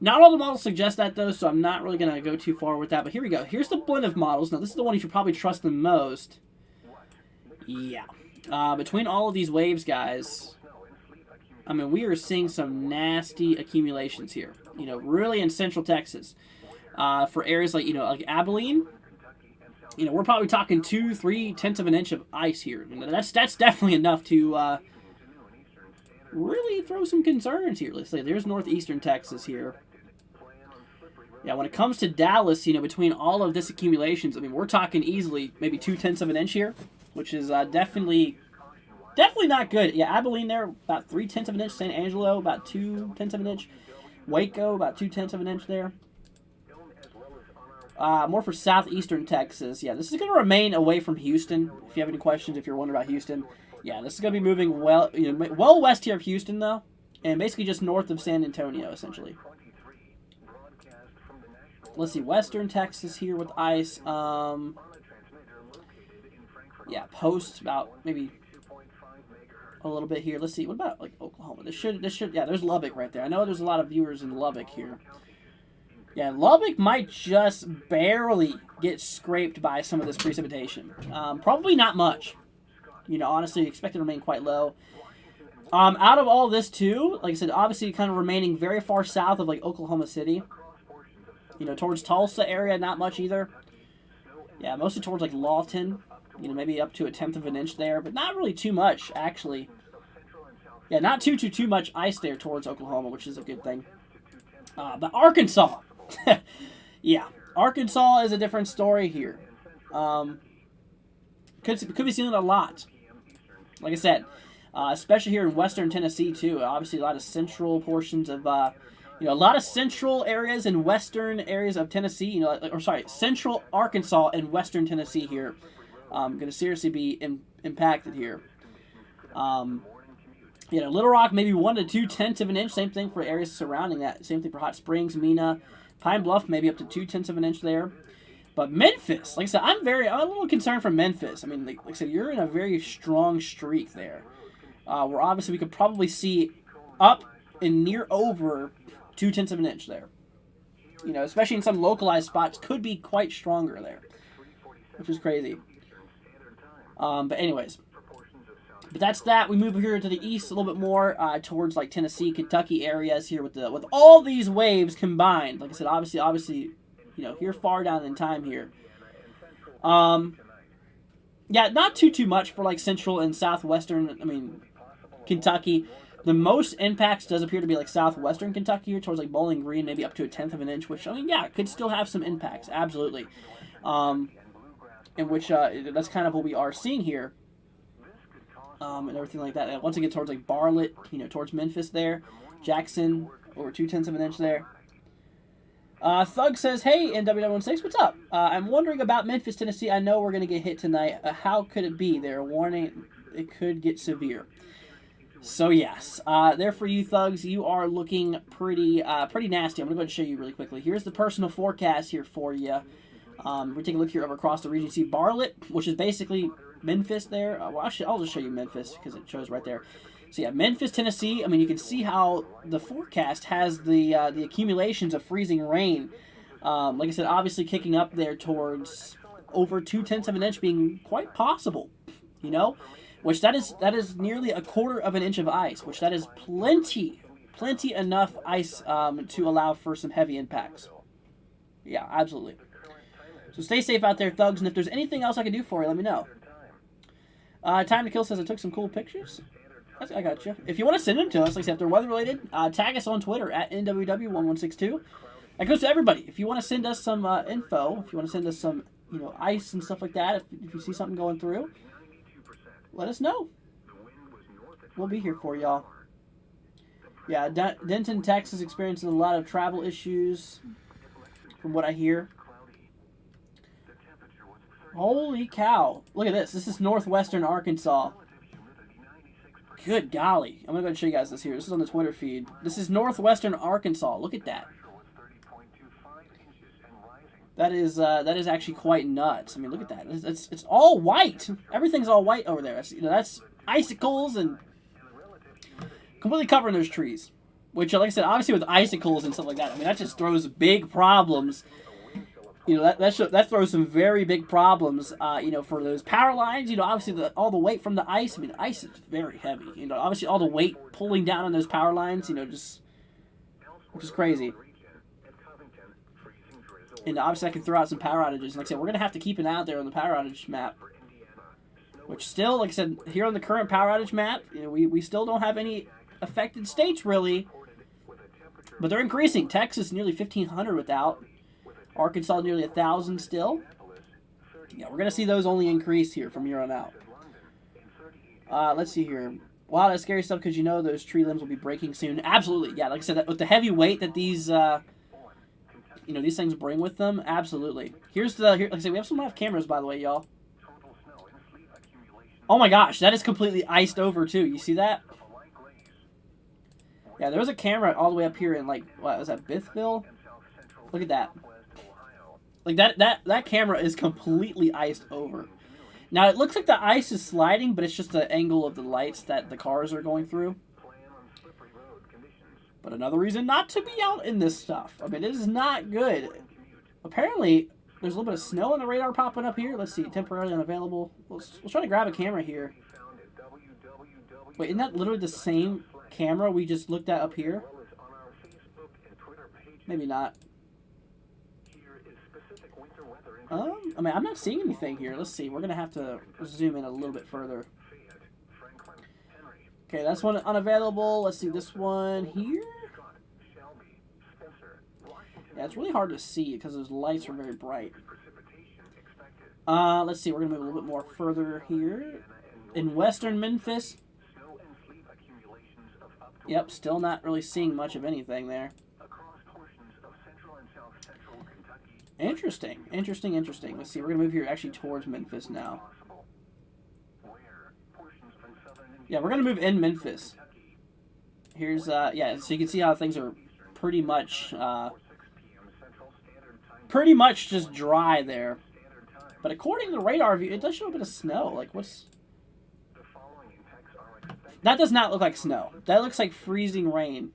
Not all the models suggest that, though, so I'm not really going to go too far with that. But here we go. Here's the blend of models. Now, this is the one you should probably trust the most. Yeah. Between all of these waves, guys, I mean, we are seeing some nasty accumulations here. You know, really in central Texas. For areas like, like Abilene, we're probably talking 2-3 tenths of an inch of ice here. That's definitely enough to really throw some concerns here. Let's say there's northeastern Texas here. Yeah, when it comes to Dallas, between all of this accumulations, I mean, we're talking easily maybe 2/10 of an inch here, which is definitely not good. Yeah, Abilene there, about 3/10 of an inch. San Angelo, about 2/10 of an inch. Waco, about 2/10 of an inch there. More for southeastern Texas. Yeah, this is going to remain away from Houston. If you have any questions, if you're wondering about Houston, yeah, this is going to be moving well west here of Houston, though, and basically just north of San Antonio, essentially. Let's see, western Texas here with ice. Yeah, Post about maybe a little bit here. Let's see, what about like Oklahoma? This should yeah, there's Lubbock right there. I know there's a lot of viewers in Lubbock here. Yeah, Lubbock might just barely get scraped by some of this precipitation. Probably not much. Honestly, expect it to remain quite low. Out of all this, too, like I said, obviously kind of remaining very far south of, like, Oklahoma City. Towards Tulsa area, not much either. Yeah, mostly towards, like, Lawton. Maybe up to 1/10 of an inch there, but not really too much, actually. Yeah, not too much ice there towards Oklahoma, which is a good thing. But Arkansas. Yeah, Arkansas is a different story here. Could be seeing a lot. Like I said, especially here in western Tennessee, too. Obviously, a lot of central portions of, a lot of central areas and western areas of Tennessee, central Arkansas and western Tennessee here. Going to seriously be impacted here. Little Rock, maybe 1 to 2/10 of an inch. Same thing for areas surrounding that. Same thing for Hot Springs, Mena, Pine Bluff, maybe up to 2/10 of an inch there. But Memphis, like I said, I'm a little concerned for Memphis. I mean, like I said, you're in a very strong streak there. Where obviously we could probably see up and near over 2/10 of an inch there. Especially in some localized spots, could be quite stronger there, which is crazy. But anyways, that's that. We move here to the east a little bit more towards like Tennessee, Kentucky areas here with all these waves combined. Like I said, obviously, here far down in time here. Yeah, not too much for like central and southwestern. I mean, Kentucky. The most impacts does appear to be like southwestern Kentucky here towards like Bowling Green, maybe up to 1/10 of an inch, which yeah, could still have some impacts, absolutely. In which that's kind of what we are seeing here, and everything like that. And once it gets towards like Bartlett, towards Memphis there, Jackson over 2/10 of an inch there. Thug says, "Hey, NW16, what's up? I'm wondering about Memphis, Tennessee. I know we're gonna get hit tonight. How could it be? They're warning it could get severe." So yes, there for you thugs, you are looking pretty nasty. I'm gonna go ahead and show you really quickly. Here's the personal forecast here for you. We're taking a look here over across the region. You see Bartlett, which is basically Memphis there. Well, I'll just show you Memphis because it shows right there. So yeah, Memphis, Tennessee. I mean, you can see how the forecast has the accumulations of freezing rain. Like I said, obviously kicking up there towards over 2/10 of an inch being quite possible. Which that is nearly 1/4 of an inch of ice. Which that is plenty enough ice to allow for some heavy impacts. Yeah, absolutely. So stay safe out there, thugs, and if there's anything else I can do for you, let me know. Time to Kill says I took some cool pictures. I got you. If you want to send them to us, like I said, if they're weather-related, tag us on Twitter at NWW1162. That goes to everybody. If you want to send us some info, if you want to send us some, ice and stuff like that, if you see something going through, let us know. We'll be here for y'all. Yeah, Denton, Texas, experiencing a lot of travel issues, from what I hear. Holy cow. Look at this. This is northwestern Arkansas. Good golly. I'm going to go ahead and show you guys this here. This is on the Twitter feed. This is northwestern Arkansas. Look at that. That is actually quite nuts. I mean, look at that. It's all white. Everything's all white over there. That's icicles and completely covering those trees. Which, like I said, obviously with icicles and stuff like that, I mean, that just throws big problems. That throws some very big problems, for those power lines. Obviously all the weight from the ice. I mean, the ice is very heavy. Obviously all the weight pulling down on those power lines, which is crazy. And obviously I can throw out some power outages. Like I said, we're going to have to keep an eye out there on the power outage map. Which still, like I said, here on the current power outage map, we still don't have any affected states, really. But they're increasing. Texas, nearly 1,500 without. Arkansas, nearly 1,000 still. Yeah, we're going to see those only increase here from here on out. Let's see here. Wow, that's scary stuff because those tree limbs will be breaking soon. Absolutely, yeah. Like I said, with the heavy weight that these these things bring with them, absolutely. Like I said, we have some live cameras, by the way, y'all. Oh my gosh, that is completely iced over too. You see that? Yeah, there was a camera all the way up here in, like, what was that, Bithville? Look at that. Like, that camera is completely iced over. Now, it looks like the ice is sliding, but it's just the angle of the lights that the cars are going through. But another reason not to be out in this stuff. I mean, it is not good. Apparently, there's a little bit of snow on the radar popping up here. Let's see, temporarily unavailable. We'll try to grab a camera here. Wait, isn't that literally the same camera we just looked at up here? Maybe not. I mean, I'm not seeing anything here. Let's see. We're going to have to zoom in a little bit further. Okay, that's one unavailable. Let's see this one here. Yeah, it's really hard to see because those lights are very bright. Let's see. We're going to move a little bit more further here. In western Memphis. Yep, still not really seeing much of anything there. Interesting. Let's see, we're going to move here actually towards Memphis now. Yeah, we're going to move in Memphis. Here's, yeah, so you can see how things are pretty much just dry there. But according to the radar view, it does show a bit of snow. Like, what's... That does not look like snow. That looks like freezing rain.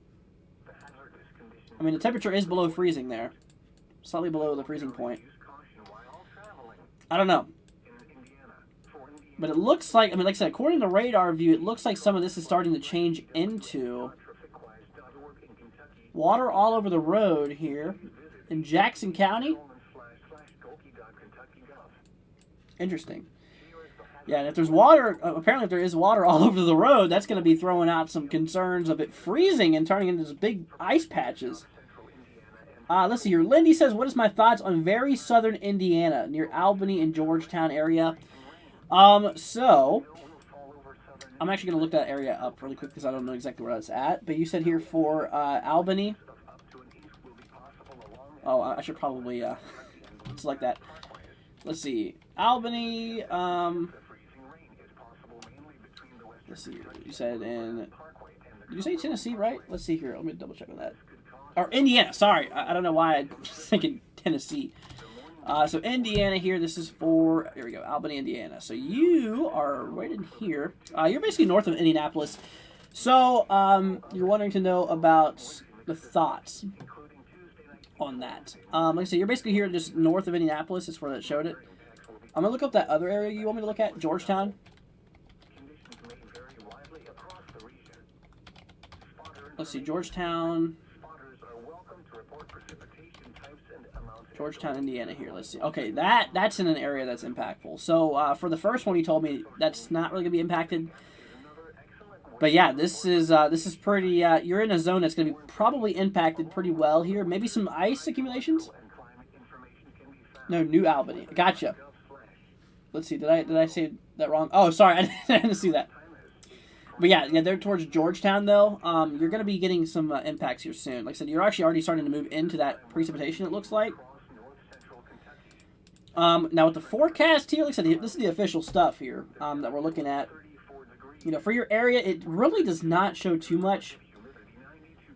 I mean, the temperature is below freezing there. Slightly below the freezing point. I don't know. But it looks like, I mean, like I said, according to radar view, it looks like some of this is starting to change into water all over the road here in Jackson County. Interesting. Yeah, and if there's water, apparently if there is water all over the road, that's going to be throwing out some concerns of it freezing and turning into these big ice patches. Let's see here. Lindy says, what is my thoughts on very southern Indiana, near Albany and Georgetown area? So, I'm actually going to look that area up really quick because I don't know exactly where that's at. But you said here for Albany. Oh, I should probably select that. Let's see. Albany, let's see. You said in... Did you say Tennessee, right? Let's see here. Let me double check on that. Or Indiana, sorry. I don't know why I was thinking Tennessee. So Indiana here, this is for, here we go, Albany, Indiana. So you are right in here. You're basically north of Indianapolis. So you're wanting to know about the thoughts on that. Like I said, you're basically here just north of Indianapolis. That's where that showed it. I'm going to look up that other area you want me to look at, Georgetown. Let's see, Georgetown, Indiana here. Let's see. Okay, that's in an area that's impactful. So for the first one, you told me that's not really going to be impacted. But yeah, this is pretty. You're in a zone that's going to be probably impacted pretty well here. Maybe some ice accumulations. No, New Albany. Gotcha. Let's see. Did I say that wrong? Oh, sorry, I didn't see that. But yeah, they're towards Georgetown, though. You're going to be getting some impacts here soon. Like I said, you're actually already starting to move into that precipitation, it looks like. Now, with the forecast here, like I said, this is the official stuff here that we're looking at. You know, for your area, it really does not show too much,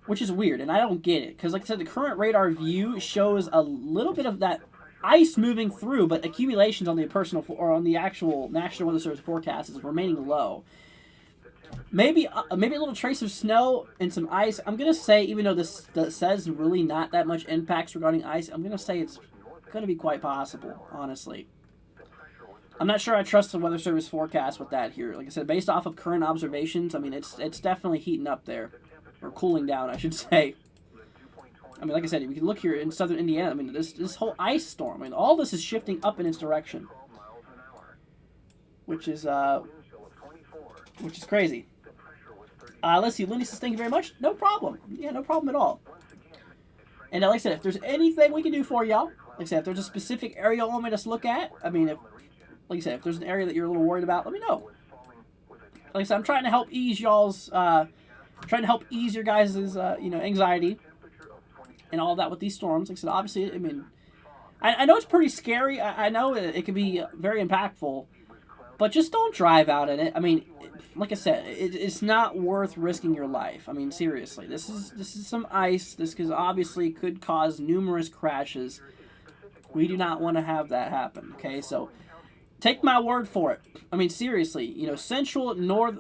which is weird, and I don't get it. Because, like I said, the current radar view shows a little bit of that ice moving through, but accumulations on the personal or on the actual National Weather Service forecast is remaining low. Maybe a little trace of snow and some ice. I'm gonna say, even though this says really not that much impacts regarding ice, I'm gonna say it's gonna be quite possible, honestly. I'm not sure I trust the Weather Service forecast with that here. Like I said, based off of current observations, I mean, it's definitely heating up there. Or cooling down, I should say. I mean, like I said, we can look here in southern Indiana. I mean, this whole ice storm, I mean, all this is shifting up in its direction. Which is crazy. Let's see, Looney says, thank you very much. No problem. Yeah, no problem at all. And like I said, if there's anything we can do for y'all, like I said, if there's a specific area you want me to look at, I mean, like I said, if there's an area that you're a little worried about, let me know. Like I said, I'm trying to help ease y'all's, trying to help ease your guys' anxiety and all that with these storms. Like I said, obviously, I mean, I know it's pretty scary. I know it can be very impactful, but just don't drive out in it. I mean, like I said, it's not worth risking your life. I mean, seriously, this is some ice. This obviously could cause numerous crashes. We do not want to have that happen. Okay, so take my word for it. I mean, seriously, central north.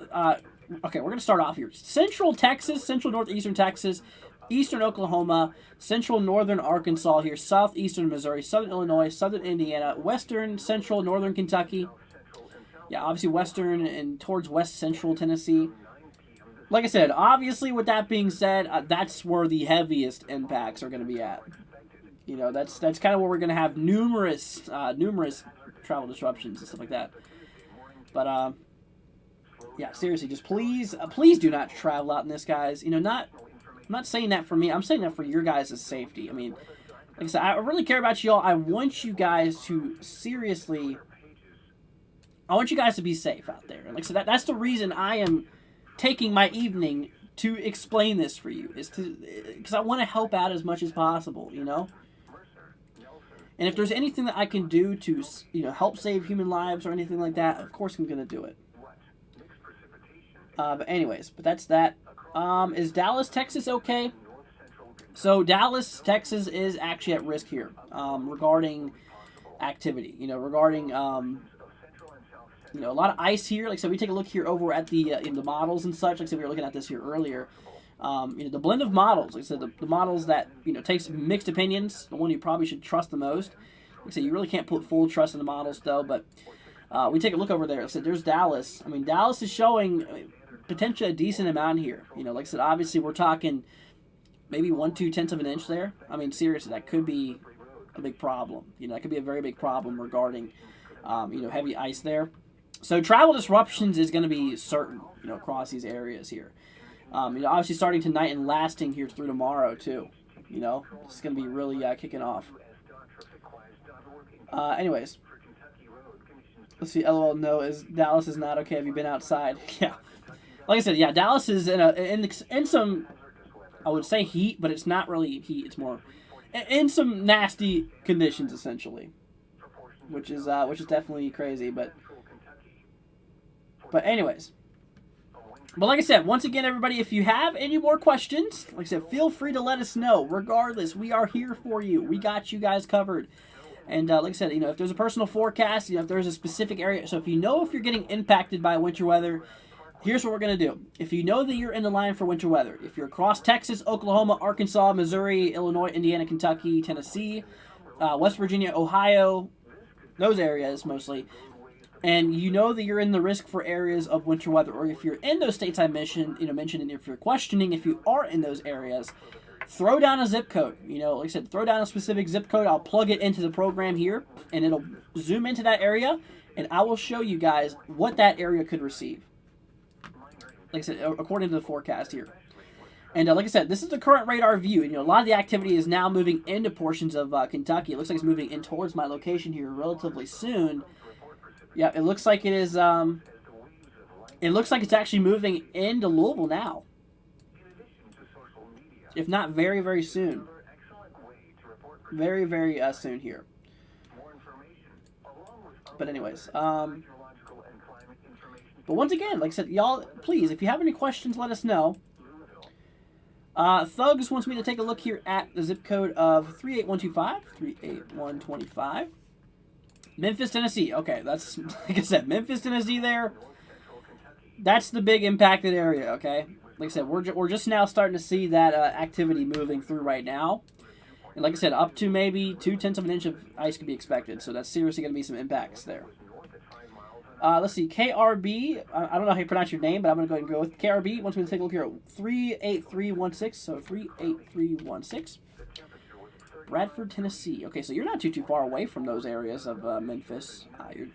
Okay, we're gonna start off here. Central Texas, central northeastern Texas, eastern Oklahoma, central northern Arkansas here, southeastern Missouri, southern Illinois, southern Indiana, western central northern Kentucky. Yeah, obviously western and towards west central Tennessee. Like I said, obviously with that being said, that's where the heaviest impacts are going to be at. That's kind of where we're going to have numerous travel disruptions and stuff like that. But yeah, seriously, just please do not travel out in this, guys. I'm not saying that for me. I'm saying that for your guys' safety. I mean, like I said, I really care about y'all. I want you guys to seriously. I want you guys to be safe out there. And like I said, that's the reason I am taking my evening to explain this for you, because I want to help out as much as possible, And if there's anything that I can do to, help save human lives or anything like that, of course I'm going to do it. But anyways, that's that. Is Dallas, Texas okay? So Dallas, Texas is actually at risk here regarding activity, regarding a lot of ice here. Like I said, we take a look here over at the in the models and such. Like I said, we were looking at this here earlier. The blend of models. Like I said, the models that takes mixed opinions. The one you probably should trust the most. Like I said, you really can't put full trust in the models though. But we take a look over there. Like I said, there's Dallas. I mean, Dallas is showing potentially a decent amount here. Like I said, obviously we're talking maybe 1/2 of an inch there. I mean, seriously, that could be a big problem. That could be a very big problem regarding heavy ice there. So travel disruptions is going to be certain, across these areas here. Obviously starting tonight and lasting here through tomorrow too. It's going to be really kicking off. Anyways, let's see. LOL, no, Dallas is not okay. Have you been outside? Yeah, like I said, yeah, Dallas is in some, I would say heat, but it's not really heat. It's more in some nasty conditions essentially, which is definitely crazy, But anyways, but like I said, once again, everybody, if you have any more questions, like I said, feel free to let us know. Regardless, we are here for you. We got you guys covered. And like I said, if there's a personal forecast, if there's a specific area, so if you're getting impacted by winter weather, here's what we're going to do. If you know that you're in the line for winter weather, if you're across Texas, Oklahoma, Arkansas, Missouri, Illinois, Indiana, Kentucky, Tennessee, West Virginia, Ohio, those areas mostly, and you know that you're in the risk for areas of winter weather, or if you're in those states I mentioned, and if you're questioning if you are in those areas, throw down a zip code. Like I said, throw down a specific zip code. I'll plug it into the program here, and it'll zoom into that area, and I will show you guys what that area could receive. Like I said, according to the forecast here. And like I said, this is the current radar view. And, a lot of the activity is now moving into portions of Kentucky. It looks like it's moving in towards my location here relatively soon. Yeah, it looks like it is. It looks like it's actually moving into Louisville now. If not very, very soon. Very, very soon here. But anyways, but But once again, like I said, y'all, please, if you have any questions, let us know. Thugs wants me to take a look here at the zip code of 38125. 38125. Memphis, Tennessee. Okay, that's, like I said, Memphis, Tennessee there. That's the big impacted area, okay? Like I said, we're just now starting to see that activity moving through right now. And like I said, up to maybe 0.2 of an inch of ice could be expected. So that's seriously going to be some impacts there. Let's see, KRB. I don't know how you pronounce your name, but I'm going to go ahead and go with KRB. Wants me to take a look here at 38316. So 38316. Bradford, Tennessee. Okay, so you're not too far away from those areas of Memphis.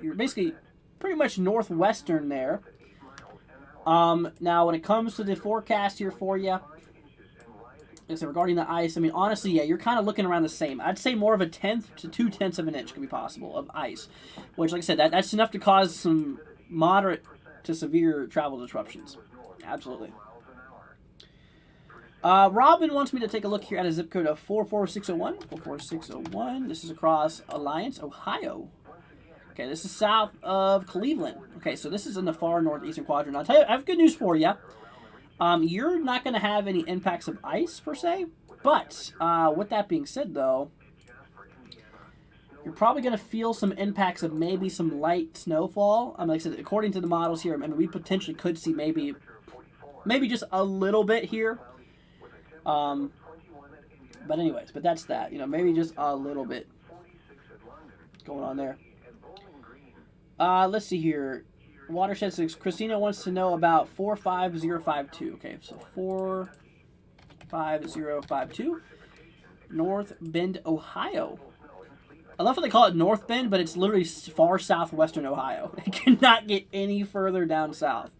You're basically pretty much northwestern there. Now, when it comes to the forecast here for you, so regarding the ice, I mean, honestly, yeah, you're kind of looking around the same. I'd say more of a 1/10 to 0.2 of an inch could be possible of ice, which, like I said, that's enough to cause some moderate to severe travel disruptions. Absolutely. Robin wants me to take a look here at a zip code of 44601. 44601. This is across Alliance, Ohio. Okay, this is south of Cleveland. Okay, so this is in the far northeastern quadrant. I'll tell you, I have good news for you. You're not going to have any impacts of ice, per se. But, with that being said, though, you're probably going to feel some impacts of maybe some light snowfall. Like I said, according to the models here, I mean, we potentially could see maybe just a little bit here. But anyways, but that's that. You know, maybe just a little bit going on there. Let's see here. Watershed 6. Christina wants to know about 45052. Okay, so 45052. North Bend, Ohio. I love how they call it North Bend, but it's literally far southwestern Ohio. It cannot get any further down south.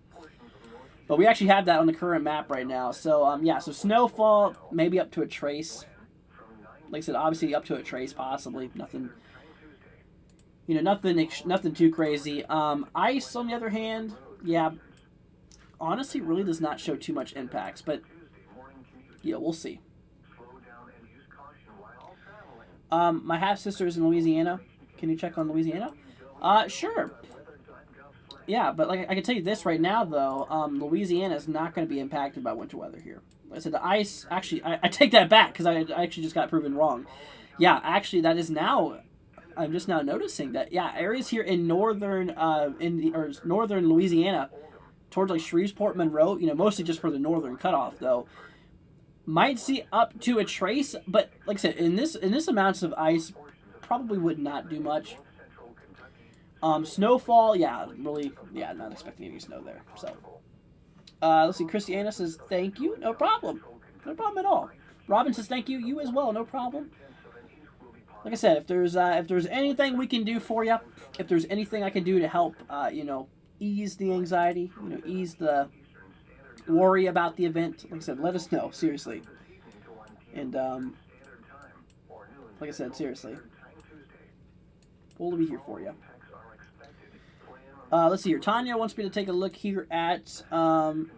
But we actually have that on the current map right now. So, yeah, so snowfall, maybe up to a trace. Like I said, obviously up to a trace, possibly. Nothing... You know, nothing too crazy. Ice, on the other hand, yeah, honestly, really does not show too much impacts. But, yeah, we'll see. My half-sister is in Louisiana. Can you check on Louisiana? Sure. Yeah, but like I can tell you this right now, though. Louisiana is not going to be impacted by winter weather here. Like I said, the ice, actually, I take that back because I actually just got proven wrong. Yeah, actually, that is now... I'm just now noticing that, yeah, areas here in northern Louisiana, towards like Shreveport, Monroe, you know, mostly just for the northern cutoff, though, might see up to a trace. But like I said, in this amounts of ice, probably would not do much. Snowfall, yeah, really, yeah, not expecting any snow there. So, let's see. Christiana says thank you, no problem at all. Robin says thank you, you as well, no problem. Like I said, if there's anything we can do for you, if there's anything I can do to help, you know, ease the anxiety, you know, ease the worry about the event, like I said, let us know, seriously. And, like I said, seriously, we'll be here for you. Let's see here. Tanya wants me to take a look here at, or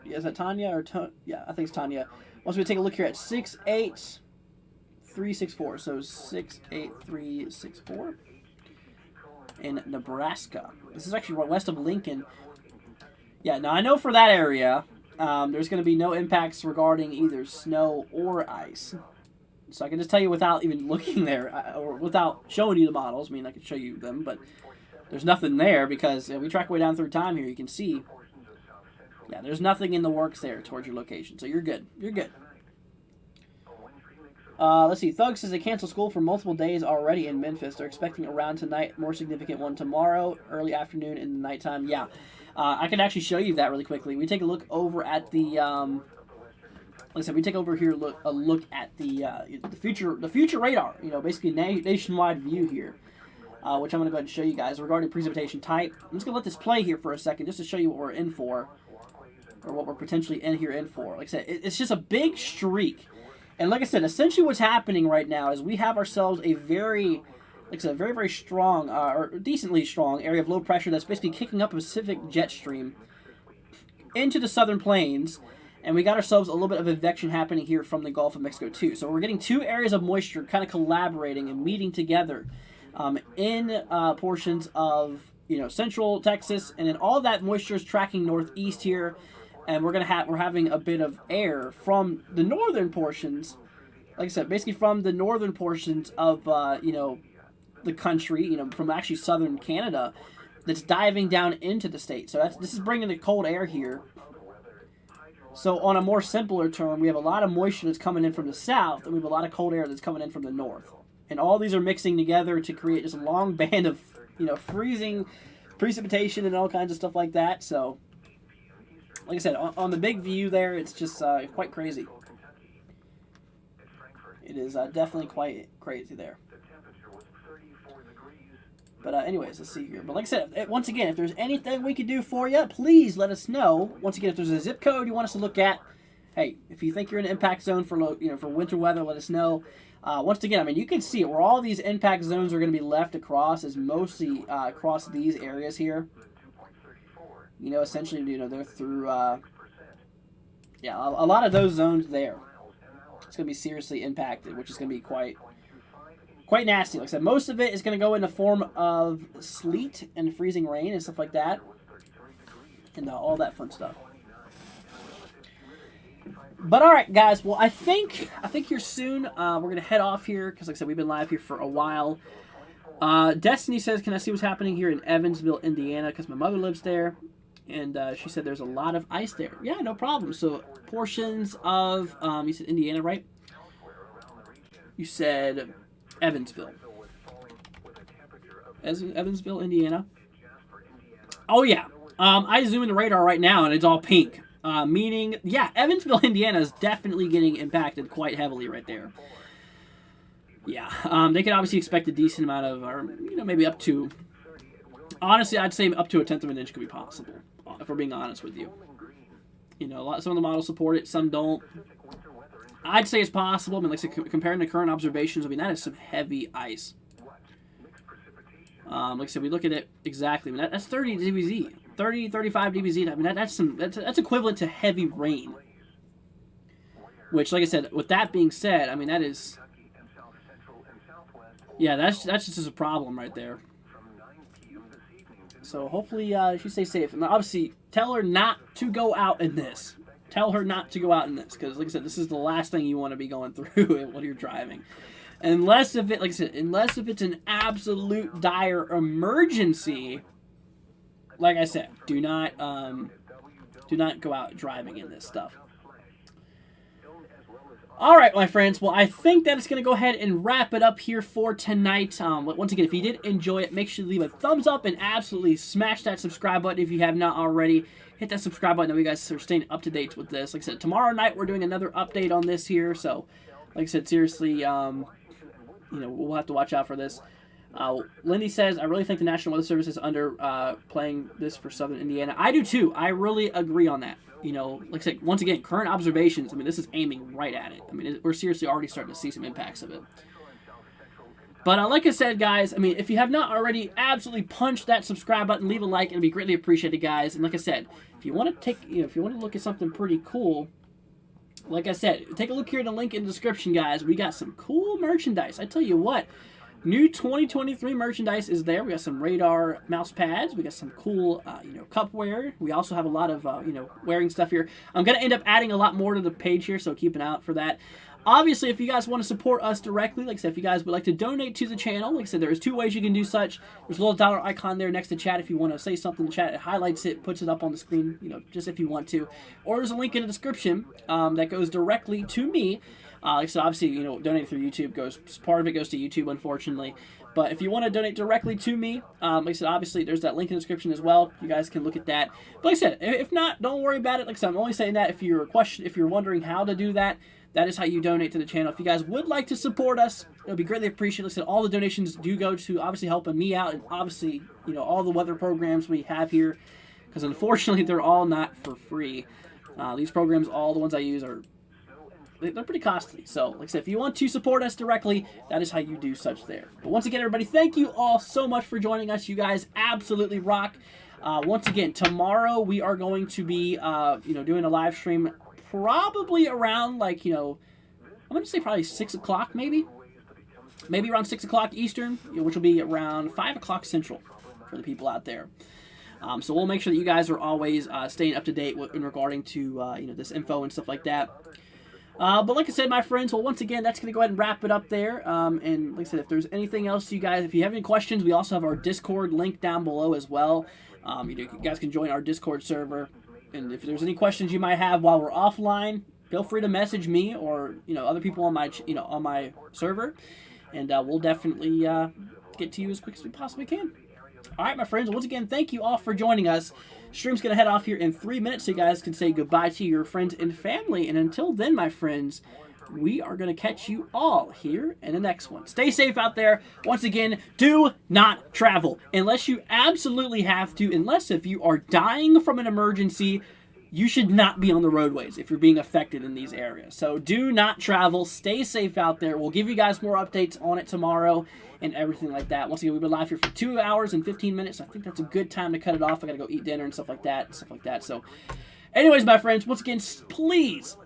is that Tanya or yeah, I think it's Tanya. Wants me to take a look here at 68364. So 68364 in Nebraska. This is actually west of Lincoln. Yeah, now I know for that area, there's going to be no impacts regarding either snow or ice. So I can just tell you without even looking there, or without showing you the models. I mean, I could show you them, but there's nothing there because we track way down through time here. You can see, yeah, there's nothing in the works there towards your location. So you're good. You're good. Let's see. Thug says they canceled school for multiple days already in Memphis. They're expecting around tonight, more significant one tomorrow, early afternoon and nighttime. Yeah, I can actually show you that really quickly. We take a look over at the, like I said, we take over here a look at the future radar. You know, basically nationwide view here, which I'm going to go ahead and show you guys regarding precipitation type. I'm just going to let this play here for a second just to show you what we're in for, or what we're potentially in for. Like I said, it's just a big streak. And like I said, essentially what's happening right now is we have ourselves a very, like I said, very, very strong, or decently strong area of low pressure that's basically kicking up a Pacific jet stream into the southern plains. And we got ourselves a little bit of advection happening here from the Gulf of Mexico too. So we're getting two areas of moisture kind of collaborating and meeting together in portions of central Texas, and then all that moisture is tracking northeast here, and we're having a bit of air from the northern portions. Like I said, basically from the northern portions of the country, from actually southern Canada, that's diving down into the state. So this is bringing the cold air here. So on a more simpler term, we have a lot of moisture that's coming in from the south, and we have a lot of cold air that's coming in from the north. And all these are mixing together to create just a long band of, freezing precipitation and all kinds of stuff like that. So, like I said, on the big view there, it's just quite crazy. It is definitely quite crazy there. But anyways, let's see here. But like I said, once again, if there's anything we could do for you, please let us know. Once again, if there's a zip code you want us to look at, hey, if you think you're in an impact zone for for winter weather, let us know. Once again, I mean, you can see it, where all these impact zones are going to be left across is mostly across these areas here. Essentially, they're through, a lot of those zones there. It's going to be seriously impacted, which is going to be quite nasty. Like I said, most of it is going to go in the form of sleet and freezing rain and stuff like that, and all that fun stuff. But all right, guys. Well, I think here soon we're going to head off here because, like I said, we've been live here for a while. Destiny says, "Can I see what's happening here in Evansville, Indiana? Because my mother lives there." And she said there's a lot of ice there. Yeah, no problem. So portions of, you said Indiana, right? You said Evansville. Evansville, Indiana. Oh, yeah. I zoom in the radar right now, and it's all pink. Meaning, yeah, Evansville, Indiana is definitely getting impacted quite heavily right there. Yeah. They could obviously expect a decent amount of, or, maybe up to, honestly, I'd say up to a tenth of an inch could be possible, if we're being honest with you. Some of the models support it, some don't. I'd say it's possible. I mean, like I said, comparing to current observations, I mean, that is some heavy ice. Like I said, we look at it exactly. I mean, that's 30 dBz, 30, 35 dBz. I mean, that's equivalent to heavy rain. Which, like I said, with that being said, I mean, that is, yeah, that's just a problem right there. So hopefully she stays safe. And obviously, tell her not to go out in this. Tell her not to go out in this, because, like I said, this is the last thing you want to be going through while you're driving. Unless if it's an absolute dire emergency, like I said, do not go out driving in this stuff. All right, my friends. Well, I think that is going to go ahead and wrap it up here for tonight. Once again, if you did enjoy it, make sure to leave a thumbs up and absolutely smash that subscribe button if you have not already. Hit that subscribe button. That way you guys are staying up to date with this. Like I said, tomorrow night we're doing another update on this here. So, like I said, seriously, we'll have to watch out for this. Lindy says, I really think the National Weather Service is playing this for Southern Indiana. I do too. I really agree on that. Like I said, once again, current observations, I mean, this is aiming right at it. I mean, we're seriously already starting to see some impacts of it. But like I said, guys, I mean, if you have not already, absolutely punch that subscribe button, leave a like, it'd be greatly appreciated, guys. And like I said, if you want to look at something pretty cool, like I said, take a look here in the link in the description, guys. We got some cool merchandise. I tell you what, new 2023 merchandise is there. We got some radar mouse pads. We got some cool, cupware. We also have a lot of, wearing stuff here. I'm going to end up adding a lot more to the page here, so keep an eye out for that. Obviously, if you guys want to support us directly, like I said, if you guys would like to donate to the channel, like I said, there's two ways you can do such. There's a little dollar icon there next to chat if you want to say something in chat. It highlights it, puts it up on the screen, just if you want to. Or there's a link in the description that goes directly to me. Like I said, obviously, donating through YouTube part of it goes to YouTube, unfortunately. But if you want to donate directly to me, like I said, obviously, there's that link in the description as well. You guys can look at that. But like I said, if not, don't worry about it. Like I said, I'm only saying that if you're wondering how to do that, that is how you donate to the channel. If you guys would like to support us, it would be greatly appreciated. Like I said, all the donations do go to obviously helping me out and obviously, all the weather programs we have here. Because unfortunately, they're all not for free. These programs, all the ones I use, they're pretty costly. So, like I said, if you want to support us directly, that is how you do such there. But once again, everybody, thank you all so much for joining us. You guys absolutely rock. Once again, tomorrow we are going to be, doing a live stream probably around, I'm going to say probably 6 o'clock maybe. Maybe around 6 o'clock Eastern, which will be around 5 o'clock Central. for the people out there. So we'll make sure that you guys are always staying up to date in regarding to this info and stuff like that. But like I said, my friends, well, once again, that's going to go ahead and wrap it up there. And like I said, if there's anything else you guys, if you have any questions, we also have our Discord link down below as well. You guys can join our Discord server. And if there's any questions you might have while we're offline, feel free to message me or other people on my server, and we'll definitely get to you as quick as we possibly can. All right, my friends. Once again, thank you all for joining us. Stream's going to head off here in 3 minutes so you guys can say goodbye to your friends and family. And until then, my friends, we are going to catch you all here in the next one. Stay safe out there. Once again, do not travel unless you absolutely have to, unless if you are dying from an emergency. You should not be on the roadways if you're being affected in these areas. So do not travel. Stay safe out there. We'll give you guys more updates on it tomorrow and everything like that. Once again, we've been live here for 2 hours and 15 minutes. I think that's a good time to cut it off. I got to go eat dinner and stuff like that. So anyways, my friends, once again, please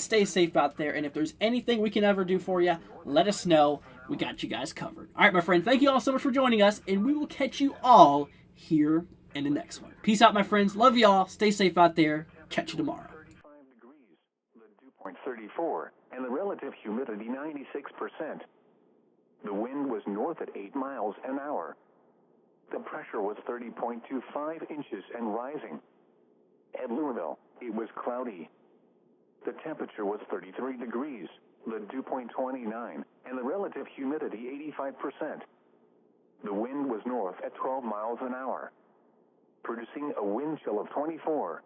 stay safe out there. And if there's anything we can ever do for you, let us know. We got you guys covered. All right, my friend, thank you all so much for joining us. And we will catch you all here in the next one. Peace out, my friends. Love y'all. Stay safe out there. Catch you tomorrow. 35 degrees, the dew point 34, and the relative humidity 96%. The wind was north at 8 miles an hour. The pressure was 30.25 inches and rising. At Louisville, it was cloudy. The temperature was 33 degrees, the dew point 29, and the relative humidity 85%. The wind was north at 12 miles an hour, producing a wind chill of 24.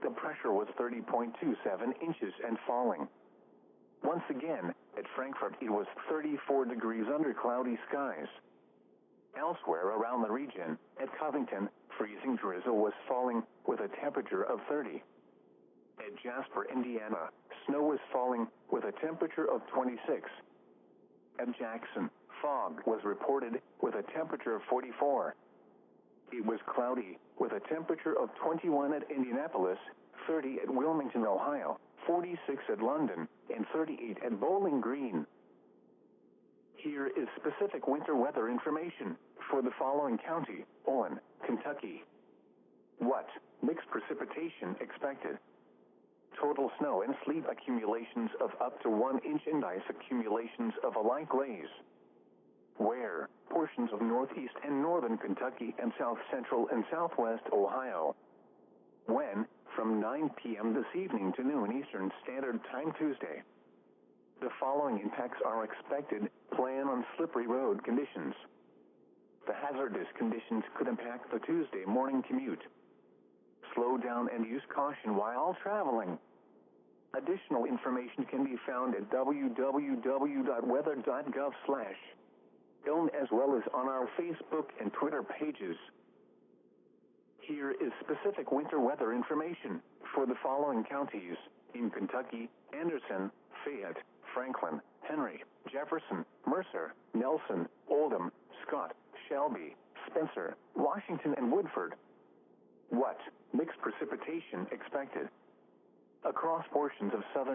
The pressure was 30.27 inches and falling. Once again, at Frankfurt, it was 34 degrees under cloudy skies. Elsewhere around the region, at Covington, freezing drizzle was falling with a temperature of 30. At Jasper, Indiana, snow was falling with a temperature of 26. At Jackson, fog was reported with a temperature of 44. It was cloudy with a temperature of 21 at Indianapolis, 30 at Wilmington, Ohio, 46 at London, and 38 at Bowling Green. Here is specific winter weather information for the following county: Olin, Kentucky. What? Mixed precipitation expected. Total snow and sleet accumulations of up to 1 inch and ice accumulations of a light glaze. Where? Portions of northeast and northern Kentucky and south central and southwest Ohio. When? From 9 p.m. this evening to noon Eastern Standard Time Tuesday. The following impacts are expected. Plan on slippery road conditions. The hazardous conditions could impact the Tuesday morning commute. Slow down and use caution while traveling. Additional information can be found at www.weather.gov/. as well as on our Facebook and Twitter pages. Here is specific winter weather information for the following counties in Kentucky: Anderson, Fayette, Franklin, Henry, Jefferson, Mercer, Nelson, Oldham, Scott, Shelby, Spencer, Washington, and Woodford. What? Mixed precipitation expected. Across portions of southern